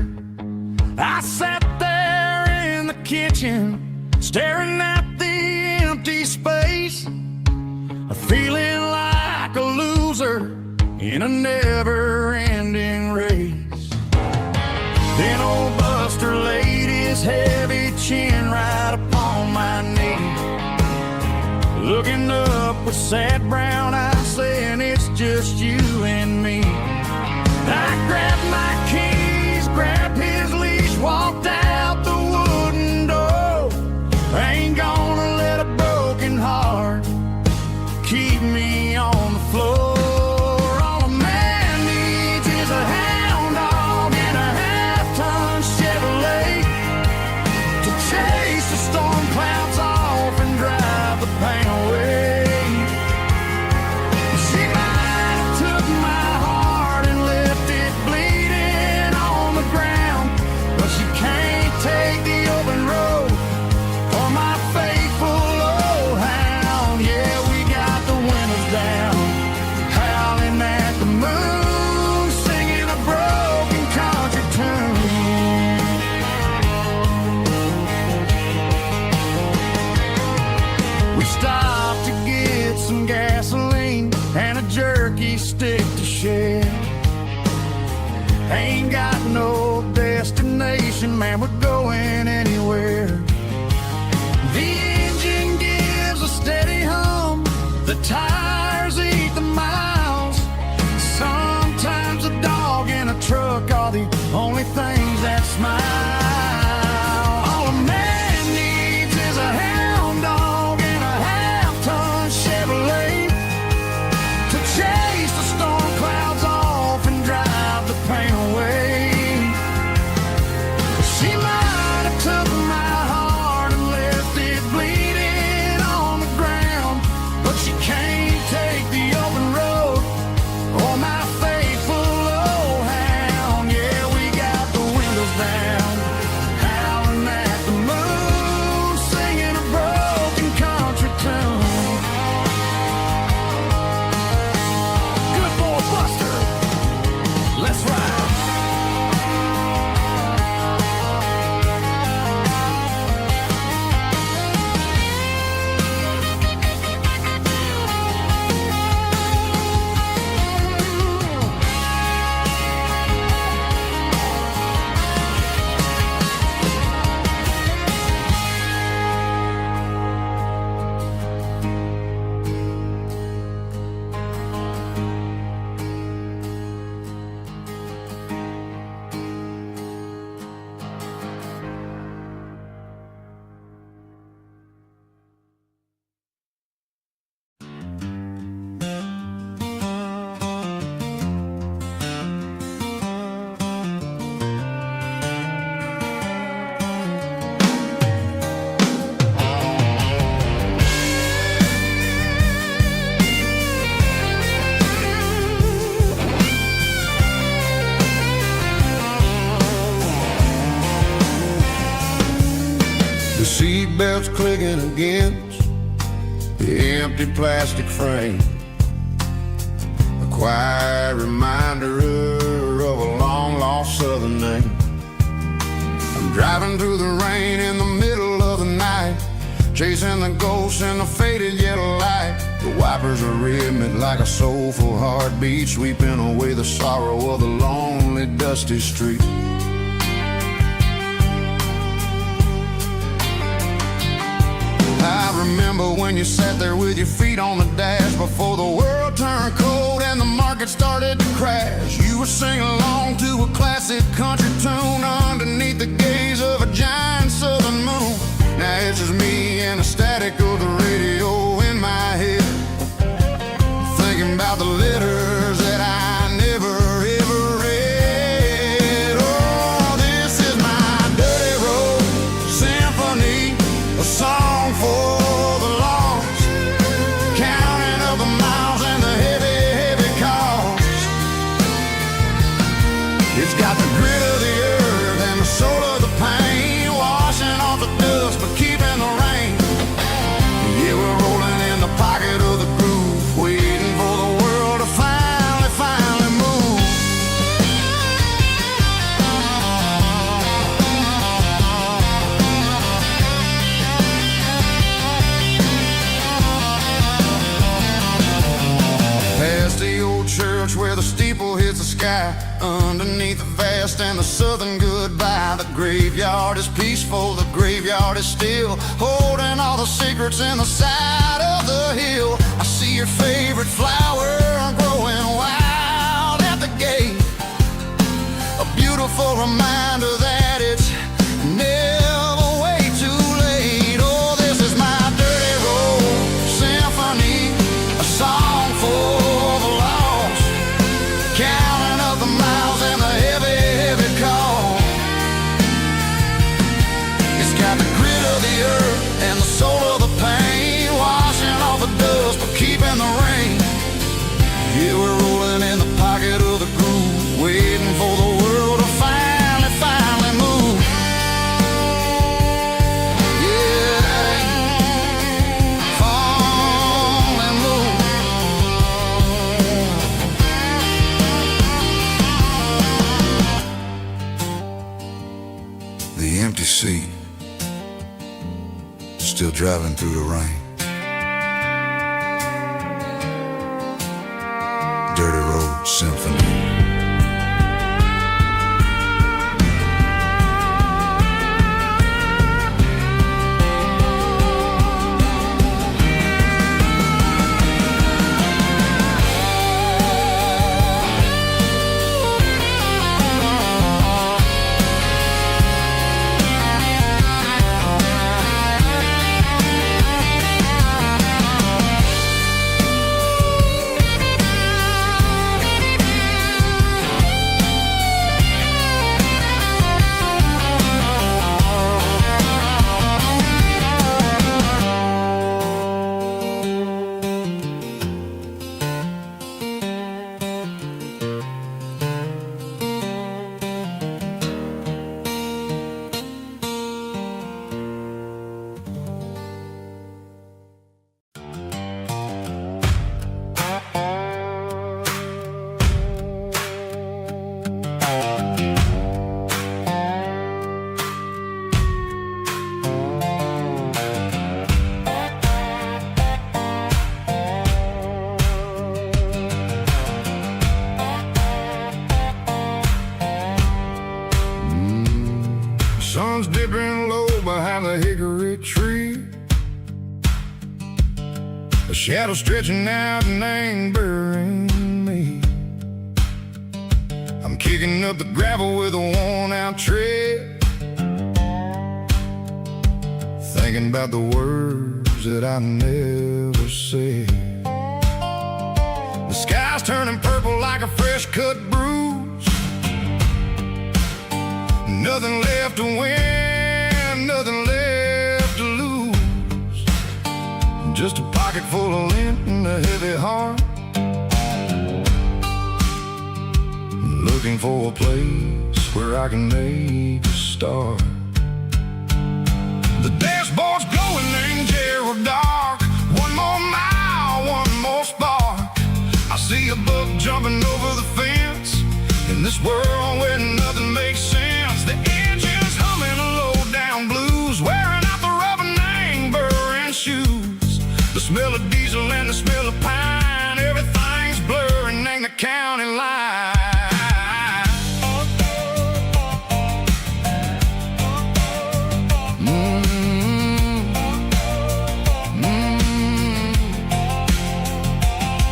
I sat there in the kitchen, staring at the empty space, feeling like a loser in a never-ending race. Then old Buster laid his heavy chin right upon my knee, looking up with sad brown eyes, saying it's just you and me. I grabbed my keys, grabbed his leash, walked out the wooden door. I ain't gonna let a broken heart keep me on the floor. All a man needs is a hound dog and a half-ton Chevrolet to chase the storm clouds off and drive the pain away. She might have took my heart and left it bleeding on the ground, but she can't take the open road for my faithful old hound. Yeah, we got the windows down, howling at the moon, singing a broken country tune. We stopped to get some gasoline and a jerky stick to share. Ain't got no destination, man, we're going anywhere. The engine gives a steady hum, the tires eat the miles. Sometimes a dog and a truck are the only things that smile. All a man needs is a hound dog and a half-ton Chevrolet to chase the storm clouds off and drive the pain away. She might against the empty plastic frame. A quiet reminder of a long-lost southern name. I'm driving through the rain in the middle of the night, chasing the ghosts in the faded yellow light. The wipers are rhythmic like a soulful heartbeat, sweeping away the sorrow of the lonely, dusty street. I remember when you sat there with your feet on the dash before the world turned cold and the market started to crash. You were singing along to a classic country tune underneath the gaze of a giant southern moon. Now it's just me and the static of the radio in my head, thinking about the letters that I never ever read. Oh, this is my dirty road symphony, a song for the lost, counting up the miles and the heavy, heavy cost. It's got the grit of the earth and the soul of the pain, washing off the dust but keeping the rain. Yeah, we're rolling in the pocket of the groove, waiting for the world to finally move. Past the old church where the steeple hits the sky, underneath the vast and the southern goodbye. The graveyard is peaceful, the graveyard is still, holding all the secrets in the side of the hill. I see your favorite flower growing wild at the gate, a beautiful reminder that it's never way too late. Oh, this is my dirty road symphony, a song for the lost, counting up the miles and the heavy, heavy call. It's got the grit of the earth and the soul of the pain, washing off the dust but keeping the rain. Yeah, we're rolling in the pocket of the groove, waiting for the world to finally move. Yeah, finally move. The empty seat, still driving through the rain. Dirty Road Symphony. Sun's dipping low behind the hickory tree, a shadow stretching out and angering me. I'm kicking up the gravel with a worn-out tread, thinking about the words that I never said. The sky's turning purple like a fresh-cut bruise, nothing left to win, nothing left to lose, just a pocket full of lint and a heavy heart, looking for a place where I can make a start. The dashboard's glowing, angel real dark. One more mile, one more spark. I see a buck jumping over the fence. In this world where nothing makes sense, the engine's humming a low-down blues, wearing out the rubber name, burring shoes. The smell of diesel and the smell of pine, everything's blurring, ain't the county line.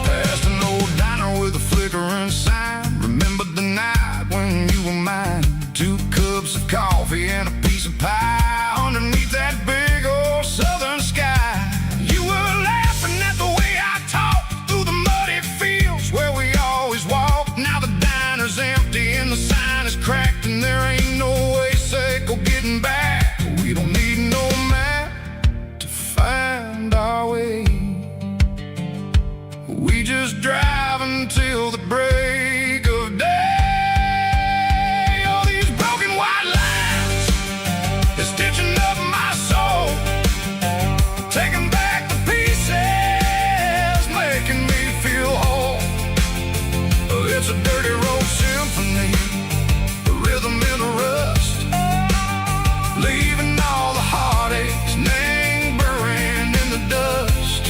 Past an old diner with a flickering sign. Remember the night when you were mine. 2 cups of coffee and a piece of pie underneath that big old southern sky. You were laughing at the way I talked through the muddy fields where we always walked. Now the diner's empty and the sign is cracked, and there ain't no way safe or getting back. We don't need no map to find our way. We just drive until the break of day. All these broken white lines is stitching up my soul, taking back the pieces, making me feel whole. It's a dirty road symphony, the rhythm in the rust, leaving all the heartaches lingering in the dust.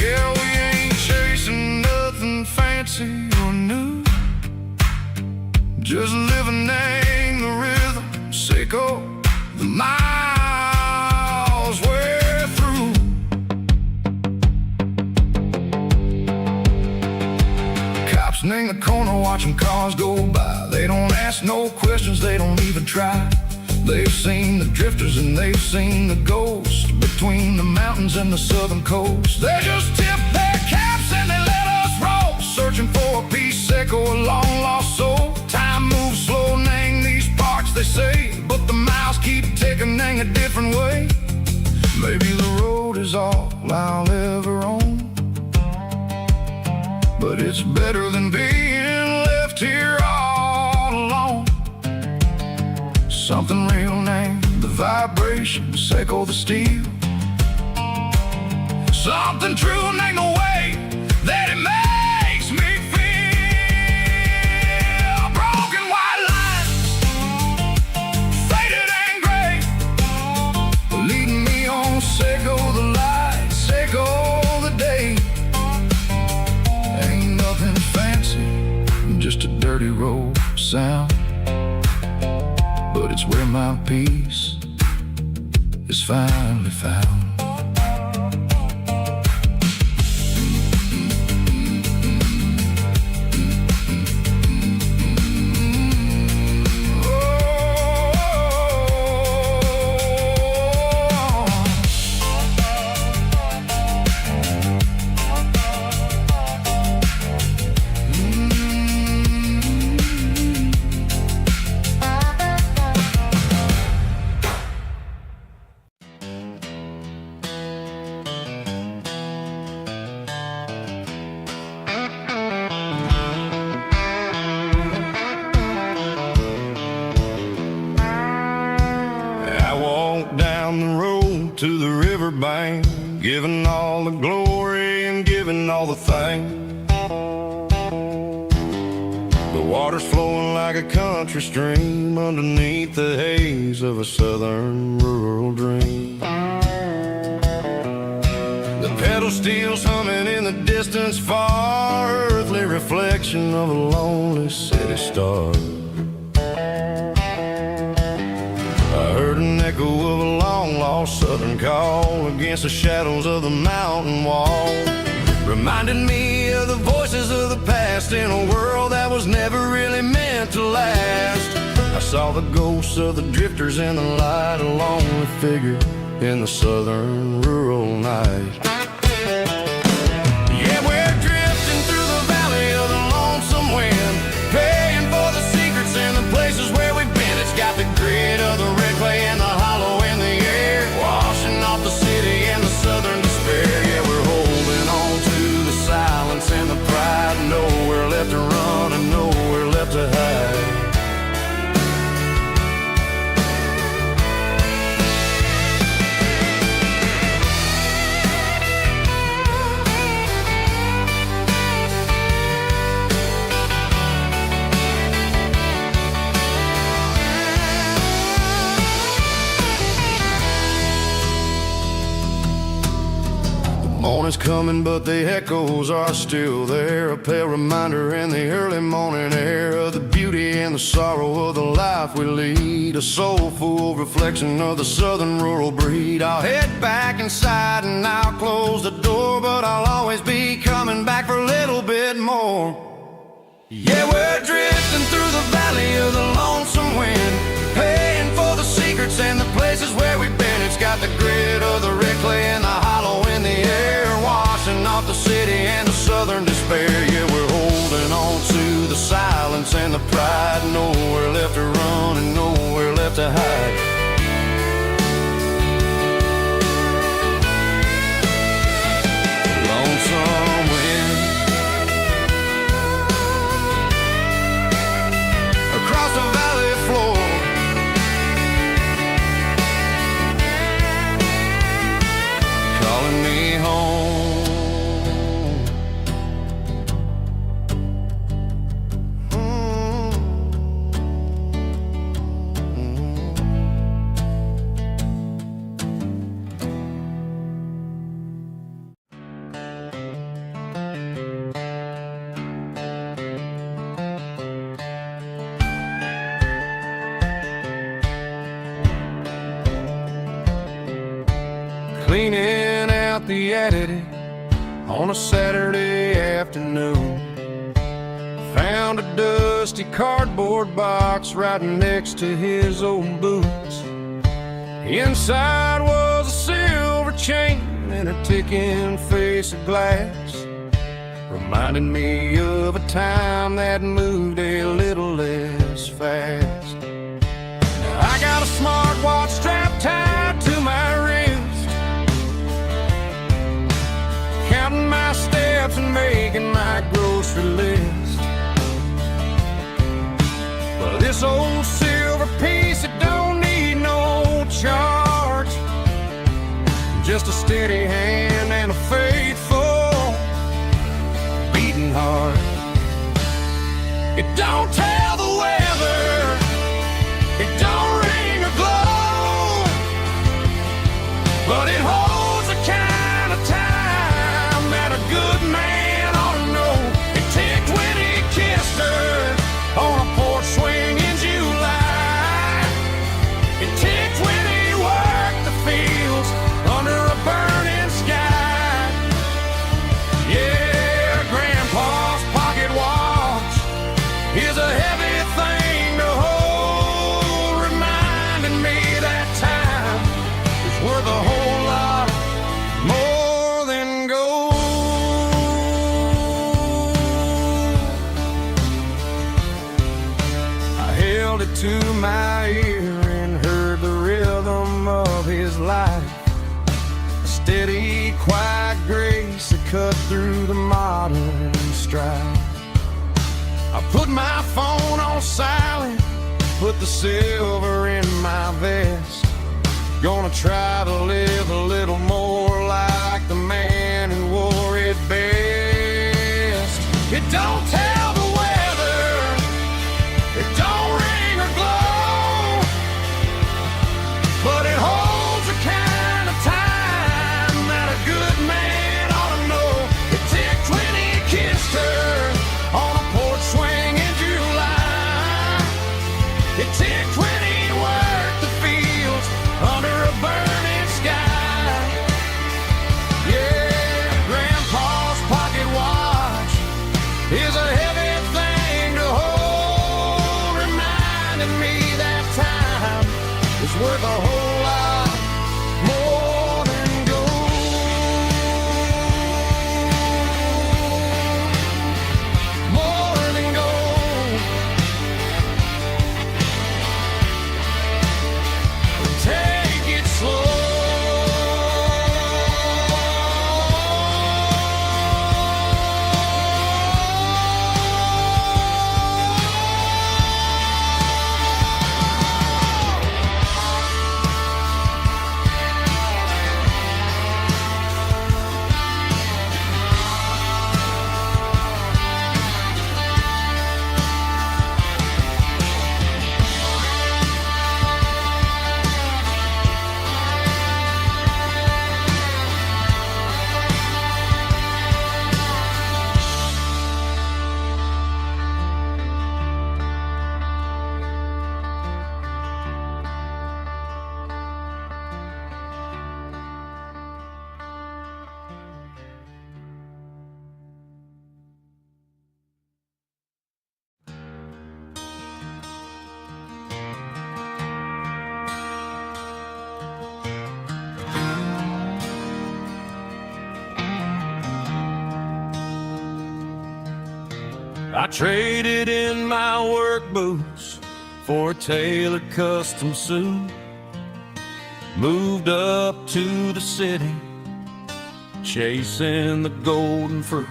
Yeah, we ain't chasing nothing fancy or new, just living in the rhythm, sicko, the miles we're through. Cops in the corner watching cars go by. They don't ask no questions, they don't even try. They've seen the drifters and they've seen the ghosts between the mountains and the southern coast. They just tip their caps and they let us roll, searching for a piece seco, a long lost soul. Time moves slow, nang these parts they say, but the miles keep ticking a different way. Maybe the road is all I'll ever own, but it's better than being left here all alone. Something real named the vibration, seco the steel. Something true named the way that it makes me feel. Broken white lines, faded and gray, leading me on, seco the light, seco the day. Ain't nothing fancy, just a dirty road sound, but it's where my peace is finally found. Down the road to the riverbank, giving all the glory and giving all the thanks. The water's flowing like a country stream underneath the haze of a southern rural dream. The pedal steel's humming in the distance far, earthly reflection of a lonely city star. I heard an echo of a long-lost southern call against the shadows of the mountain wall, reminded me of the voices of the past in a world that was never really meant to last. I saw the ghosts of the drifters in the light, a lonely figure in the southern rural night. Yeah, we're drifting through the valley of the lonesome wind, paying for the secrets and the places where we've been. It's got the grit of the red clay and the hollow in the air, washing off the city and the southern despair. Yeah, we're holding on to the silence and the pride, nowhere left to run and nowhere left to hide. Dawn is coming, but the echoes are still there. A pale reminder in the early morning air of the beauty and the sorrow of the life we lead. A soulful reflection of the southern rural breed. I'll head back inside and I'll close the door, but I'll always be coming back for a little bit more. Yeah, we're drifting through the valley of the lonesome wind, paying for the secrets and the places where we've been. It's got the grit of the red clay and the hollow in the air, washing off the city and the southern despair. Yeah, we're holding on to the silence and the pride. Nowhere left to run and nowhere left to hide. Lonesome wind across the valley floor, calling me home. Cleaning out the attic on a Saturday afternoon, found a dusty cardboard box right next to his old boots. Inside was a silver chain and a ticking face of glass, reminding me of a time that moved a little less fast. Now I got a smartwatch strapped tied to my wrist, counting my steps and making my grocery list. But this old silver piece, it don't need no charge, just a steady hand and a faithful beating heart. It don't tell the weather, it don't ring or glow, but it holds the kind of time that a good man ought to know. It ticked when he kissed her on a porch swing in July. It ticked when he worked the fields under a burning sky. Yeah, Grandpa's pocket watch is a heavy thing to hold, reminding me that time is worth a whole lot more than gold. I held it to my ear and heard the rhythm of his life, a steady, quiet grace that cut through the modern strife. I put my phone on silent, put the silver in my vest. Gonna try to live a little more like the man who wore it best. It don't tell the weather, it don't ring or glow, but it holds the kind of time that a good man ought to know. It ticked when he kissed her on a porch swing in July. It ticked when he worked the fields under a burning sky. I traded in my work boots for a tailored custom suit. Moved up to the city, chasing the golden fruit.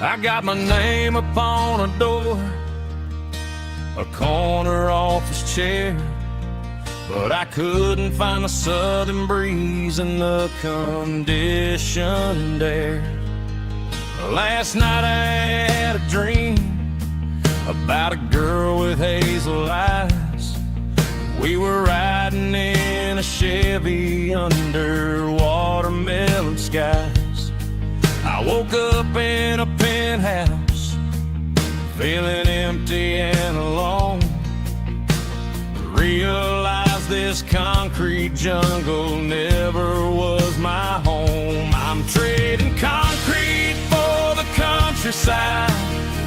I got my name upon a door, a corner office chair, but I couldn't find the southern breeze in the conditioned air. Last night I had a dream about a girl with hazel eyes. We were riding in a Chevy under watermelon skies. I woke up in a penthouse, feeling empty and alone. Realized this concrete jungle never was my home. I'm trading concrete for the countryside,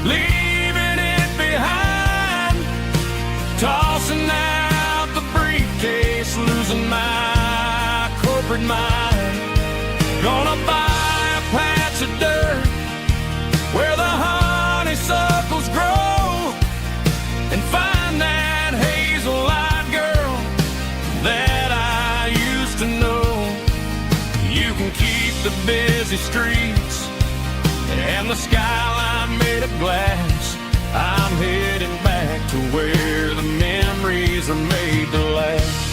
leaving it behind, tossing out the briefcase, losing my corporate mind. Gonna buy a patch of dirt where the honeysuckles grow and find that hazel-eyed girl that I used to know. You can keep the busy streets and the skyline made of glass. I'm heading back to where the memories are made to last.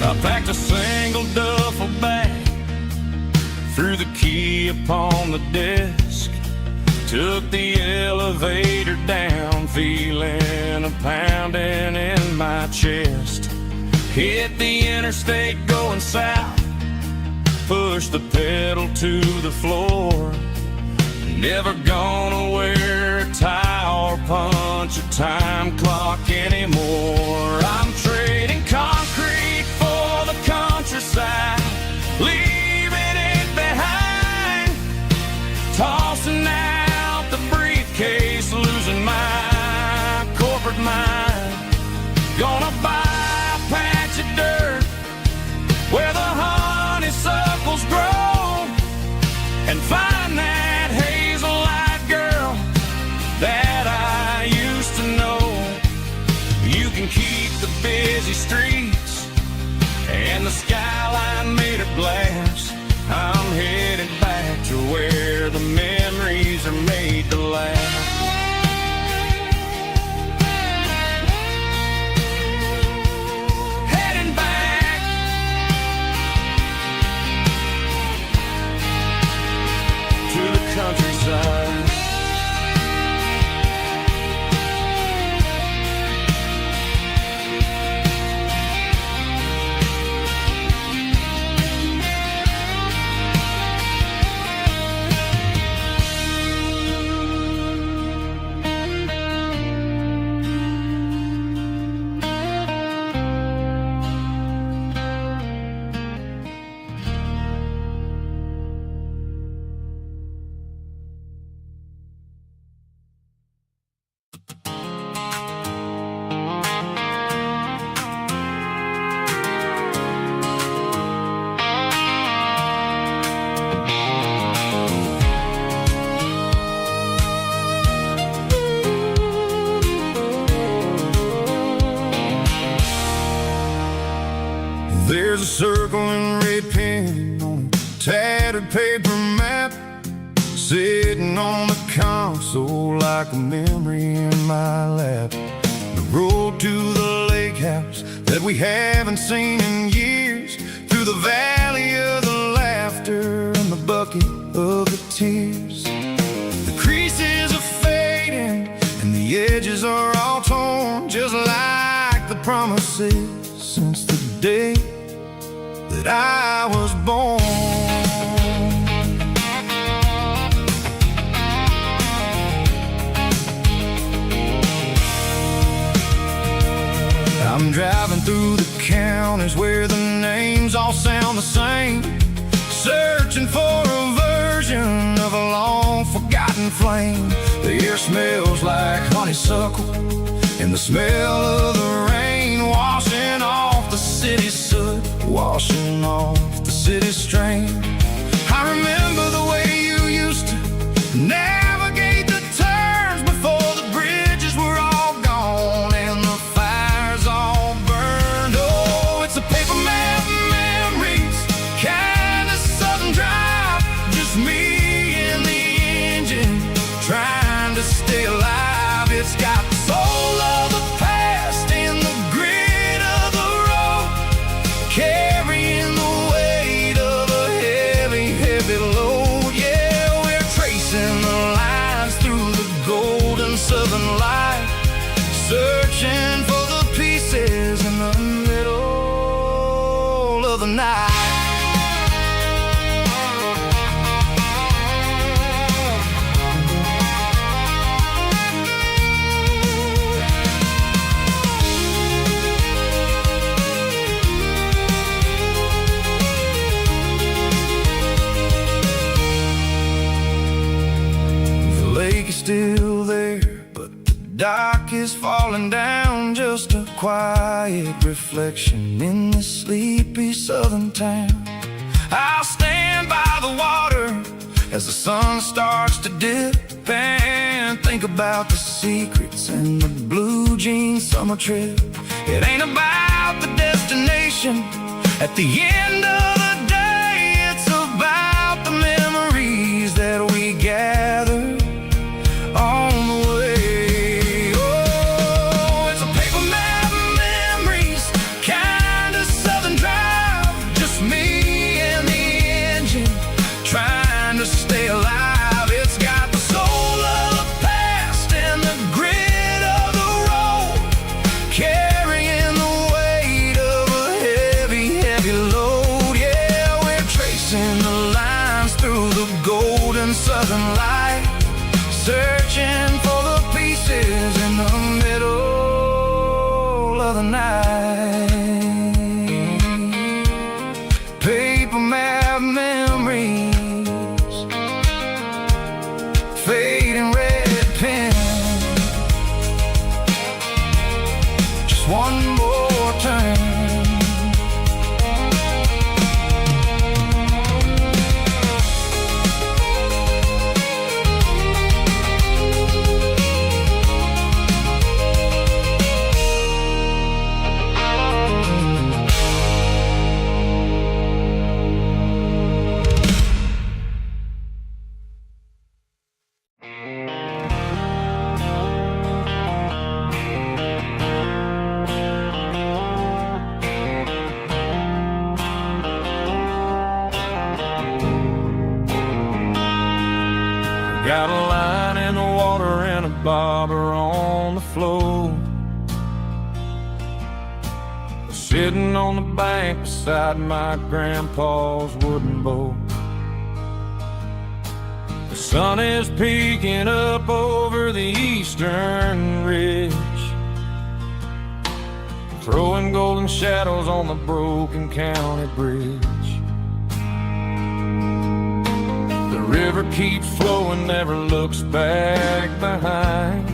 I packed a single duffel bag, threw the key upon the desk, took the elevator down, feeling a pounding in my chest. Hit the interstate going south, pushed the pedal to the floor. Never gonna wear a tie or punch a time clock anymore. I'm trading concrete for the countryside, leaving it behind, tossing out the briefcase, losing my corporate mind. Gonna buy a patch of dirt where the honeysuckles grow and find that hazel-eyed girl that I used to know. You can keep the busy streets and the skyline made of glass. I'm headed back to where the memories are made to last. Heading back to the countryside. There's a circle in red pen on a tattered paper map, sitting on the console like a memory in my lap. The road to the lake house that we haven't seen in years, through the valley of the laughter and the bucket of the tears. The creases are fading and the edges are all torn, just like the promises since the day that I was born. I'm driving through the counties where the names all sound the same, searching for a version of a long forgotten flame. The air smells like honeysuckle, and the smell of the rain washing off the city soot, washing off the city strain. I remember the way you used to navigate the turns before the bridges were all gone and the fires all burned. Oh, it's a paper map memories, kind of southern drive, just me and the engine trying to stay alive. It's got the soul of the past and the grit of the road, carrying the weight of a heavy, heavy load. Yeah, we're tracing the lines through the golden southern light, searching for the pieces in the middle of the night. The lake is still there, but the dock is falling down, just a quiet reflection in this sleepy southern town. I'll stand by the water as the sun starts to dip and think about the secrets and the blue jean summer trip. It ain't about the destination at the end of the day, it's about the memories that we gather on the way. Oh, it's a paper map memories, kind of southern drive, just me and the engine trying to stay alive. It's got the soul of the past and the grit of the road, carrying the weight of a heavy, heavy load. Yeah, we're tracing the lines through the golden southern light, searching for the pieces in the middle of the night. Paper map memories, fading red pen, just one more turn. Got a line in the water and a bobber on the floor, sitting on the bank beside my grandpa's wooden boat. The sun is peeking up over the eastern ridge, throwing golden shadows on the broken county bridge. The river keeps flowing, never looks back behind,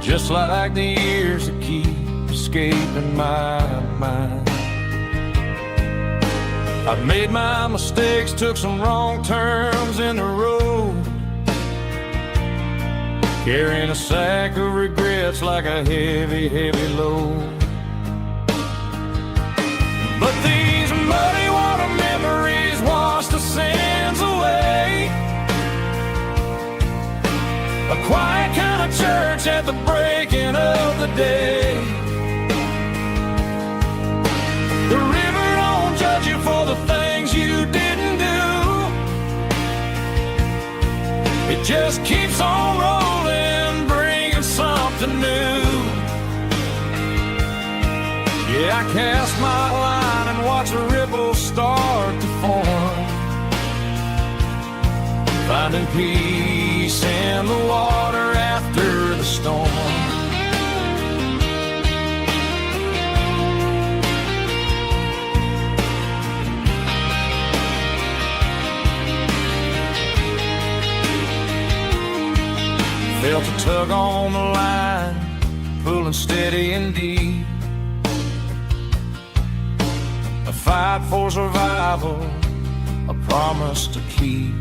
just like the years that keep escaping my mind. I've made my mistakes, took some wrong turns in the road, carrying a sack of regrets like a heavy, heavy load. But these muddy water memories wash the sins away. A quiet kind of church at the breaking of the day. The river don't judge you for the things you didn't do. It just keeps on rolling, bringing something new. Yeah, I cast my line and watch the ripples start to form, finding peace in the water after the storm. Felt a tug on the line, pulling steady and deep. A fight for survival, a promise to keep.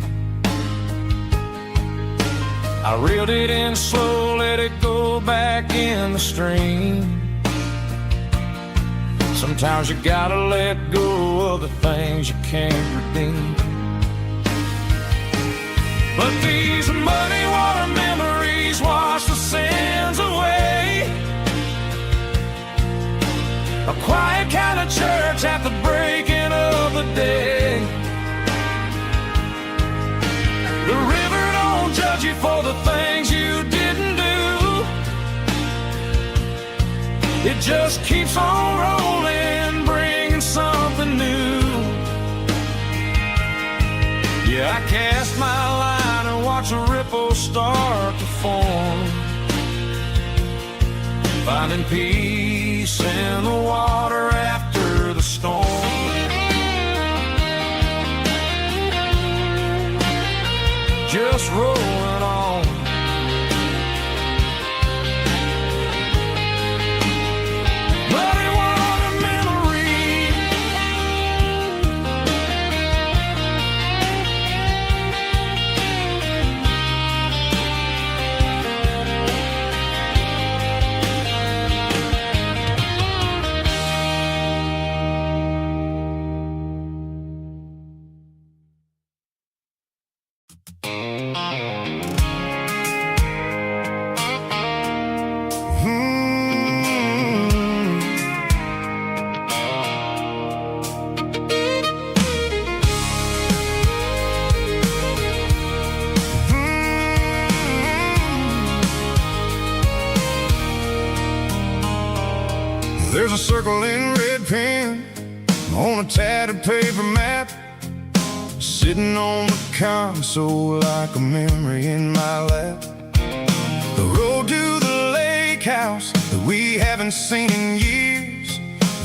I reeled it in slow, let it go back in the stream. Sometimes you gotta let go of the things you can't redeem. But these muddy water memories wash the sins away. A quiet kind of church at the breaking of the day. The river don't judge you for the things you didn't do. It just keeps on rolling, bringing something new. Yeah, I cast my line and watch a ripple start to form, finding peace in the water after the storm. Just rolling on. Muddy water memory. There's a circle in red pen on a tattered paper map, sitting on the console like a memory in my lap. The road to the lake house that we haven't seen in years,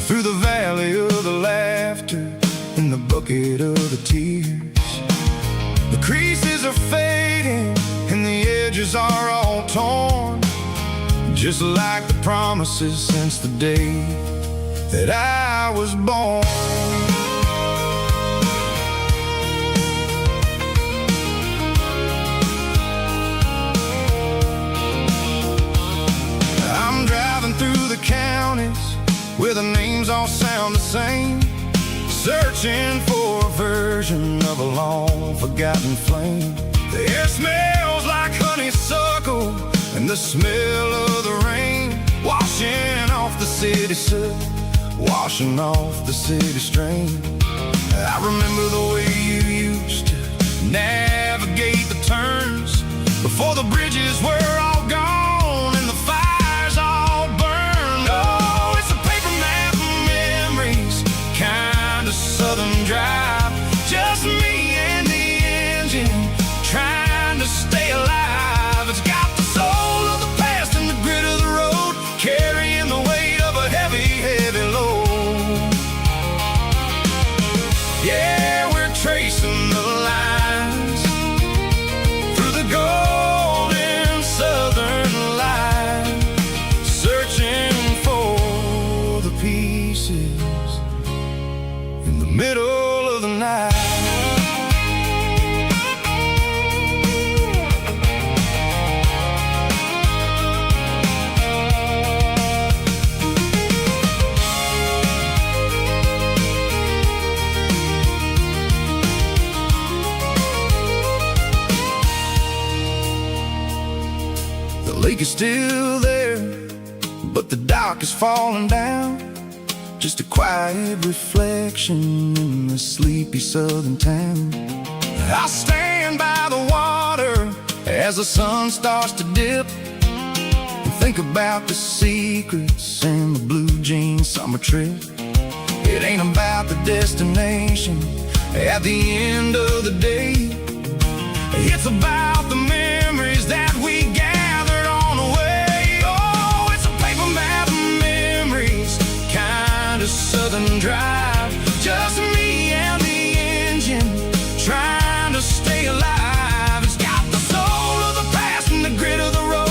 through the valley of the laughter and the bucket of the tears. The creases are fading and the edges are all torn, just like the promises since the day that I was born. I'm driving through the counties where the names all sound the same, searching for a version of a long forgotten flame. The air smells like honeysuckle and the smell of the rain, washing off the city soot, washing off the city strain. I remember the way you used to navigate the turns before the bridges were all gone and the fires all burned. Oh, it's a paper map of memories, kind of southern drive, just me and the engine trying to stay alive. It's got the soul of the past and the grit of the road, carrying the weight of a heavy, heavy load. Yeah, we're tracing the lines through the golden southern light, searching for the pieces in the middle of the night. The lake is still there, but the dock is falling down, just a quiet reflection in the sleepy southern town. I stand by the water as the sun starts to dip and think about the secrets and the blue jean summer trip. It ain't about the destination at the end of the day, it's about the memories that we gathered on the way. Oh, it's a paper map of memories, kind of southern drive, just me and the engine trying to stay alive. It's got the soul of the past and the grit of the road,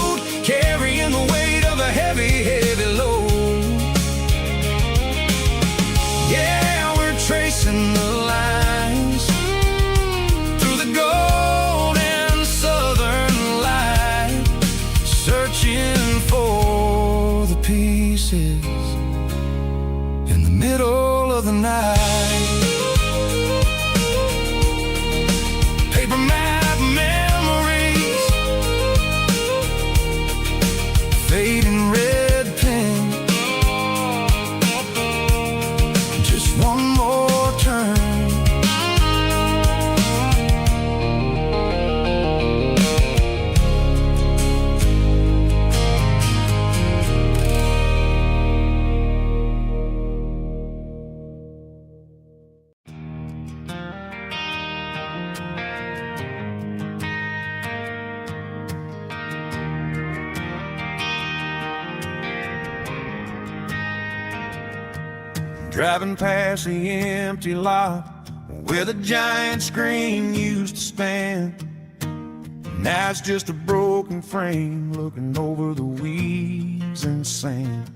driving past the empty lot where the giant screen used to stand. Now it's just a broken frame looking over the weeds and sand.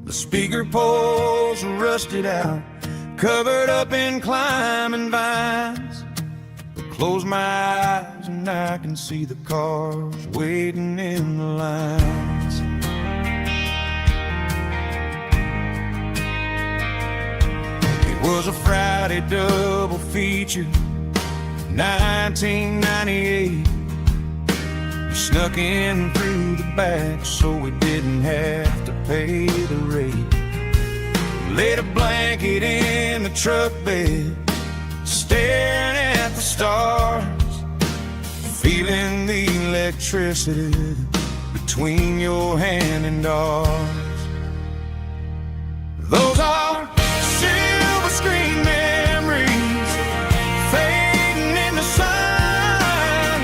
The speaker poles are rusted out, covered up in climbing vines. I close my eyes and I can see the cars waiting in the lines. It was a Friday double feature, 1998. We snuck in through the back so we didn't have to pay the rate. Laid a blanket in the truck bed, staring at the stars, feeling the electricity between your hand and ours. Those are silver screen memories fading in the sun.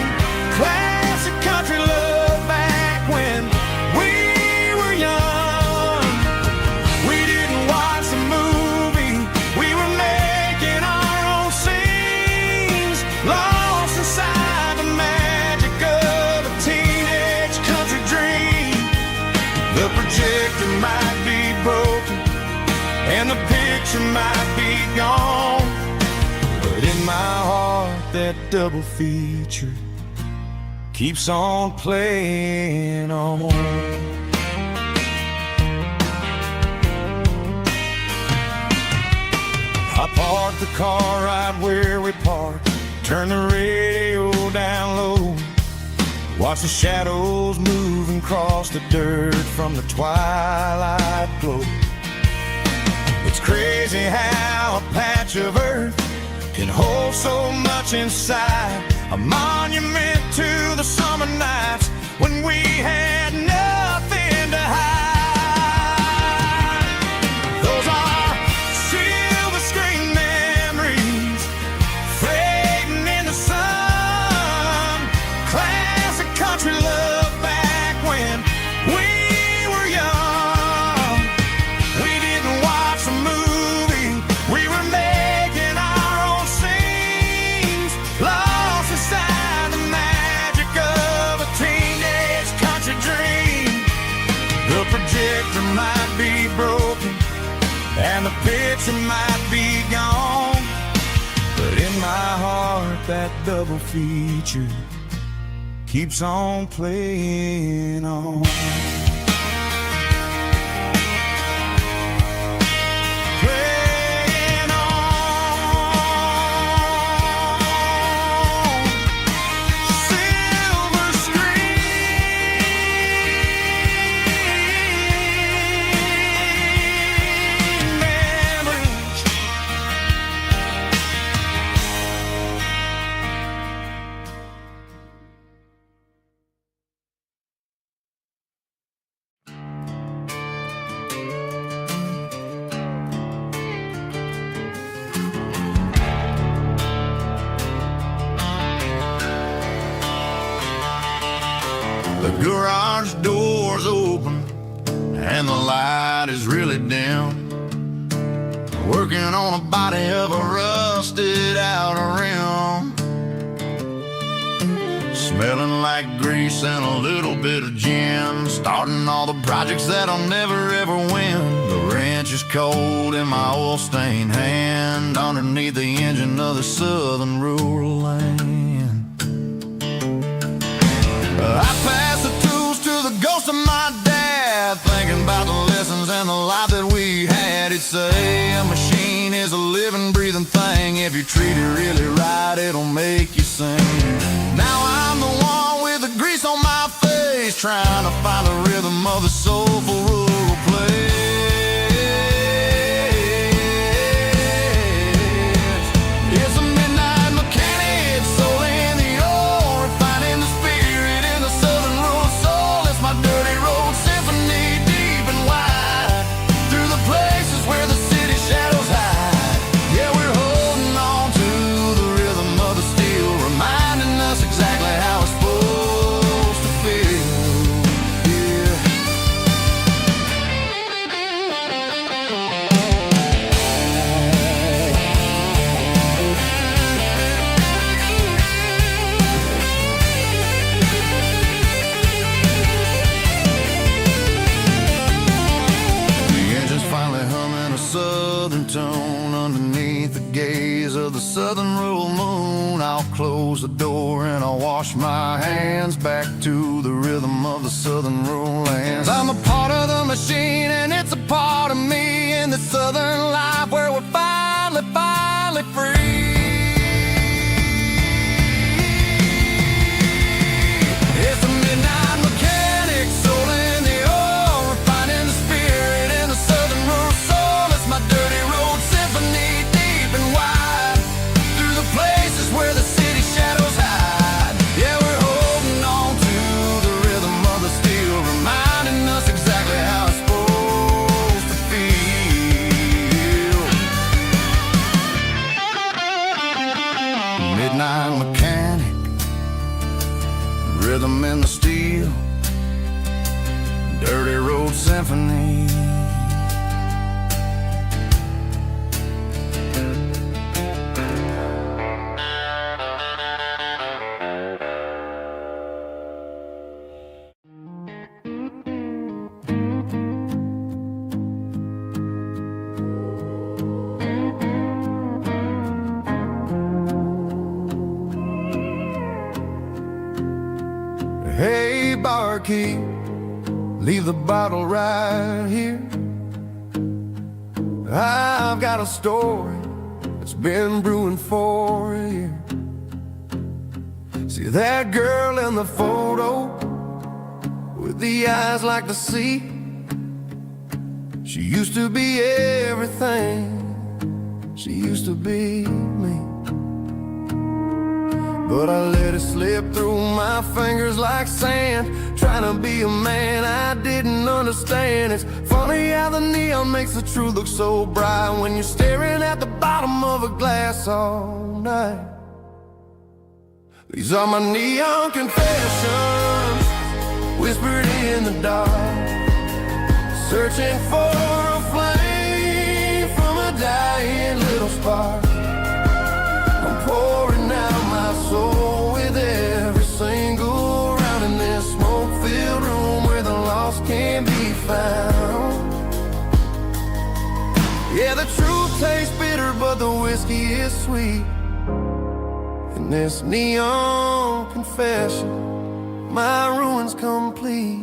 Classic country love back when we were young. We didn't watch the movie, we were making our own scenes, lost inside the magic of a teenage country dream. The projector might be broken and the picture might be gone, but in my heart that double feature keeps on playing on. I parked the car right where we parked, turned the radio down low, watched the shadows moving across the dirt from the twilight glow. It's crazy how a patch of earth can hold so much inside, a monument to the summer nights when we had nothing to hide. Those are silver screen memories fading in the sun. Classic country love back when we were young. We didn't watch the movie, we were making our own scenes, lost inside the magic of a teenage country dream. The projector might be broken and the picture might be gone, but in my heart that double feature keeps on playing on. Playing on. Silver screen memories. The garage door's open and the light is really dim. Working on a body of a rusted out rim. Smelling like grease and a little bit of gin. Starting all the projects that I'll never ever win. The wrench is cold in my oil stained hand, underneath the engine of the southern rural land. I pass the tools to the ghost of my dad, thinking about the lessons and the life that we had. He'd say a machine is a living, breathing thing. If you treat it really right, it'll make you sing. Now I'm the one with the grease on my face, trying to find the rhythm of the soulful rural place. It's a midnight mechanic, soul in the ore, refining the spirit in the southern rural soul. It's my dirty road symphony, deep and wide, through the places where the city shadows hide. Yeah, we're holding on to the rhythm of the steel, reminding us exactly how it's supposed to feel. close the door and I wash my hands back to the rhythm of the southern rural lands. I'm a part of the machine and it's a part of me in the southern life where we're finally free. It's a midnight mechanic, soul in the oil, refining the spirit in the southern rural soul. It's my dirty road symphony, deep and wide, through the places where the city shadows hide. Yeah, we're holding on to the rhythm of the steel, reminding us exactly how it's supposed to feel. Midnight mechanic, rhythm in the steel, dirty road symphony. Hey, barkeep, leave the bottle right here. I've got a story that's been brewing for a year. See that girl in the photo with the eyes like the sea? She used to be everything, she used to be me. But I let it slip through my fingers like sand, trying to be a man I didn't understand. It's funny how the neon makes the truth look so bright when you're staring at the bottom of a glass all night. These are my neon confessions, whispered in the dark, searching for a flame from a dying little spark. I'm pouring out my soul with every single round in this smoke-filled room where the lost can be found. Yeah, the truth tastes bitter, but the whiskey is sweet. In this neon confession, my ruin's complete.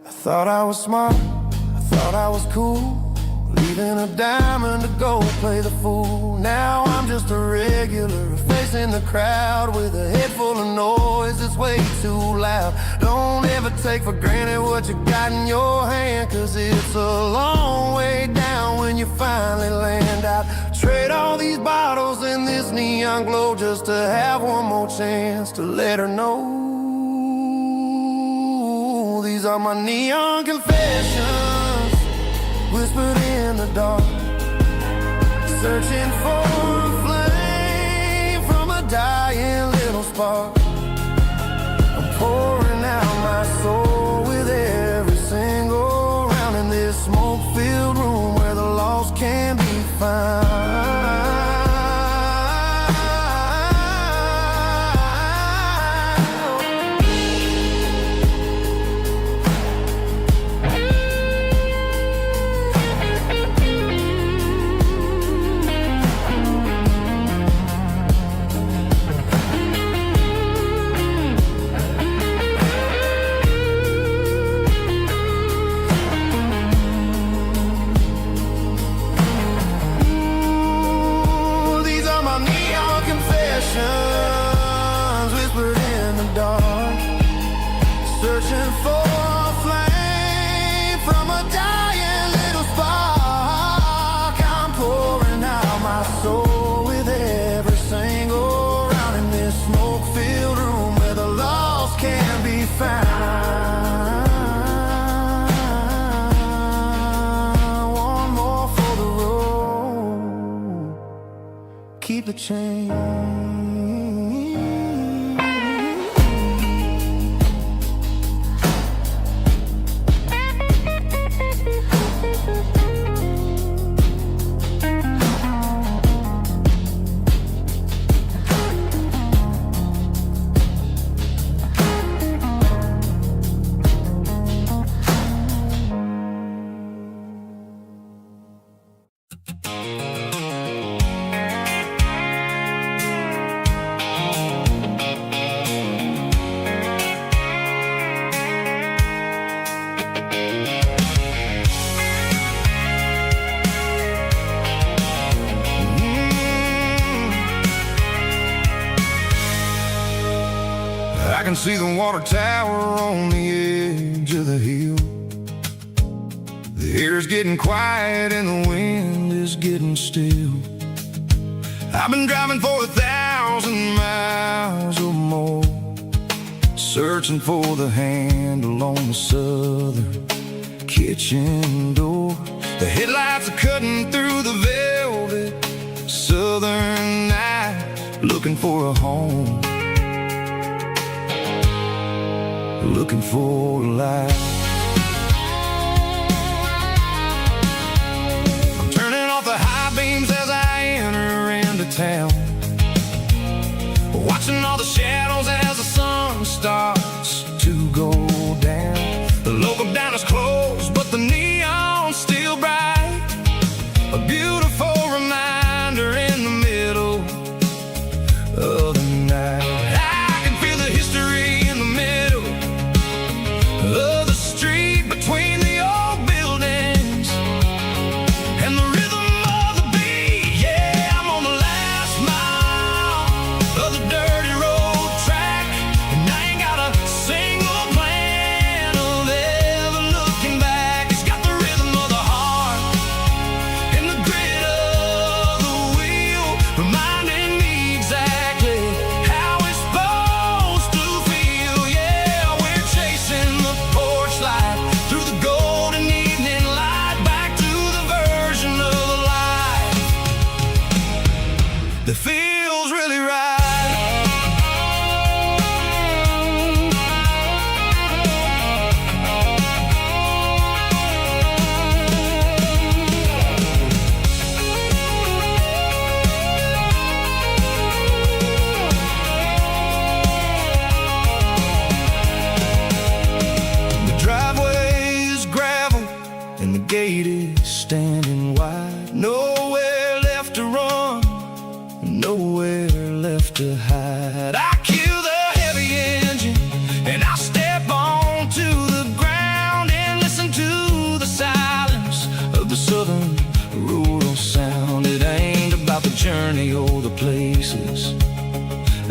I thought I was smart, I thought I was cool, leaving a diamond to go play the fool. Now I'm just a regular, facing the crowd with a head full of noise that's way too loud. Don't ever take for granted what you got in your hand, cause it's a long way down when you finally land out. Trade all these bottles and this neon glow just to have one more chance to let her know. These are my neon confessions, whispered in the dark, searching for a flame from a dying little spark. I'm pouring out my soul with every single round in this smoke-filled room where the lost can be found. Whispered in the dark, searching for a flame from a dying little spark. I'm pouring out my soul with every single round in this smoke-filled room where the lost can be found. One more for the road, keep the change. can see the water tower on the edge of the hill. The air's getting quiet and the wind is getting still. I've been driving for 1,000 miles or more, searching for the handle on the southern kitchen door. The headlights are cutting through the velvet southern night, looking for a home, looking for a life. I'm turning off the high beams as I enter into town, watching all the shadows as the sun starts to go down. The local diner's closed, but the neon's still bright, a beautiful reminder in the middle of the night. I can feel the history in the middle of the street between the old buildings and the rhythm of the beat. Yeah, I'm on the last mile of the dirty road track, and I ain't got a single plan of ever looking back. It's got the rhythm of the heart and the grit of the wheel, reminding me exactly how it's supposed to feel. Yeah, we're chasing the porch light through the golden evening light, back to the version of life that feels really right. The driveway is gravel and the gate is standing wide. Nowhere left to run, nowhere left to hide. I kill the heavy engine and I step onto the ground and listen to the silence of the southern rural sound. It ain't about the journey or the places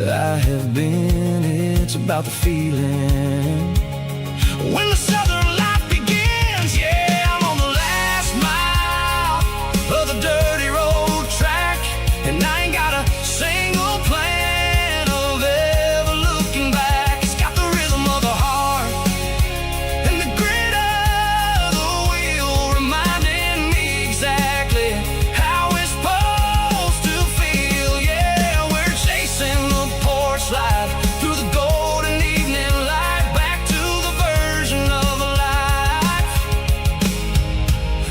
I have been, it's about the feeling when the southern life begins. Yeah, I'm on the last mile of the dirty road track, and I ain't got a single plan of ever looking back. It's got the rhythm of the heart and the grit of the wheel, reminding me exactly how it's supposed to feel. Yeah, we're chasing the porch light through the golden evening light, back to the version of life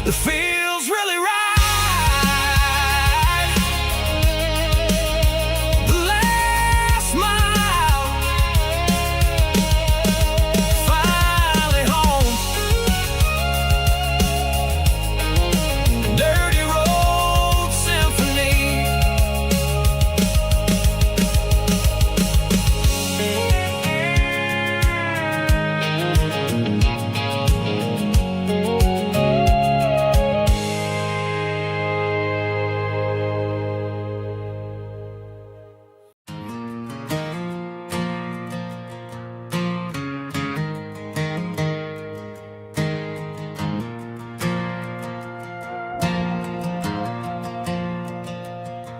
that feels really right. The last mile, finally home. Dirty Road Symphony.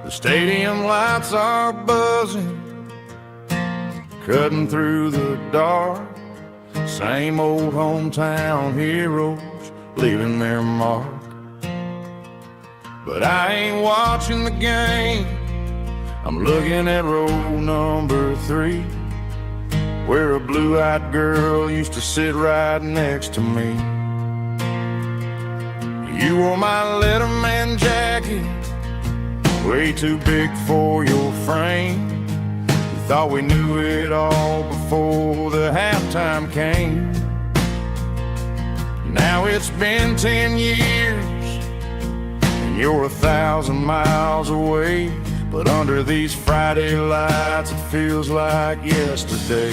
The stadium lights are buzzing, cutting through the dark. Same old hometown heroes leaving their mark. But I ain't watching the game, I'm looking at row number 3, where a blue-eyed girl used to sit right next to me. You wore my Letterman jacket, way too big for your frame. We thought we knew it all before the halftime came. Now it's been 10 years and you're 1,000 miles away, but under these Friday lights it feels like yesterday.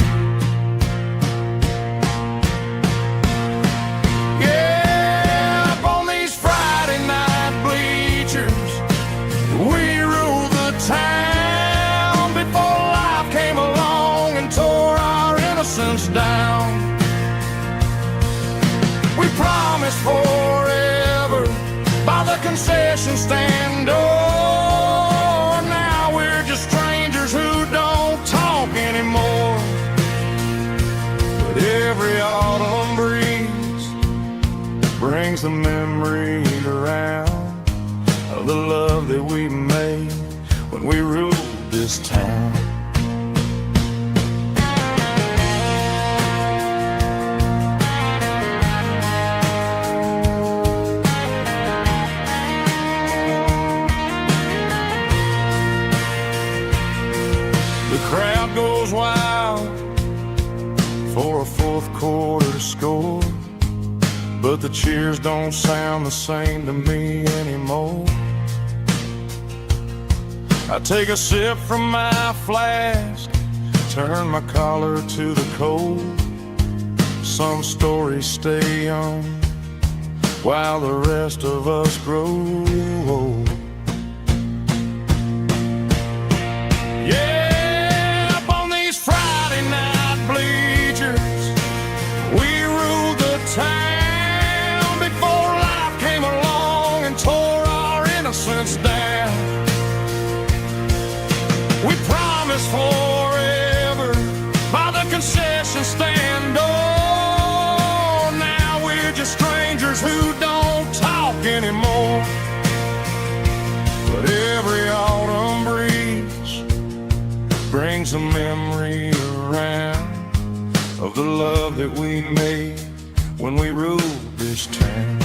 Yeah, up on these Friday night bleachers, we rule the town before life came along and tore our promised forever by the concession stand door. Now we're just strangers who don't talk anymore. But every autumn breeze brings the memories around of the love that we made when we ruled this town. The crowd goes wild for a fourth quarter score, but the cheers don't sound the same to me anymore. I take a sip from my flask, turn my collar to the cold. Some stories stay young while the rest of us grow old. Yeah, up on these Friday night bleachers, we ruled the town before life came along and tore our innocence down. We promised forever by the concession stand door. Now we're just strangers who don't talk anymore. But every autumn breeze brings a memory around of the love that we made when we ruled this town.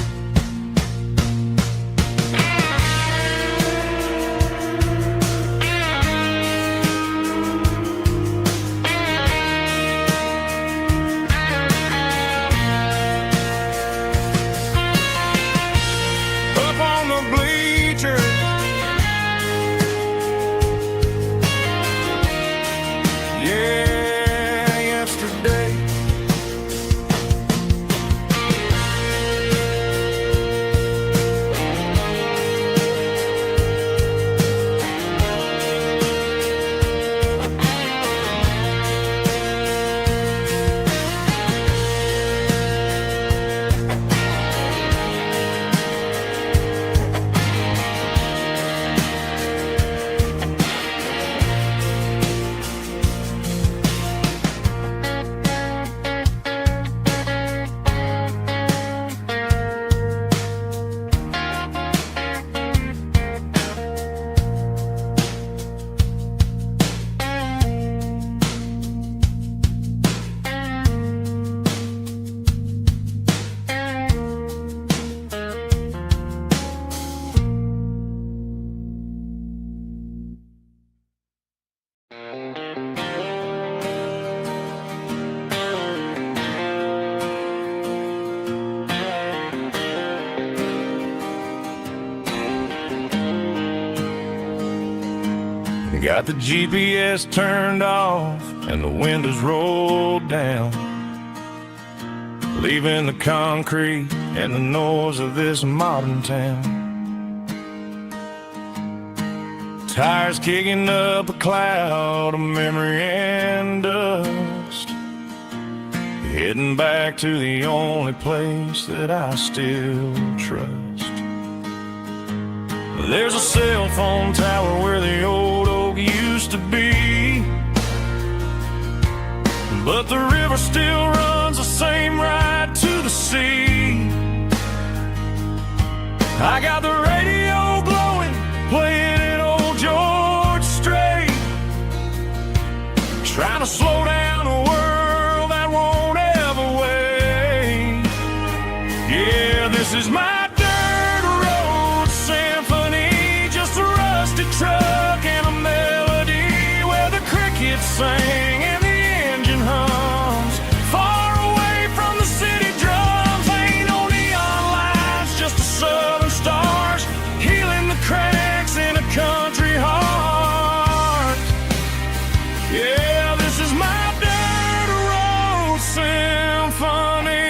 Got the GPS turned off and the windows rolled down, leaving the concrete and the noise of this modern town. Tires kicking up a cloud of memory and dust, heading back to the only place that I still trust. There's a cell phone tower where the old oak used to be, but the river still runs the same right to the sea. I got the radio glowing, playing an old George Strait, trying to slow down a world that won't ever wait. Yeah, this is my truck and a melody where the crickets sing and the engine hums, far away from the city drums. Ain't no neon lights, just the southern stars healing the cracks in a country heart. Yeah, this is my dirt road symphony.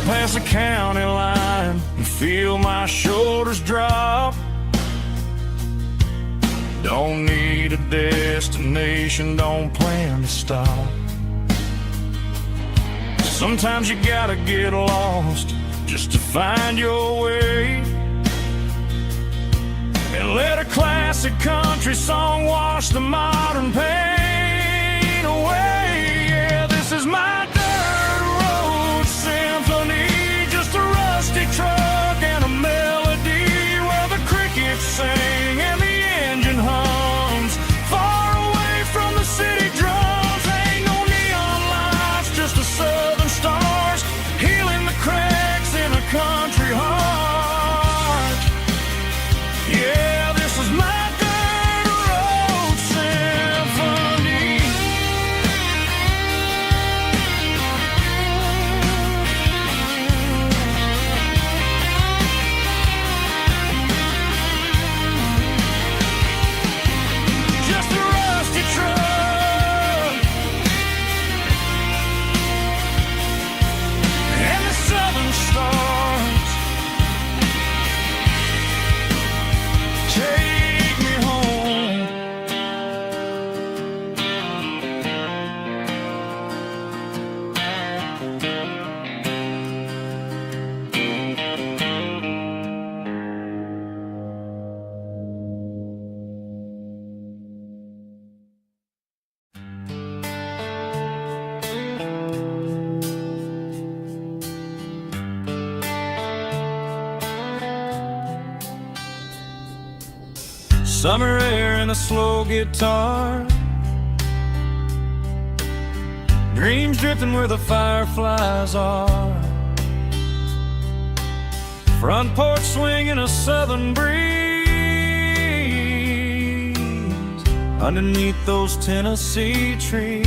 Past the county line and feel my shoulders drop. Don't need a destination, don't plan to stop. Sometimes you gotta get lost just to find your way, and let a classic country song wash the modern pain away. Yeah, this is my dirt road symphony, just a rusty truck and a melody where the crickets sing and the engine hums far away from the city drums. Ain't no neon lights, just the southern stars healing the cracks in a country heart. Yeah, this is my dirt road symphony. Just a rusty truck and the southern stars take me home. Summer air and a slow guitar, dreams drifting where the fireflies are, front porch swinging a southern breeze underneath those Tennessee trees.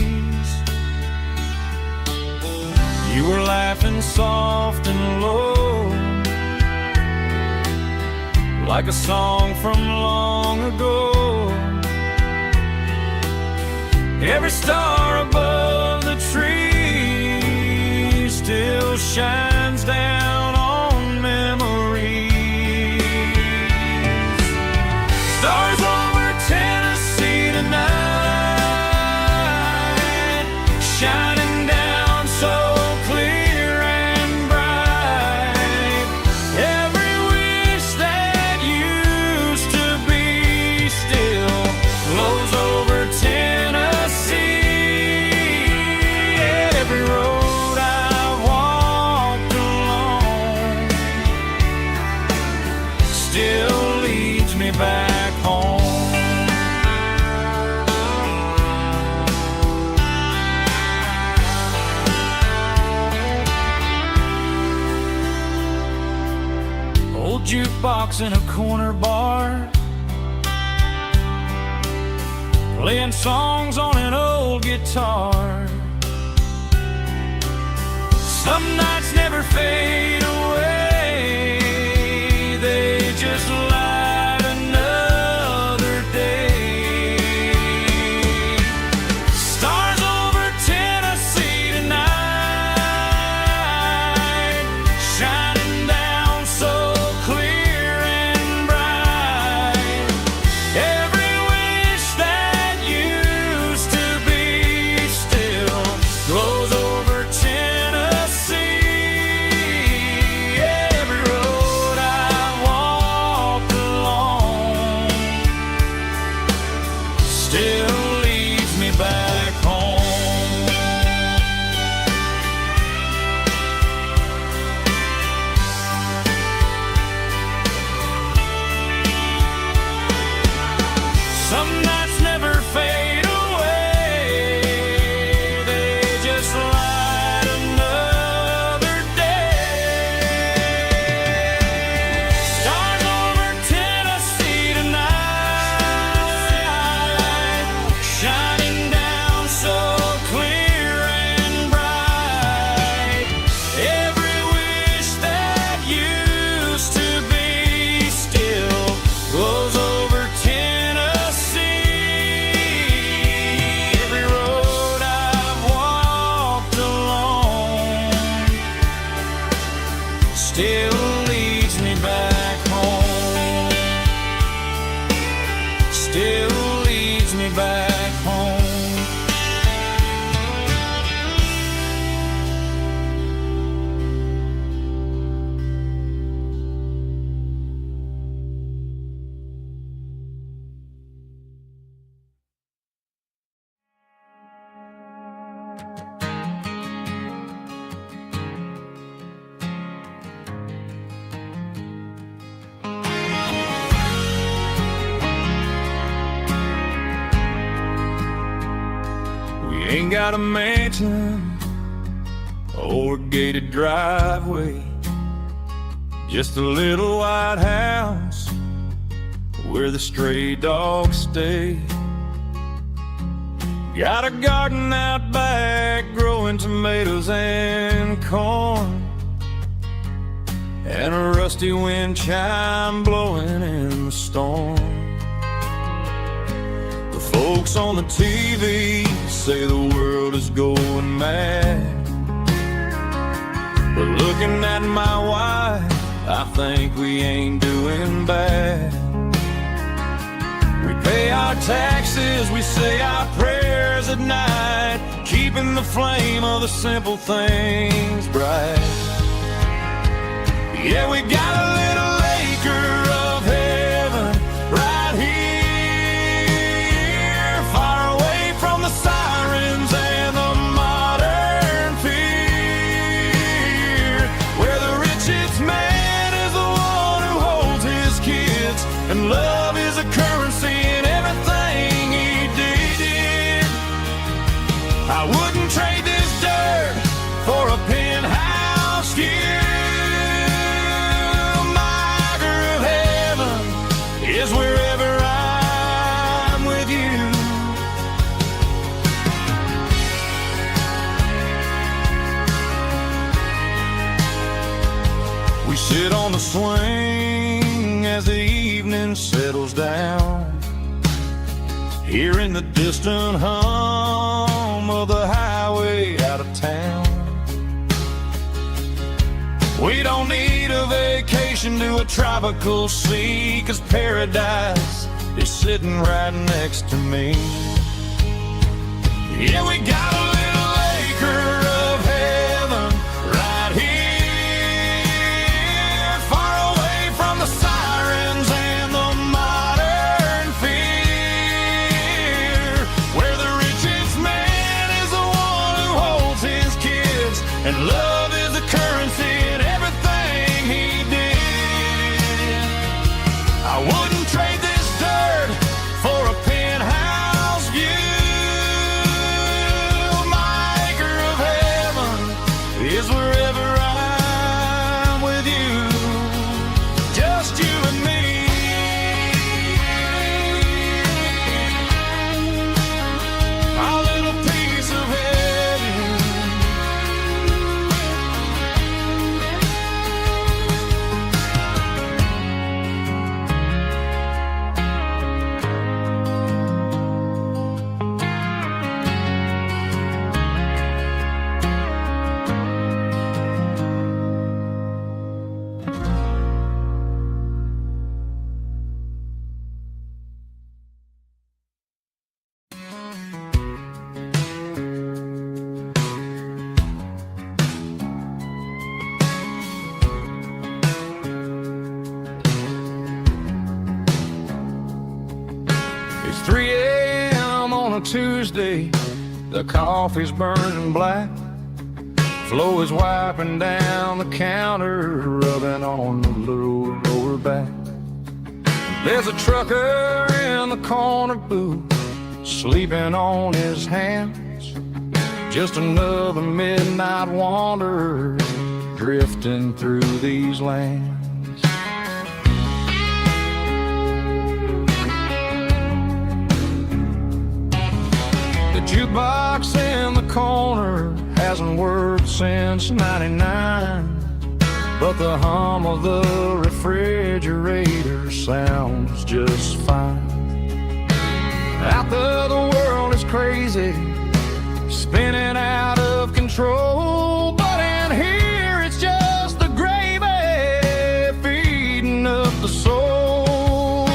You were laughing soft and low, like a song from long ago. Every star above the tree still shines down on memories. Stars over Tennessee tonight, shining down so clear and bright. Every wish that used to be still flows over Tennessee. Every road I've walked along still leads me back home. Old jukebox in a corner bar, playing songs on an old guitar. Some nights never fade away, they just light another day. Stars over Tennessee tonight, shining down so clear and bright. Every wish that used to be still glows over Tennessee. Ain't got a mansion or a gated driveway, just a little white house where the stray dogs stay. Got a garden out back growing tomatoes and corn, and a rusty wind chime blowing in the storm. The folks on the TV say the world is going mad, but looking at my wife, I think we ain't doing bad. We pay our taxes, we say our prayers at night, keeping the flame of the simple things bright. Yeah, we got a little acre of heaven right here, far away from the sirens and the modern fear, where the richest man is the one who holds his kids, and love is a currency in everything he did. I wouldn't trade this dirt for a penthouse view. Is wherever I'm with you. We sit on the swing as the evening settles down, hearing the distant hum of the highway out of town. We don't need a vacation to a tropical sea, 'cause paradise is sitting right next to me. Yeah, we got a little acre of heaven right here, far away from the sirens and the modern fear, where the richest man is the one who holds his kids, and love is the currency in everything he did. I wouldn't trade this dirt for a penthouse view. My acre of heaven is wherever I'm with you, just you and me. Our little piece of heaven. It's 3 a.m. on a Tuesday, the coffee's burning black, Flo is wiping down the counter, rubbing on the little lower back. There's a trucker in the corner booth, sleeping on his hands, just another midnight wanderer drifting through these lands. The jukebox in the corner hasn't worked since '99, but the hum of the refrigerator sounds just fine. Out there the world is crazy, spinning out of control, but in here it's just the gravy feeding up the soul.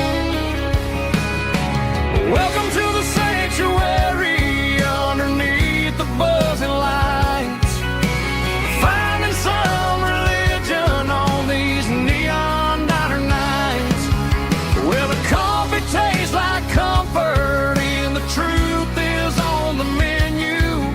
Welcome to the sanctuary underneath the buzzing lights, finding some religion on these neon diner nights, where the coffee tastes like comfort and the truth is on the menu,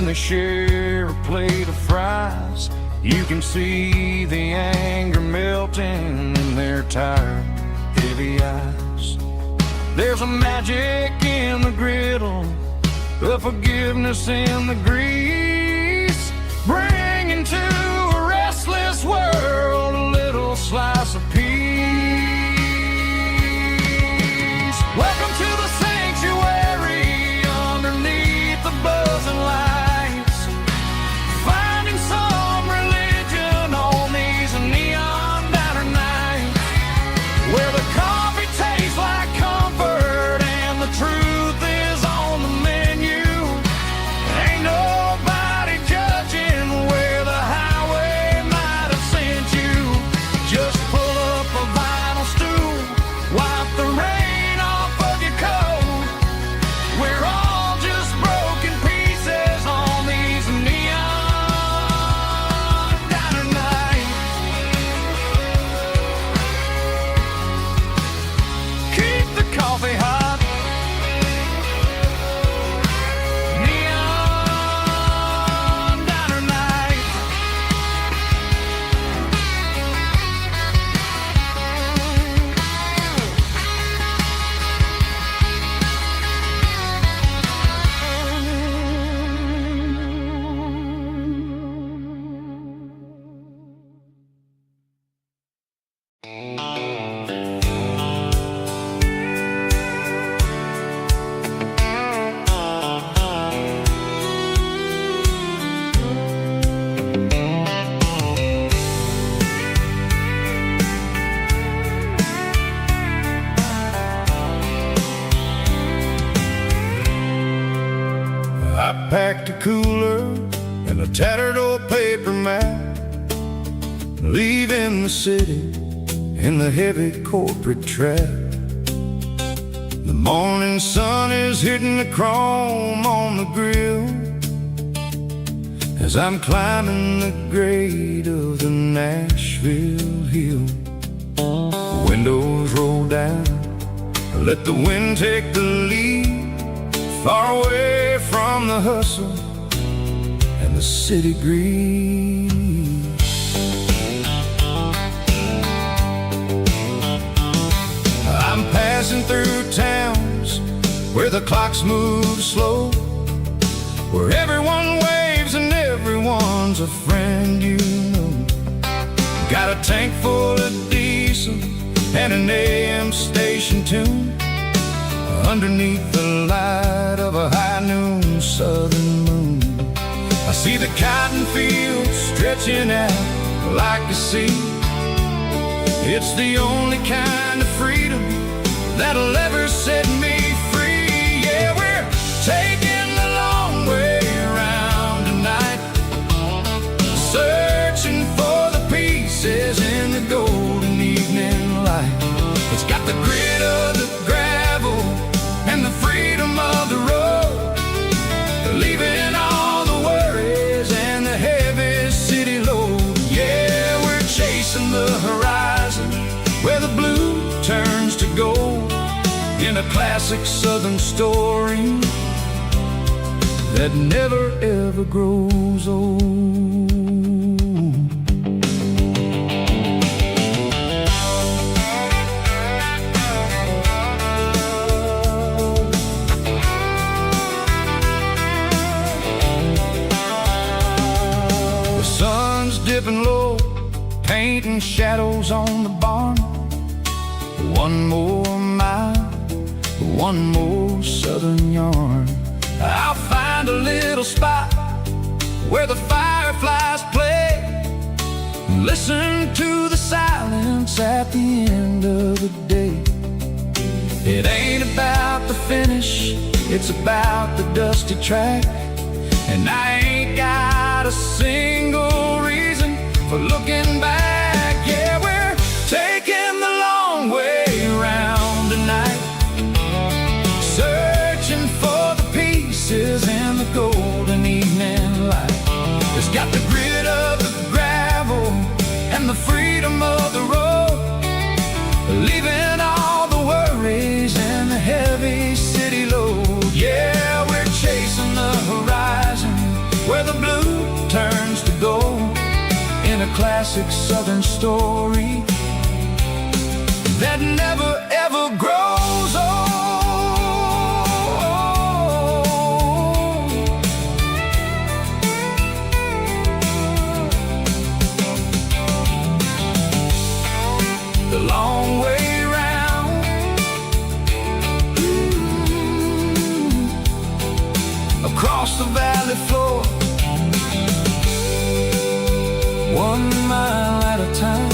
and they share a plate of fries. You can see the anger melting in their tired, heavy eyes. There's a magic in the griddle, a forgiveness in the grease, bringing to a restless world a little slice of peace. Welcome to the sanctuary underneath the buzzing lights, finding some religion on these neon diner nights, where the coffee tastes like comfort and the truth is on the menu. Ain't nobody judging where the highway might have sent you. Just pull up a vinyl stool, wipe the rain off of your coat. We're all just broken pieces on these neon diner nights. Keep the coffee hot. Neon diner nights. I packed a cooler and a tattered old paper map, leaving the city in the heavy corporate trap. The morning sun is hitting the chrome on the grill as I'm climbing the grade of the Nashville hill. The windows roll down, let the wind take the lead, far away from the hustle and the city greed. I'm passing through towns where the clocks move slow, where everyone waves and everyone's a friend you know. Got a tank full of diesel and an AM station tune underneath the light of a high noon southern moon. I see the cotton fields stretching out like a sea. It's the only kind of freedom that'll ever set me free. Yeah, we're taking the long way around tonight, searching for the pieces in the golden evening light. It's got the grit of the gravel and the freedom of the road, leaving all the worries and the heavy city load. Yeah, we're chasing the horizon where the blue turns to gold, in a classic southern story that never ever grows old. Dipping low, painting shadows on the barn. One more mile, one more southern yarn. I'll find a little spot where the fireflies play, listen to the silence at the end of the day. It ain't about the finish, it's about the dusty track. And I ain't got a single reason for looking back. Yeah, we're taking the long way around tonight, searching for the pieces in the golden evening light. It's got the grit of the gravel and the freedom of the road, leaving all the worries and the heavy city load. Yeah, we're chasing the horizon classic Southern story that never ever grows old. The long way round, across the valley floor, 1 mile at a time.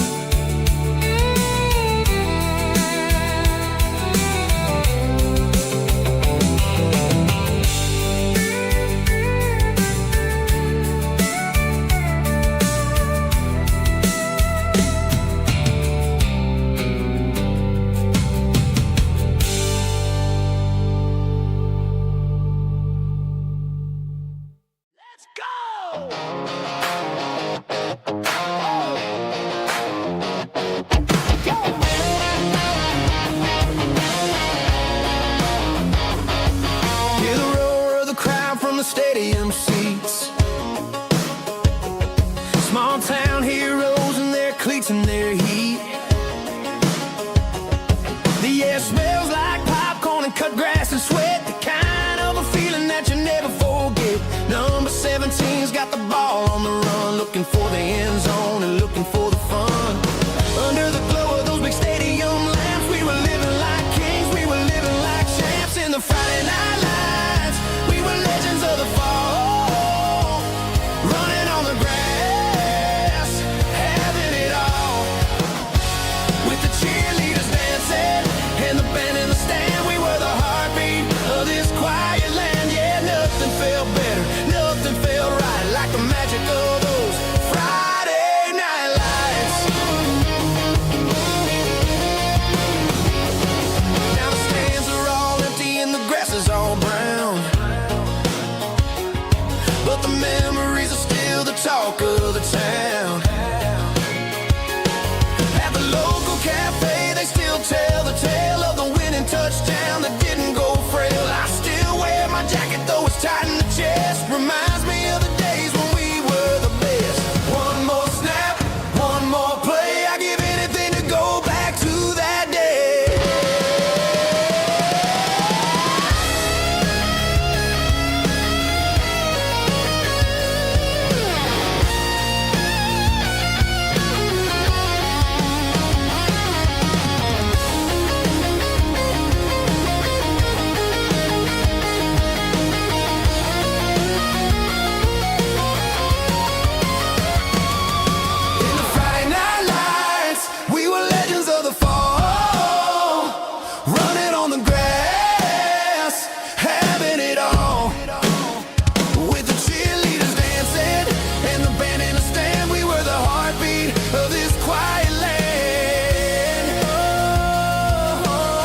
Stadium seats, small town heroes in their cleats and their heat. The air smells like popcorn and cut grass and sweat, the kind of a feeling that you never forget. Number 17's got the ball on the run, looking for the end zone and looking for the fun. Under the glow of those big stadium lamps, we were living like kings, we were living like champs. In the Friday night lights, we were legends of the fall, running on the grass, having it all. With the cheerleaders dancing and the band in the stand, we were the heartbeat of this quiet land. Yeah, nothing felt better, nothing felt right like the magic of those Friday night lights. Now the stands are all empty and the grass is all brown, but the memories are still the talk of the town. At the local cafe, they still tell the tale of the winning touchdown that didn't go frail. I still wear my jacket though it's tight in the chest, reminds me of the days when we were the best. One more snap, one more play, I give anything to go back to that day. In the Friday night lights, we were legends of the fall, running on the grass, having it all. With the cheerleaders dancing and the band in the stand, we were the heartbeat of this quiet land. Oh,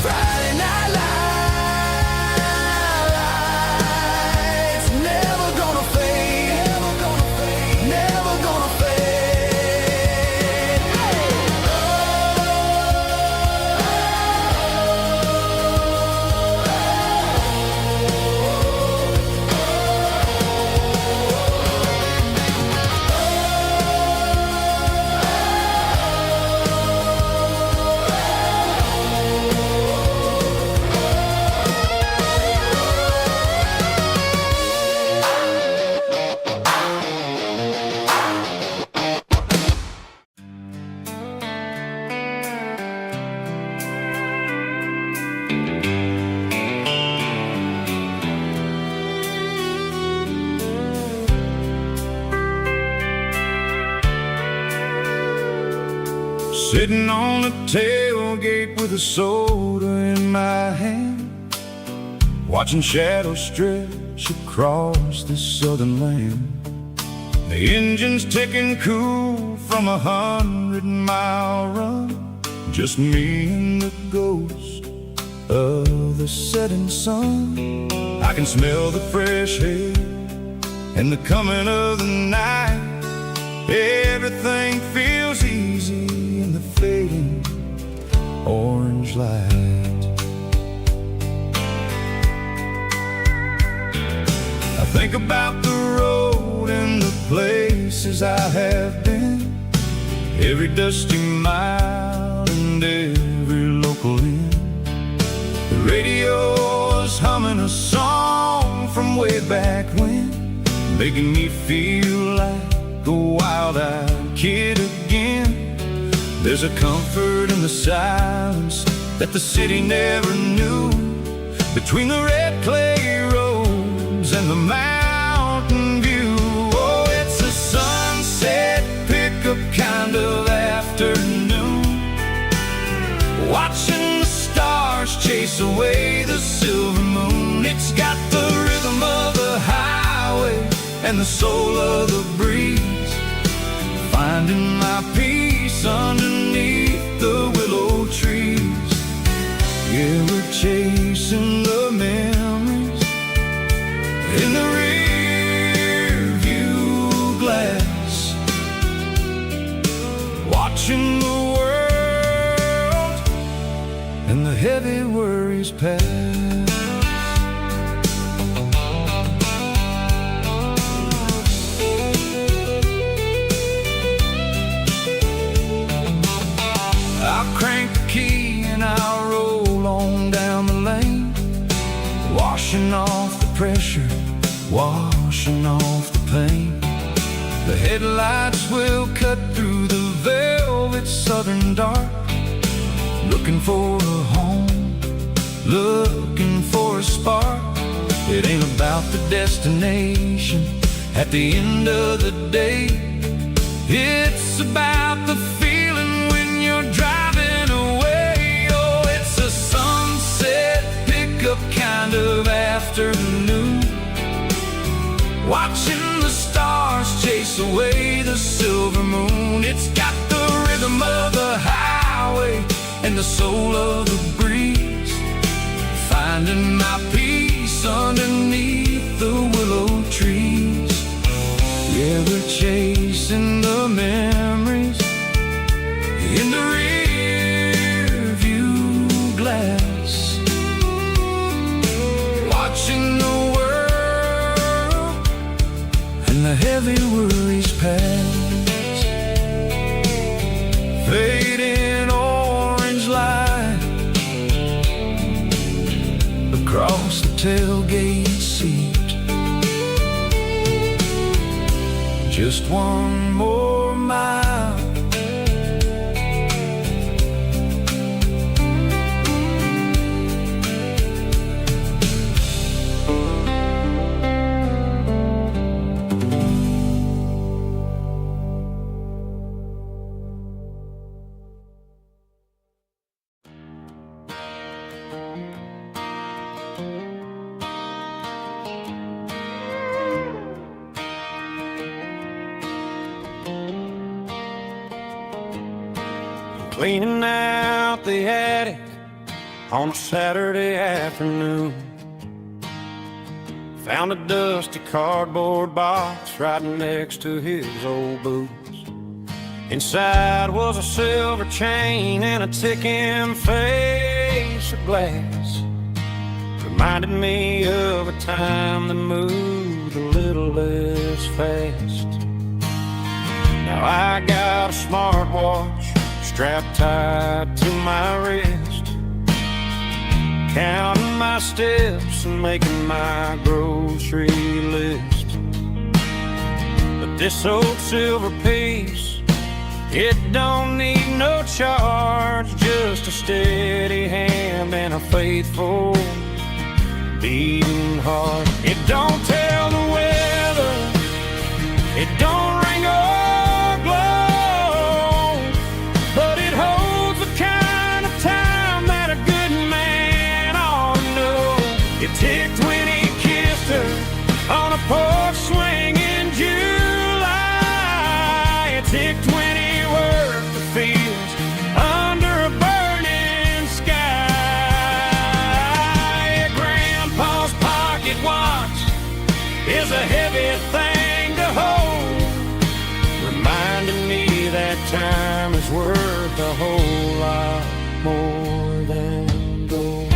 Friday night lights, never gonna fade, never gonna fade, never gonna fade. Sitting on the tailgate with a soda in my hand, watching shadows stretch across this southern land. The engine's ticking cool from 100-mile run, just me and the ghost of the setting sun. I can smell the fresh air and the coming of the night. Everything feels easy in the fading orange light. I think about the road and the places I have been, every dusty mile and every local inn. The radio is humming a song from way back when, making me feel like a wild-eyed kid again. There's a comfort in the silence that the city never knew, between the red clay roads and the mountain view. Oh, it's a sunset pickup kind of afternoon, watching the stars chase away the silver moon. It's got the rhythm of the highway and the soul of the breeze, finding my peace underneath the willow trees. Yeah, we're chasing the memories in the rear view glass, watching the world and the heavy worries pass. I'll crank the key and I'll roll on down the lane, washing off the pressure, washing off the pain. The headlights will cut through the velvet southern dark, looking for a home, looking for a spark. It ain't about the destination at the end of the day, it's about the feeling when you're driving away. Oh, it's a sunset pickup kind of afternoon, watching the stars chase away the silver moon. It's got the rhythm of the highway and the soul of the breeze, finding my peace underneath the willow trees. Yeah, we're chasing the memories in the rear view glass, watching the world and the heavy worries pass. Fading orange light across the tailgate seat, just one more mile. Cleaning out the attic on a Saturday afternoon, found a dusty cardboard box right next to his old boots. Inside was a silver chain and a ticking face of glass, reminded me of a time that moved a little less fast. Now I got a smartwatch strapped tight to my wrist, counting my steps and making my grocery list. But this old silver piece, it don't need no charge, just a steady hand and a faithful beating heart. It don't tell the weather, it don't ring or glow, but it holds the kind of time that a good man ought to know. It ticked when he kissed her on a porch swing in July. It ticked when he worked the fields under a burning sky. Grandpa's pocket watch is a heavy thing to hold, reminding me that time is worth a whole lot more than gold.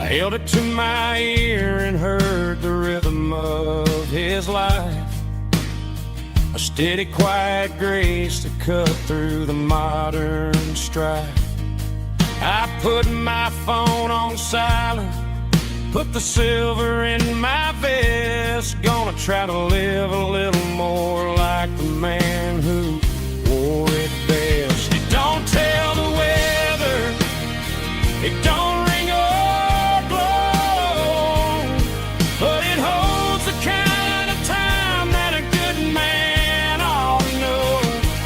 I held it to my ear and heard the rhythm of his life, a steady, quiet grace to cut through the modern strife. I put my phone on silent, put the silver in my vest, gonna try to live a little more like the man who wore it best. It don't tell the weather, it don't ring or glow, but it holds the kind of time that a good man ought to know.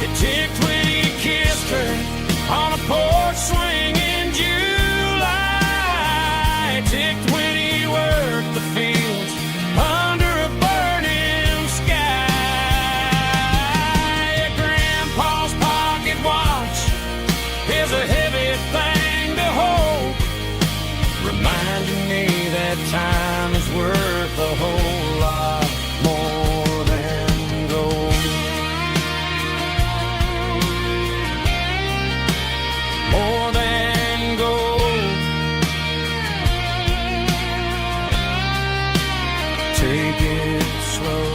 It ticked when he kissed her on a porch swing in July. It ticked when he worked the fields under a burning sky. Grandpa's pocket watch is a heavy thing to hold, reminding me that time is worth a whole lot more than gold. More than gold. Take it slow.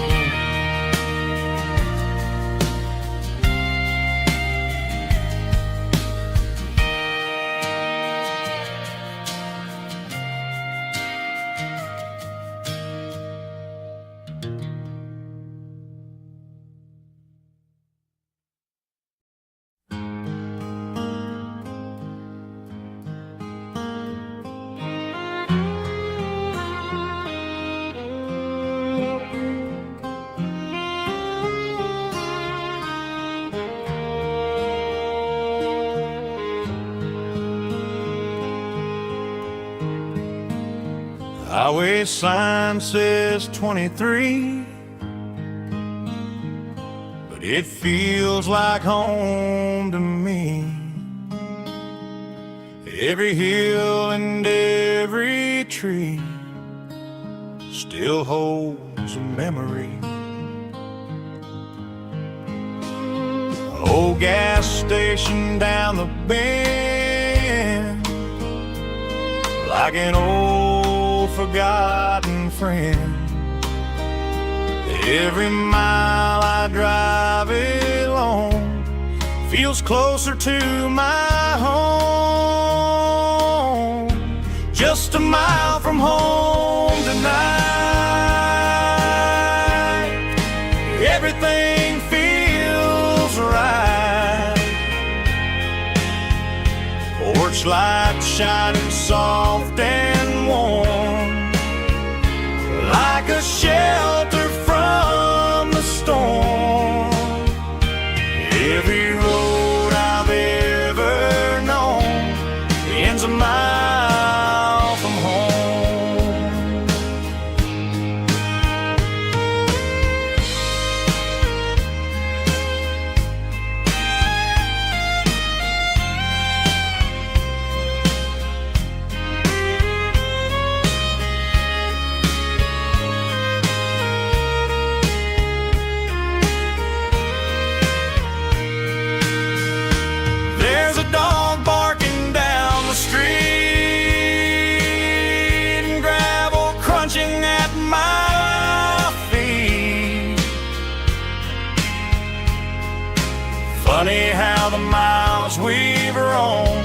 Highway sign says 23, but it feels like home to me. Every hill and every tree still holds a memory. Old gas station down the bend, like an old forgotten friend. Every mile I drive along feels closer to my home. Just a mile from home tonight, everything feels right. Porch light shining soft and warm, like a shelter from the storm. Every road I've ever known ends a mile from home. There's a dog barking down the street and gravel crunching at my feet. Funny how the miles we've roamed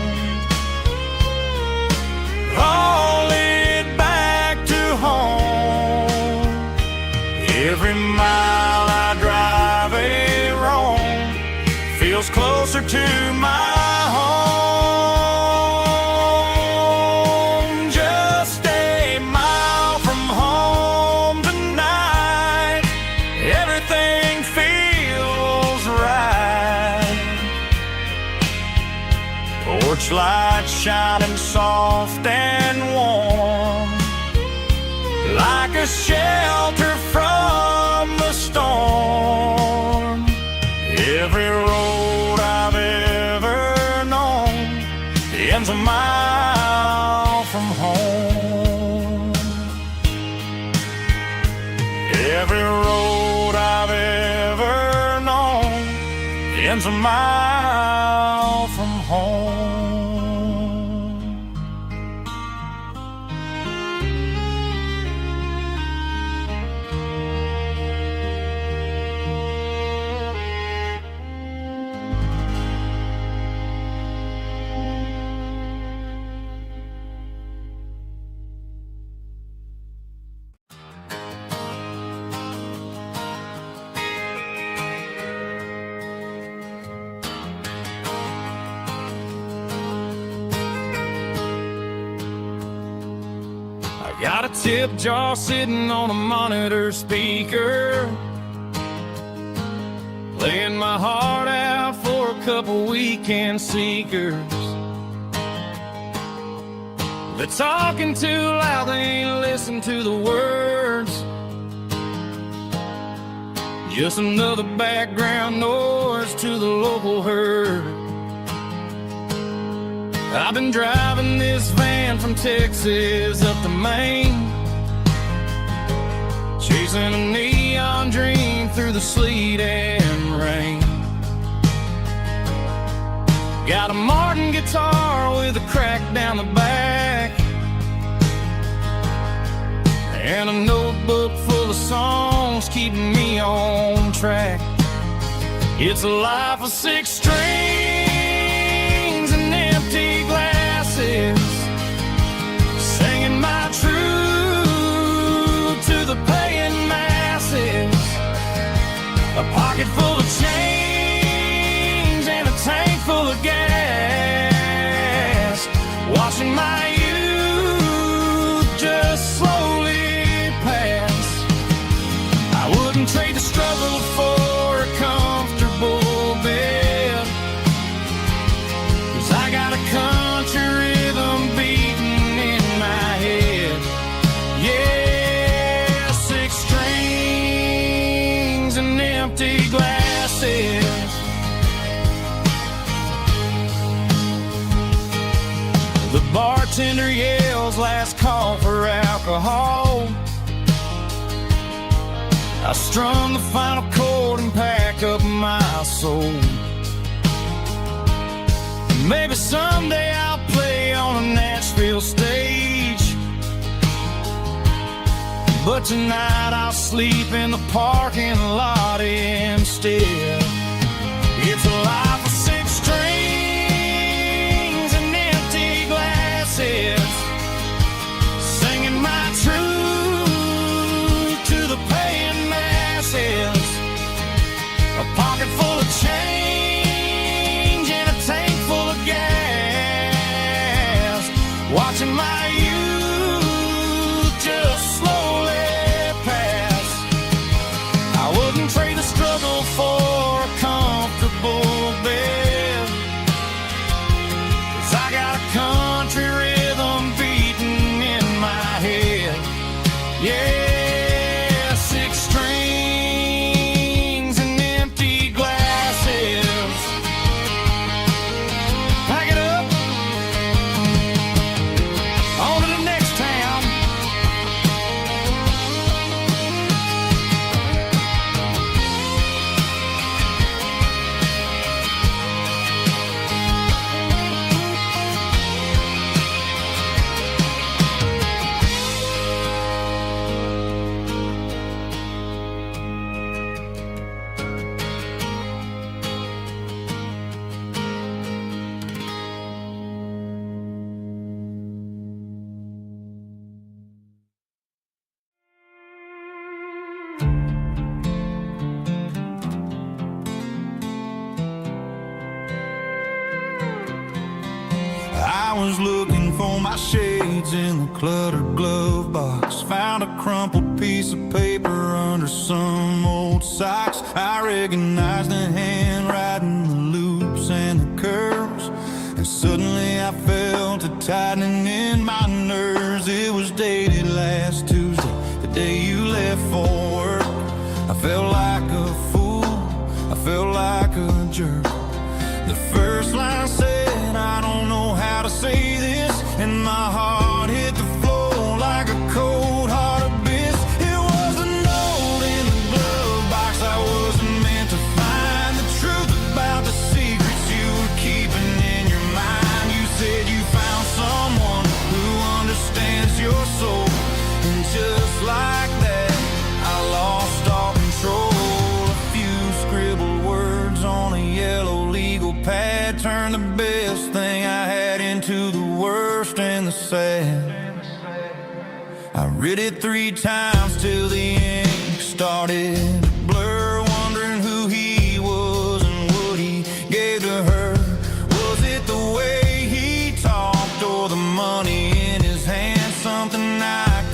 all lead back to home. Every mile I drive roam feels closer to my home. Just a mile from home tonight, everything feels right. Porch light shining soft and warm, like a shelter from the storm. Every road I've ever known ends a mile from home. Every road I've ever known ends a mile from home. Got a tip jar sitting on a monitor speaker, playing my heart out for a couple weekend seekers. They're talking too loud, they ain't listen to the words. Just another background noise to the local herd. I've been driving this van from Texas up to Maine, chasing a neon dream through the sleet and rain. Got a Martin guitar with a crack down the back, and a notebook full of songs keeping me on track. It's a life of 6 strings and empty glasses, singing my truth to the paying masses. A pocket full of change and a tank full of gas, watching my youth just slowly pass. I wouldn't trade the struggle for a comfortable bed, 'cause I got a country rhythm beating in my head. Yeah, 6 strings and empty glasses. The bartender yells last call for alcohol. I strum the final chord and pack up my soul. Maybe someday I'll play on a Nashville stage, but tonight I'll sleep in the parking lot instead. It's a life of 6 strings and empty glasses, singing my truth to the paying masses. A pocket full of change and a tank full of gas, watching my youth just slowly pass. I wouldn't trade the struggle for a comfortable bed, 'cause I got a country rhythm beating in my head. Yeah, 6 strings and empty glasses. Pack it up, on to the next town. I was looking for my shades in the cluttered glove box, found a crumpled piece of paper under some old socks. I recognized the handwriting, the loops and the curves, and suddenly I felt a tightening in my nerves. It was dated last Tuesday, the day you left for work. I felt like a fool, I felt like a jerk. The first line said, I don't know how to say this, and my heart hit the floor like a cold heart abyss. It was a note in the glove box I wasn't meant to find, the truth about the secrets you were keeping in your mind. You said you found someone who understands your soul, and just like that I lost all control. A few scribbled words on a yellow legal pad turned the best thing I had into the worst and the sad. I read it 3 times till the ink started to blur, wondering who he was and what he gave to her. Was it the way he talked or the money in his hand? Something I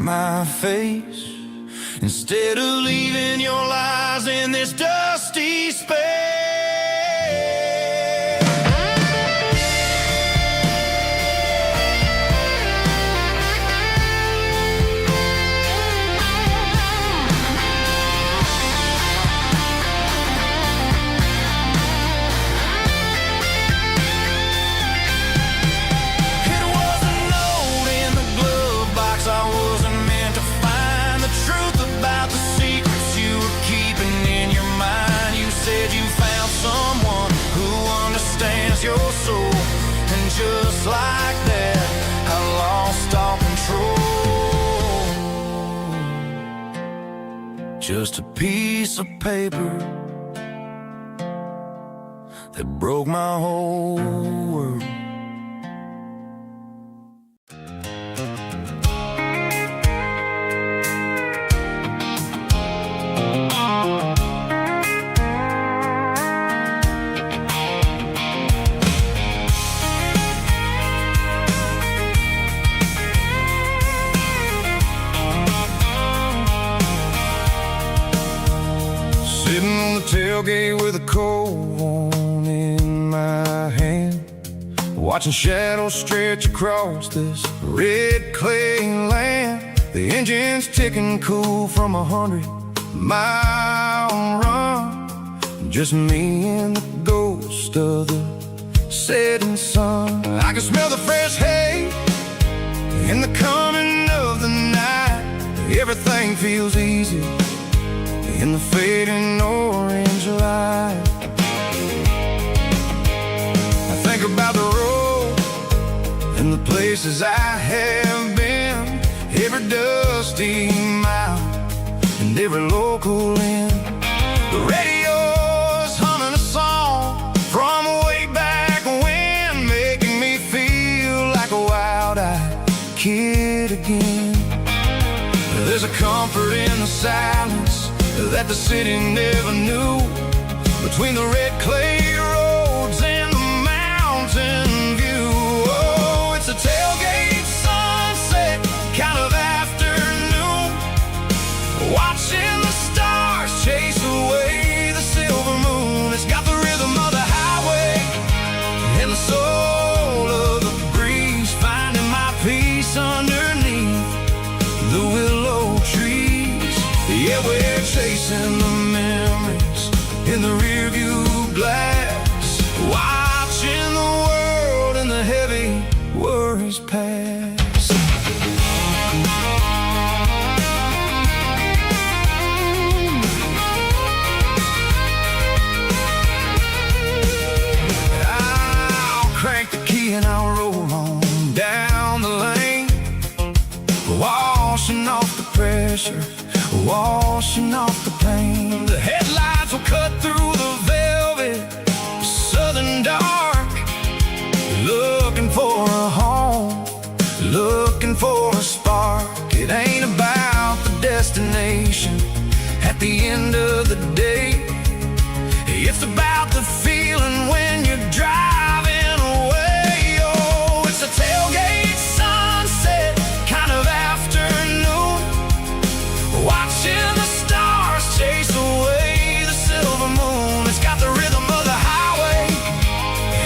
my face, instead of leaving your lies in this dusty space. Your soul, and just like that, I lost all control. Just a piece of paper that broke my whole world. Tailgate with a cold one in my hand, watching shadows stretch across this red clay land. The engine's ticking cool from 100-mile run. Just me and the ghost of the setting sun. I can smell the fresh hay in the coming of the night. Everything feels easy in the fading orange light. I think about the road and the places I have been, every dusty mile and every local inn. The radio's humming a song from way back when, making me feel like a wild-eyed kid again. There's a comfort in the silence that the city never knew, between the red clay roads and the mountain view. Oh, it's a tailgate sunset kind of afternoon, watching the stars chase away the silver moon. It's got the rhythm of the highway and the soul of the breeze, finding my peace underneath the willow trees. Yeah, we're chasing the memories in the rearview glass, watching the world and the heavy worries pass. I'll crank the key and I'll roll on down the lane, washing off the pressure, washing off the pain. The headlights will cut through the velvet southern dark, looking for a home, looking for a spark. It ain't about the destination at the end of the day, it's about the feeling when you're driving away. Oh, it's a tailgate sunset kind of afternoon, watching the stars chase away the silver moon. It's got the rhythm of the highway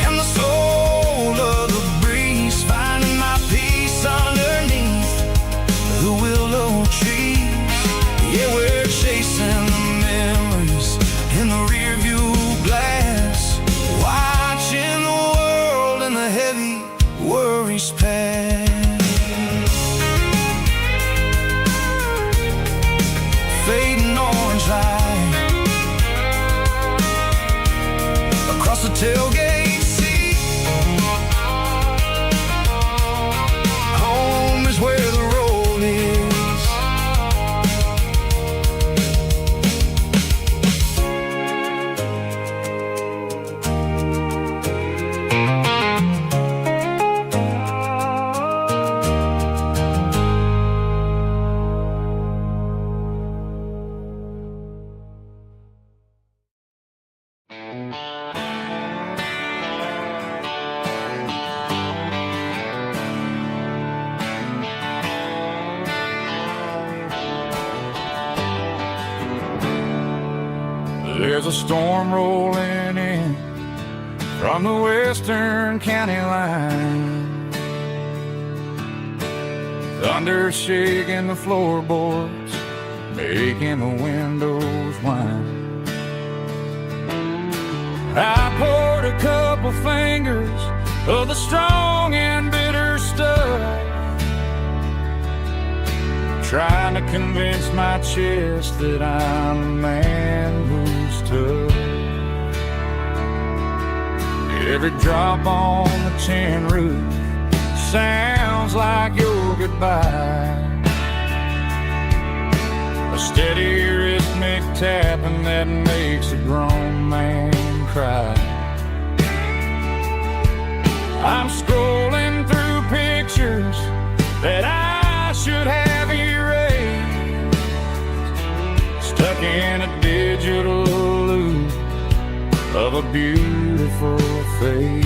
and the soul of the breeze, finding my peace underneath the willow trees. Yeah, we're chasing the memories in the rearview glass, watching the world and the heavy worries pass. Fading orange light across the tailgate seat. Home is where the road is. There's a storm rolling in from the western county line, thunder shaking the floorboards, making the windows whine. I poured a couple fingers of the strong and bitter stuff, trying to convince my chest that I'm a man who's tough. Every drop on the tin roof sounds like your goodbye, a steady rhythmic tapping that makes a grown man cry. I'm scrolling through pictures that I should have erased, stuck in a digital loop of a beautiful face.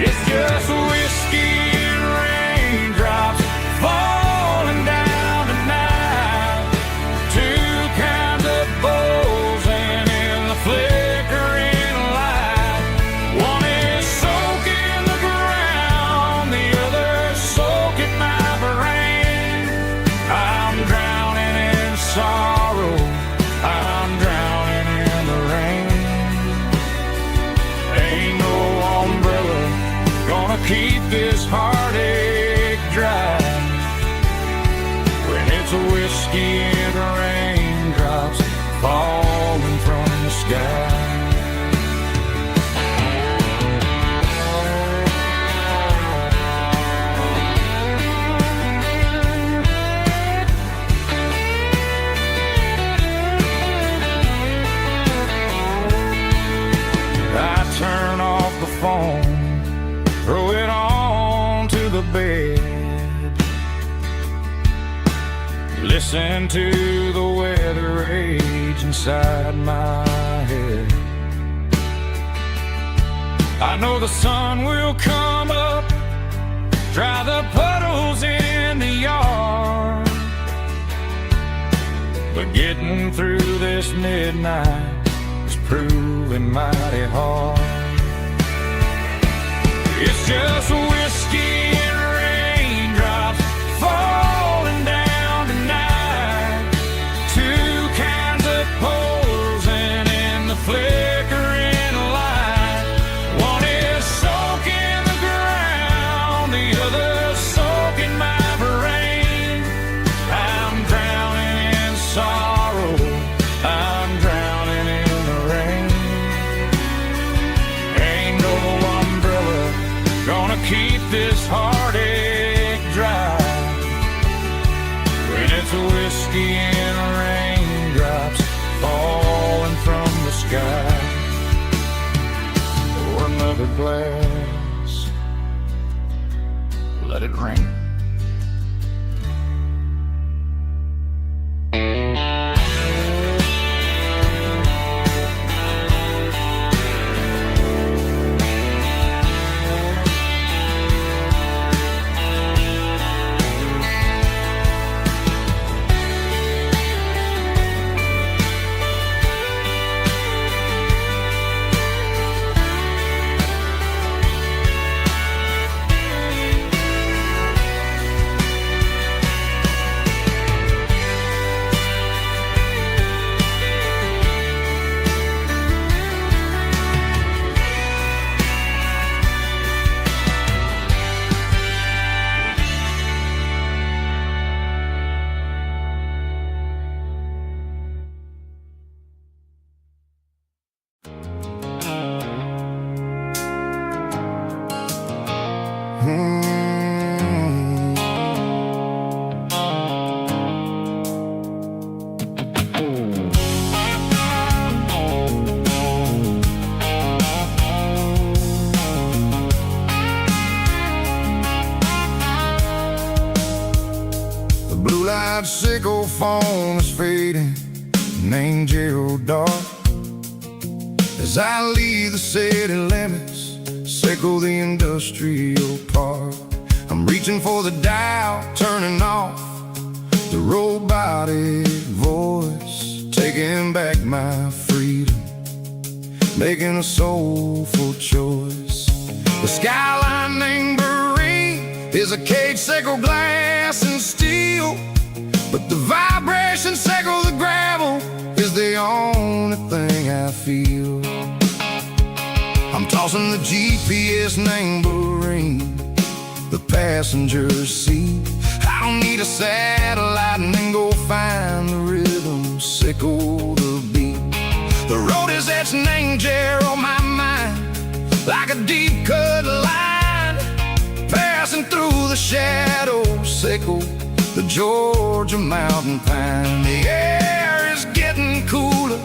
It's just whiskey and raindrops falling down tonight, two kinds of bowls and in the flickering light. One is soaking the ground, the other soaking my brain. I'm drowning in sorrow, I'm drowning in the rain. Ain't no umbrella gonna keep this heartache dry when it's a whiskey and raindrops falling from the sky. I turn off the phone, throw it on to the bed, listen to the weather rage inside my head. I know the sun will come up, dry the puddles in the yard, but getting through this midnight is proving mighty hard. It's just whiskey and raindrops falling down tonight, two kinds of poles and in the flickering light. One is soaking the ground, the other soaking my brain. I'm drowning in sorrow, I'm drowning in the rain. Ain't no umbrella gonna keep this heartache dry when it's a whiskey and raindrops falling from the sky. Pour another glass, let it rain. Blue-light sickle foam is fading, an angel dark. As I leave the city limits, sickle the industrial park. I'm reaching for the dial, turning off the robotic voice, taking taking back my freedom, making a soulful choice. The skyline named Marine is a cage circle, glass and steel, but the vibration circle, the gravel, is the only thing I feel. I'm tossing the GPS named Marine, the passenger seat. I don't need a satellite and then go find the rhythm, sickle the beat. The road is etched named Jer on my mind, like a deep cut line, passing through the shadows, sickle the Georgia mountain pine. The air is getting cooler,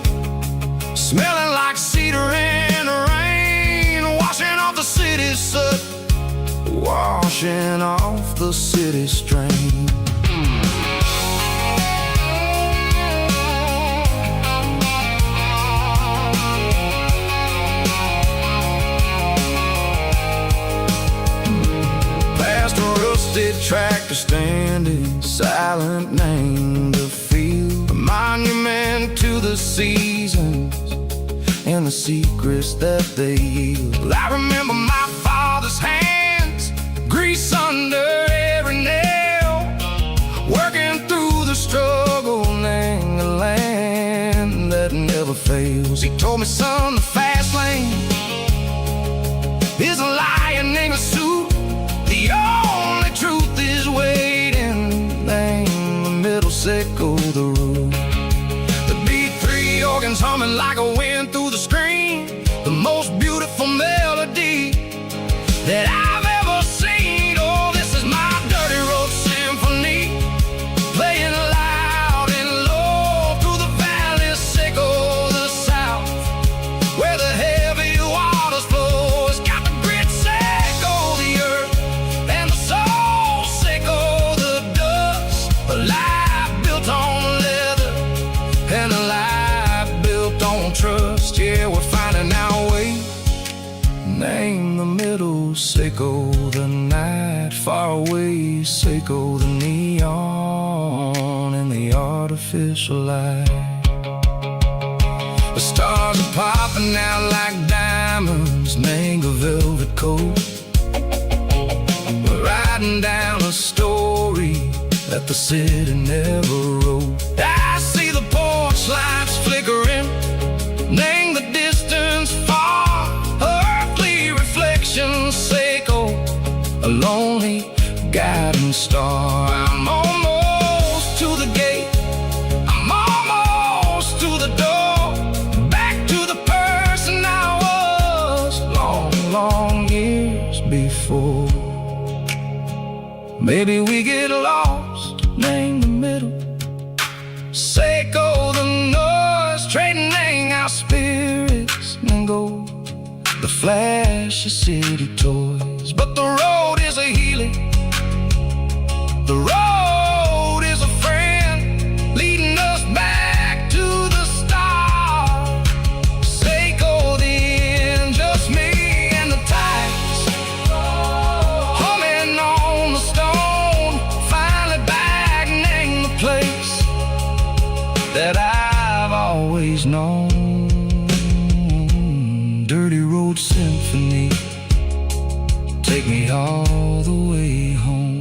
smelling like cedar in the rain, washing off the city's soot, washing off the city strain. Past a rusted tractor standing silent, named the field, a monument to the seasons and the secrets that they yield. I remember my father's hands, grease under every nail, working through the struggle, name the land that never fails. He told me, son, the fast lane is a lion in a suit. The only truth is waiting, name the middle, sickle the road. The B3 organs humming like a wind through the screen, the most beautiful melody that I've ever seen. Oh, this is my dirty road symphony, playing loud and low through the valleys, sickle the south, where the heavy waters flow. It's got the grit, sickle the earth, and the soul, sickle the dust. A life built on leather and a life built on trust. Yeah, we're finding our way, name the middle, sickle the night, far away, sickle the neon and the artificial light. The stars are popping out like diamonds, mango velvet coat. We're riding down a story that the city never wrote. I see the porch lights flickering, name the distance far, earthly reflections, sickle a lonely guiding star. I'm almost to the gate, I'm almost to the door, back to the person I was long, long years before. Maybe we get lost, name the middle, sickle the noise, trading our spirits and go the flash of city toys. But the road is a healing, the road is a friend, leading us back to the start. Sickle the end, just me and the tides, humming on the stone, finally back, name the place that I've always known. Dirty road symphony, take me all the way home.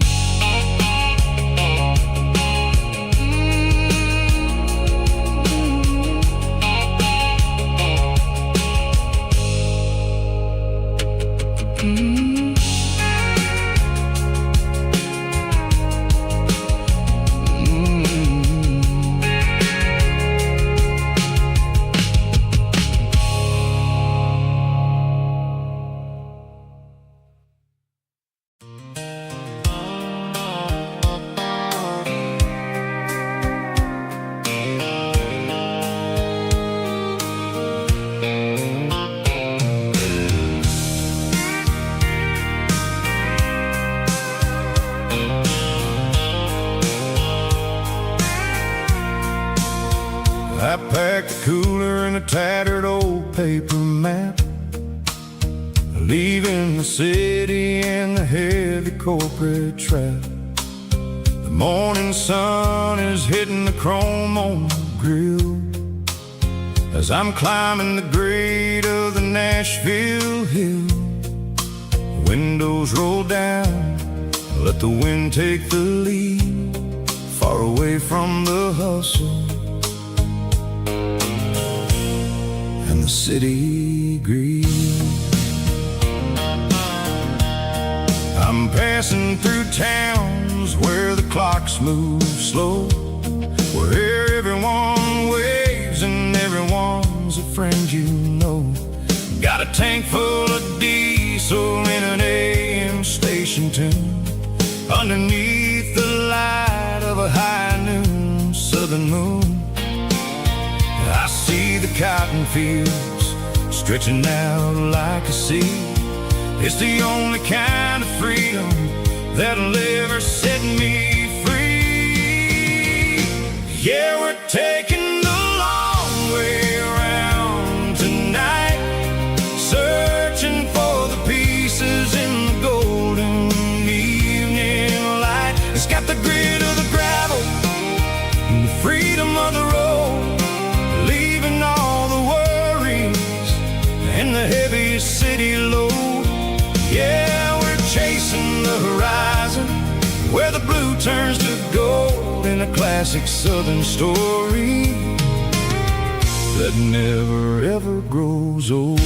I packed a cooler and a tattered old paper map, leaving the city and the heavy corporate trap. The morning sun is hitting the chrome on the grill, as I'm climbing the grade of the Nashville hill. Windows roll down, let the wind take the lead, far away from the hustle and the city greed. I'm passing through towns where the clocks move slow, where everyone waves and everyone's a friend you know. Got a tank full of diesel in an AM station tune, underneath the light of a high noon southern moon. I see the cotton fields stretching out like a sea. It's the only kind of freedom that'll ever set me free. Yeah, we're taking the long way around tonight, searching for the pieces in the golden evening light. It's got the grit of the gravel and the freedom of the road, leaving all the worries and the heavy city load. Yeah, we're chasing the horizon, where the blue turns to gold, in a classic southern story that never ever grows old.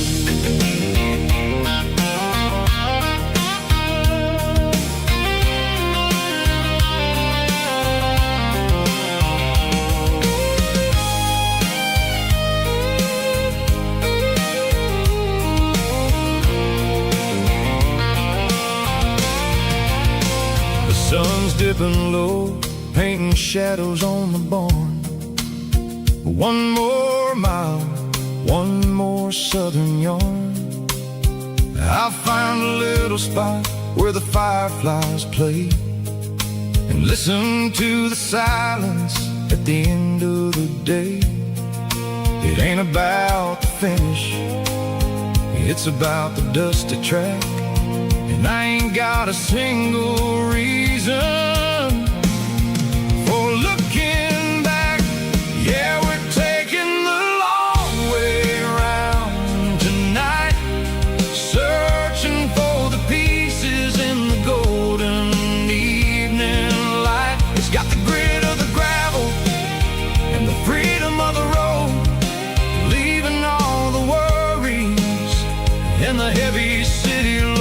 Sun's dipping low, painting shadows on the barn. One more mile, one more southern yarn. I'll find a little spot where the fireflies play, and listen to the silence at the end of the day. It ain't about the finish, it's about the dusty track. And I ain't got a single reason for looking back. Yeah, we're taking the long way around tonight, searching for the pieces in the golden evening light. It's got the grit of the gravel and the freedom of the road, leaving all the worries and the heavy city load.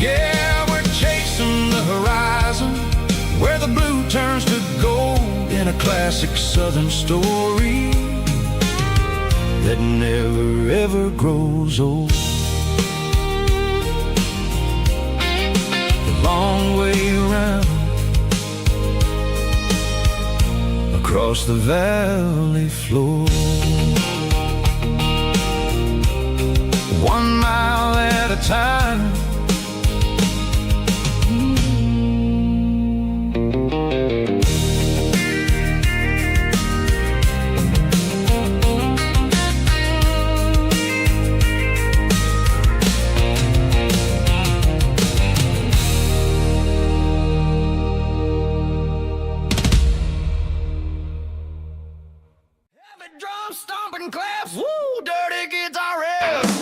Yeah, we're chasing the horizon, where the blue turns to gold, in a classic southern story that never ever grows old. The long way around, across the valley floor, 1 mile at a time. Drum stomping claps, woo, dirty guitar riffs.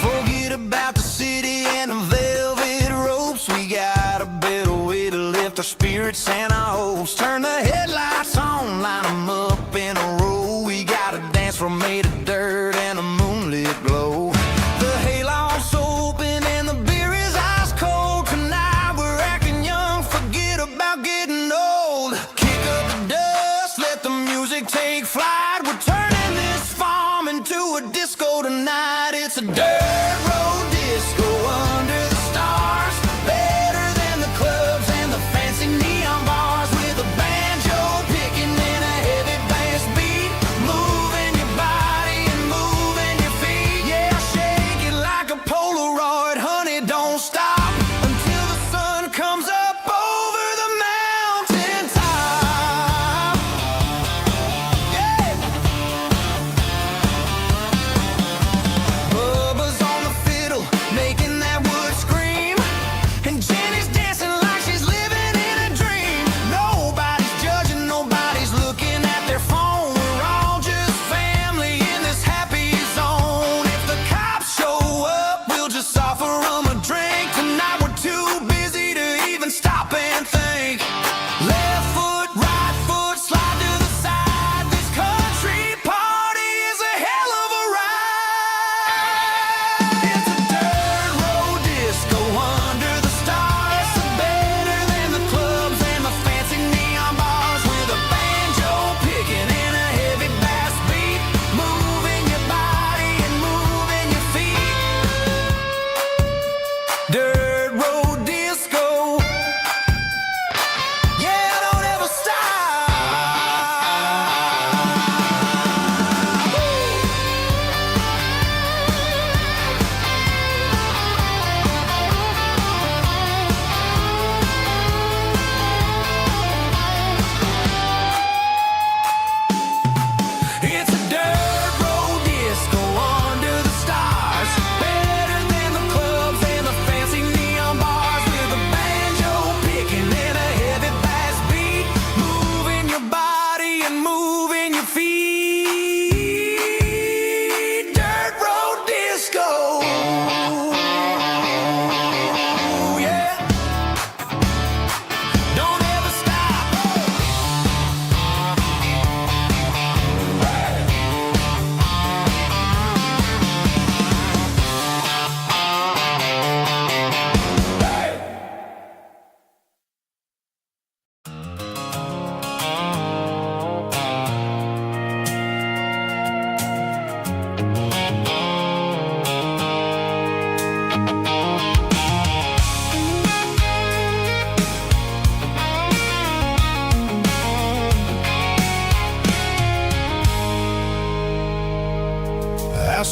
Forget about the city and the velvet ropes. We got a better way to lift our spirits and our hopes. Turn the headlights on, line them up in a row. We got a dance floor made of dirt and a moonlit glow. The hayloft's open and the beer is ice cold. Tonight we're acting young, forget about getting old. Kick up the dust, let the music take flight. We're turning this farm into a disco tonight. It's a dirt road disco under the stars, better than the clubs and the fancy neon bars, with a banjo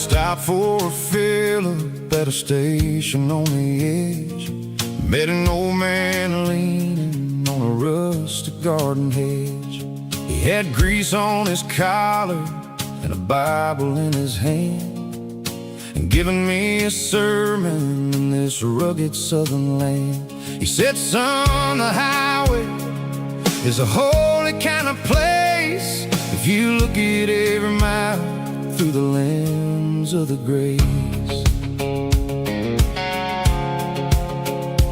stopped for a fill-up at a station on the edge. Met an old man leaning on a rustic garden hedge. He had grease on his collar and a Bible in his hand, and giving me a sermon in this rugged southern land. He said, son, the highway is a holy kind of place if you look at every mile through the lens of the grace.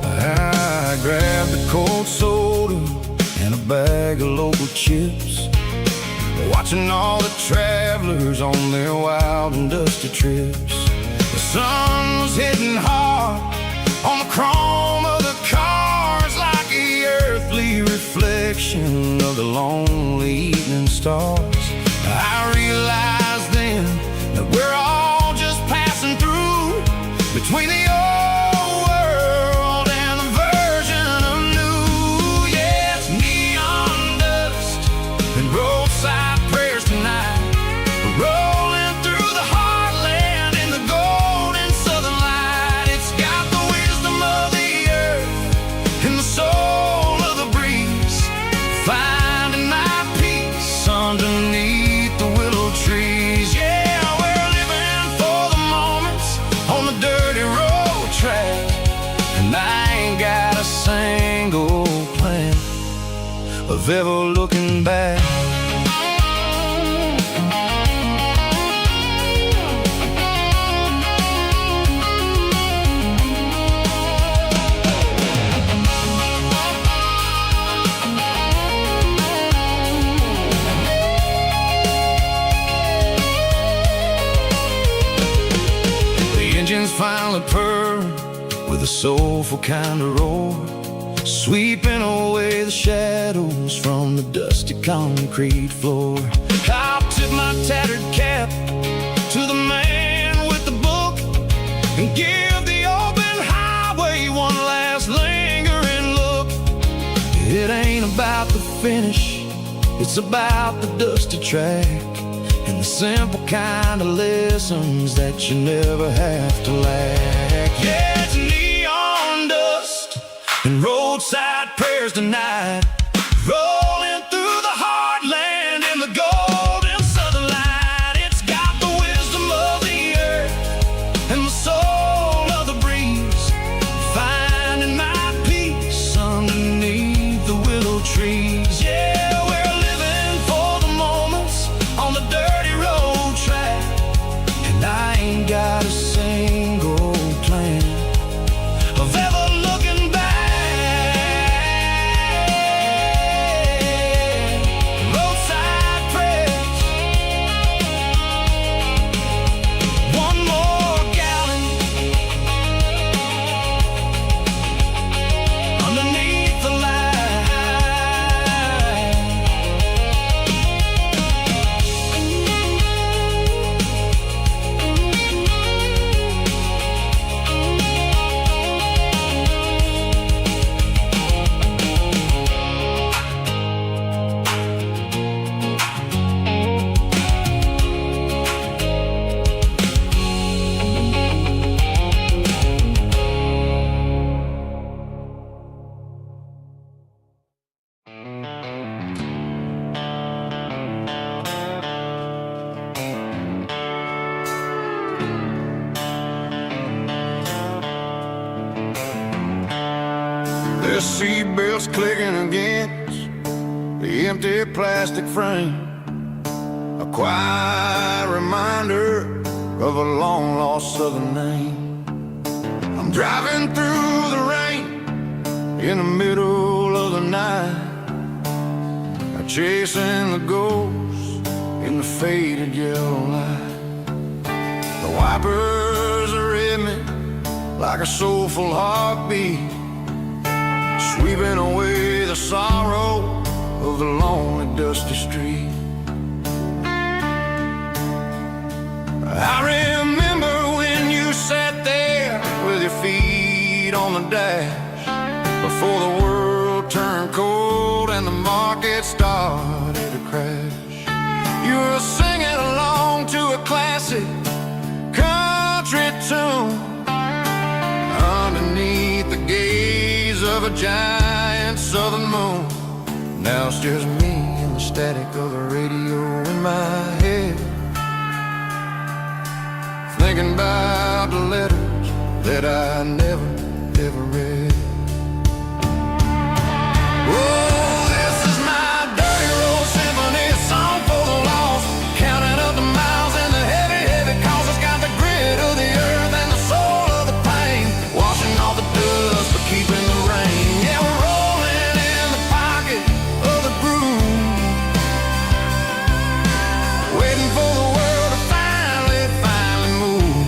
I grabbed a cold soda and a bag of local chips, watching all the travelers on their wild and dusty trips. The sun was hitting hard on the chrome of the cars, like the earthly reflection of the lonely evening stars. I realized then that we're all just passing through between the old world and the version of new. Yeah, it's neon dust and roadside prayers tonight, rolling through the heartland in the golden southern light. It's got the wisdom of the earth and the soul of the breeze, finding my peace underneath the willow trees. Yeah, we're living for the moments on the dirty road track, and I ain't got a single plan of ever looking back. Engines finally purr with a soulful kind of roar, sweeping away the shadows from the dusty concrete floor. I'll tip my tattered cap to the man with the book and give the open highway one last lingering look. It ain't about the finish, it's about the dusty track and the simple kind of lessons that you never have to lack. Yeah, it's neon dust and roadside prayers tonight, rolling through the heartland in the golden southern light. It's got the wisdom of the earth and the soul of the breeze, finding my peace underneath the willow trees. Yeah, we're living for the moments on the dirty road track, and I ain't got a single plan of ever looking back. Roadside prayers, one more gallon underneath the light. The seatbelts clicking against the empty plastic frame, a quiet reminder of a long-lost southern name. I'm driving through the rain in the middle of the night, chasing the ghosts in the faded yellow light. The wipers are in me like a soulful heartbeat, sweeping away the sorrow of the lonely dusty street. I remember when you sat there with your feet on the dash, before the world turned cold and the market started to crash. You were singing along to a classic giant southern moon. Now it's just me and the static of the radio in my head, thinking about the letters that I never, ever read. Oh, this is my dirty road symphony, a song for the lost, counting up the miles and the heavy, heavy calls. It's got the grit of the earth and the soul of the pain, washing off the dust but keeping the rain. Yeah, we're rolling in the pocket of the groove, waiting for the world to finally move.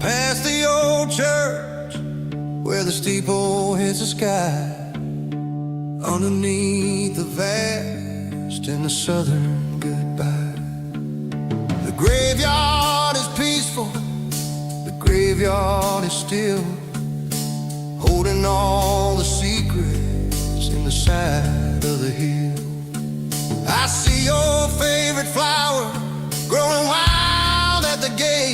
Past the old church where the steeple hits the sky, underneath the vast and the southern goodbye. The graveyard is peaceful, the graveyard is still, holding all the secrets in the side of the hill. I see your favorite fly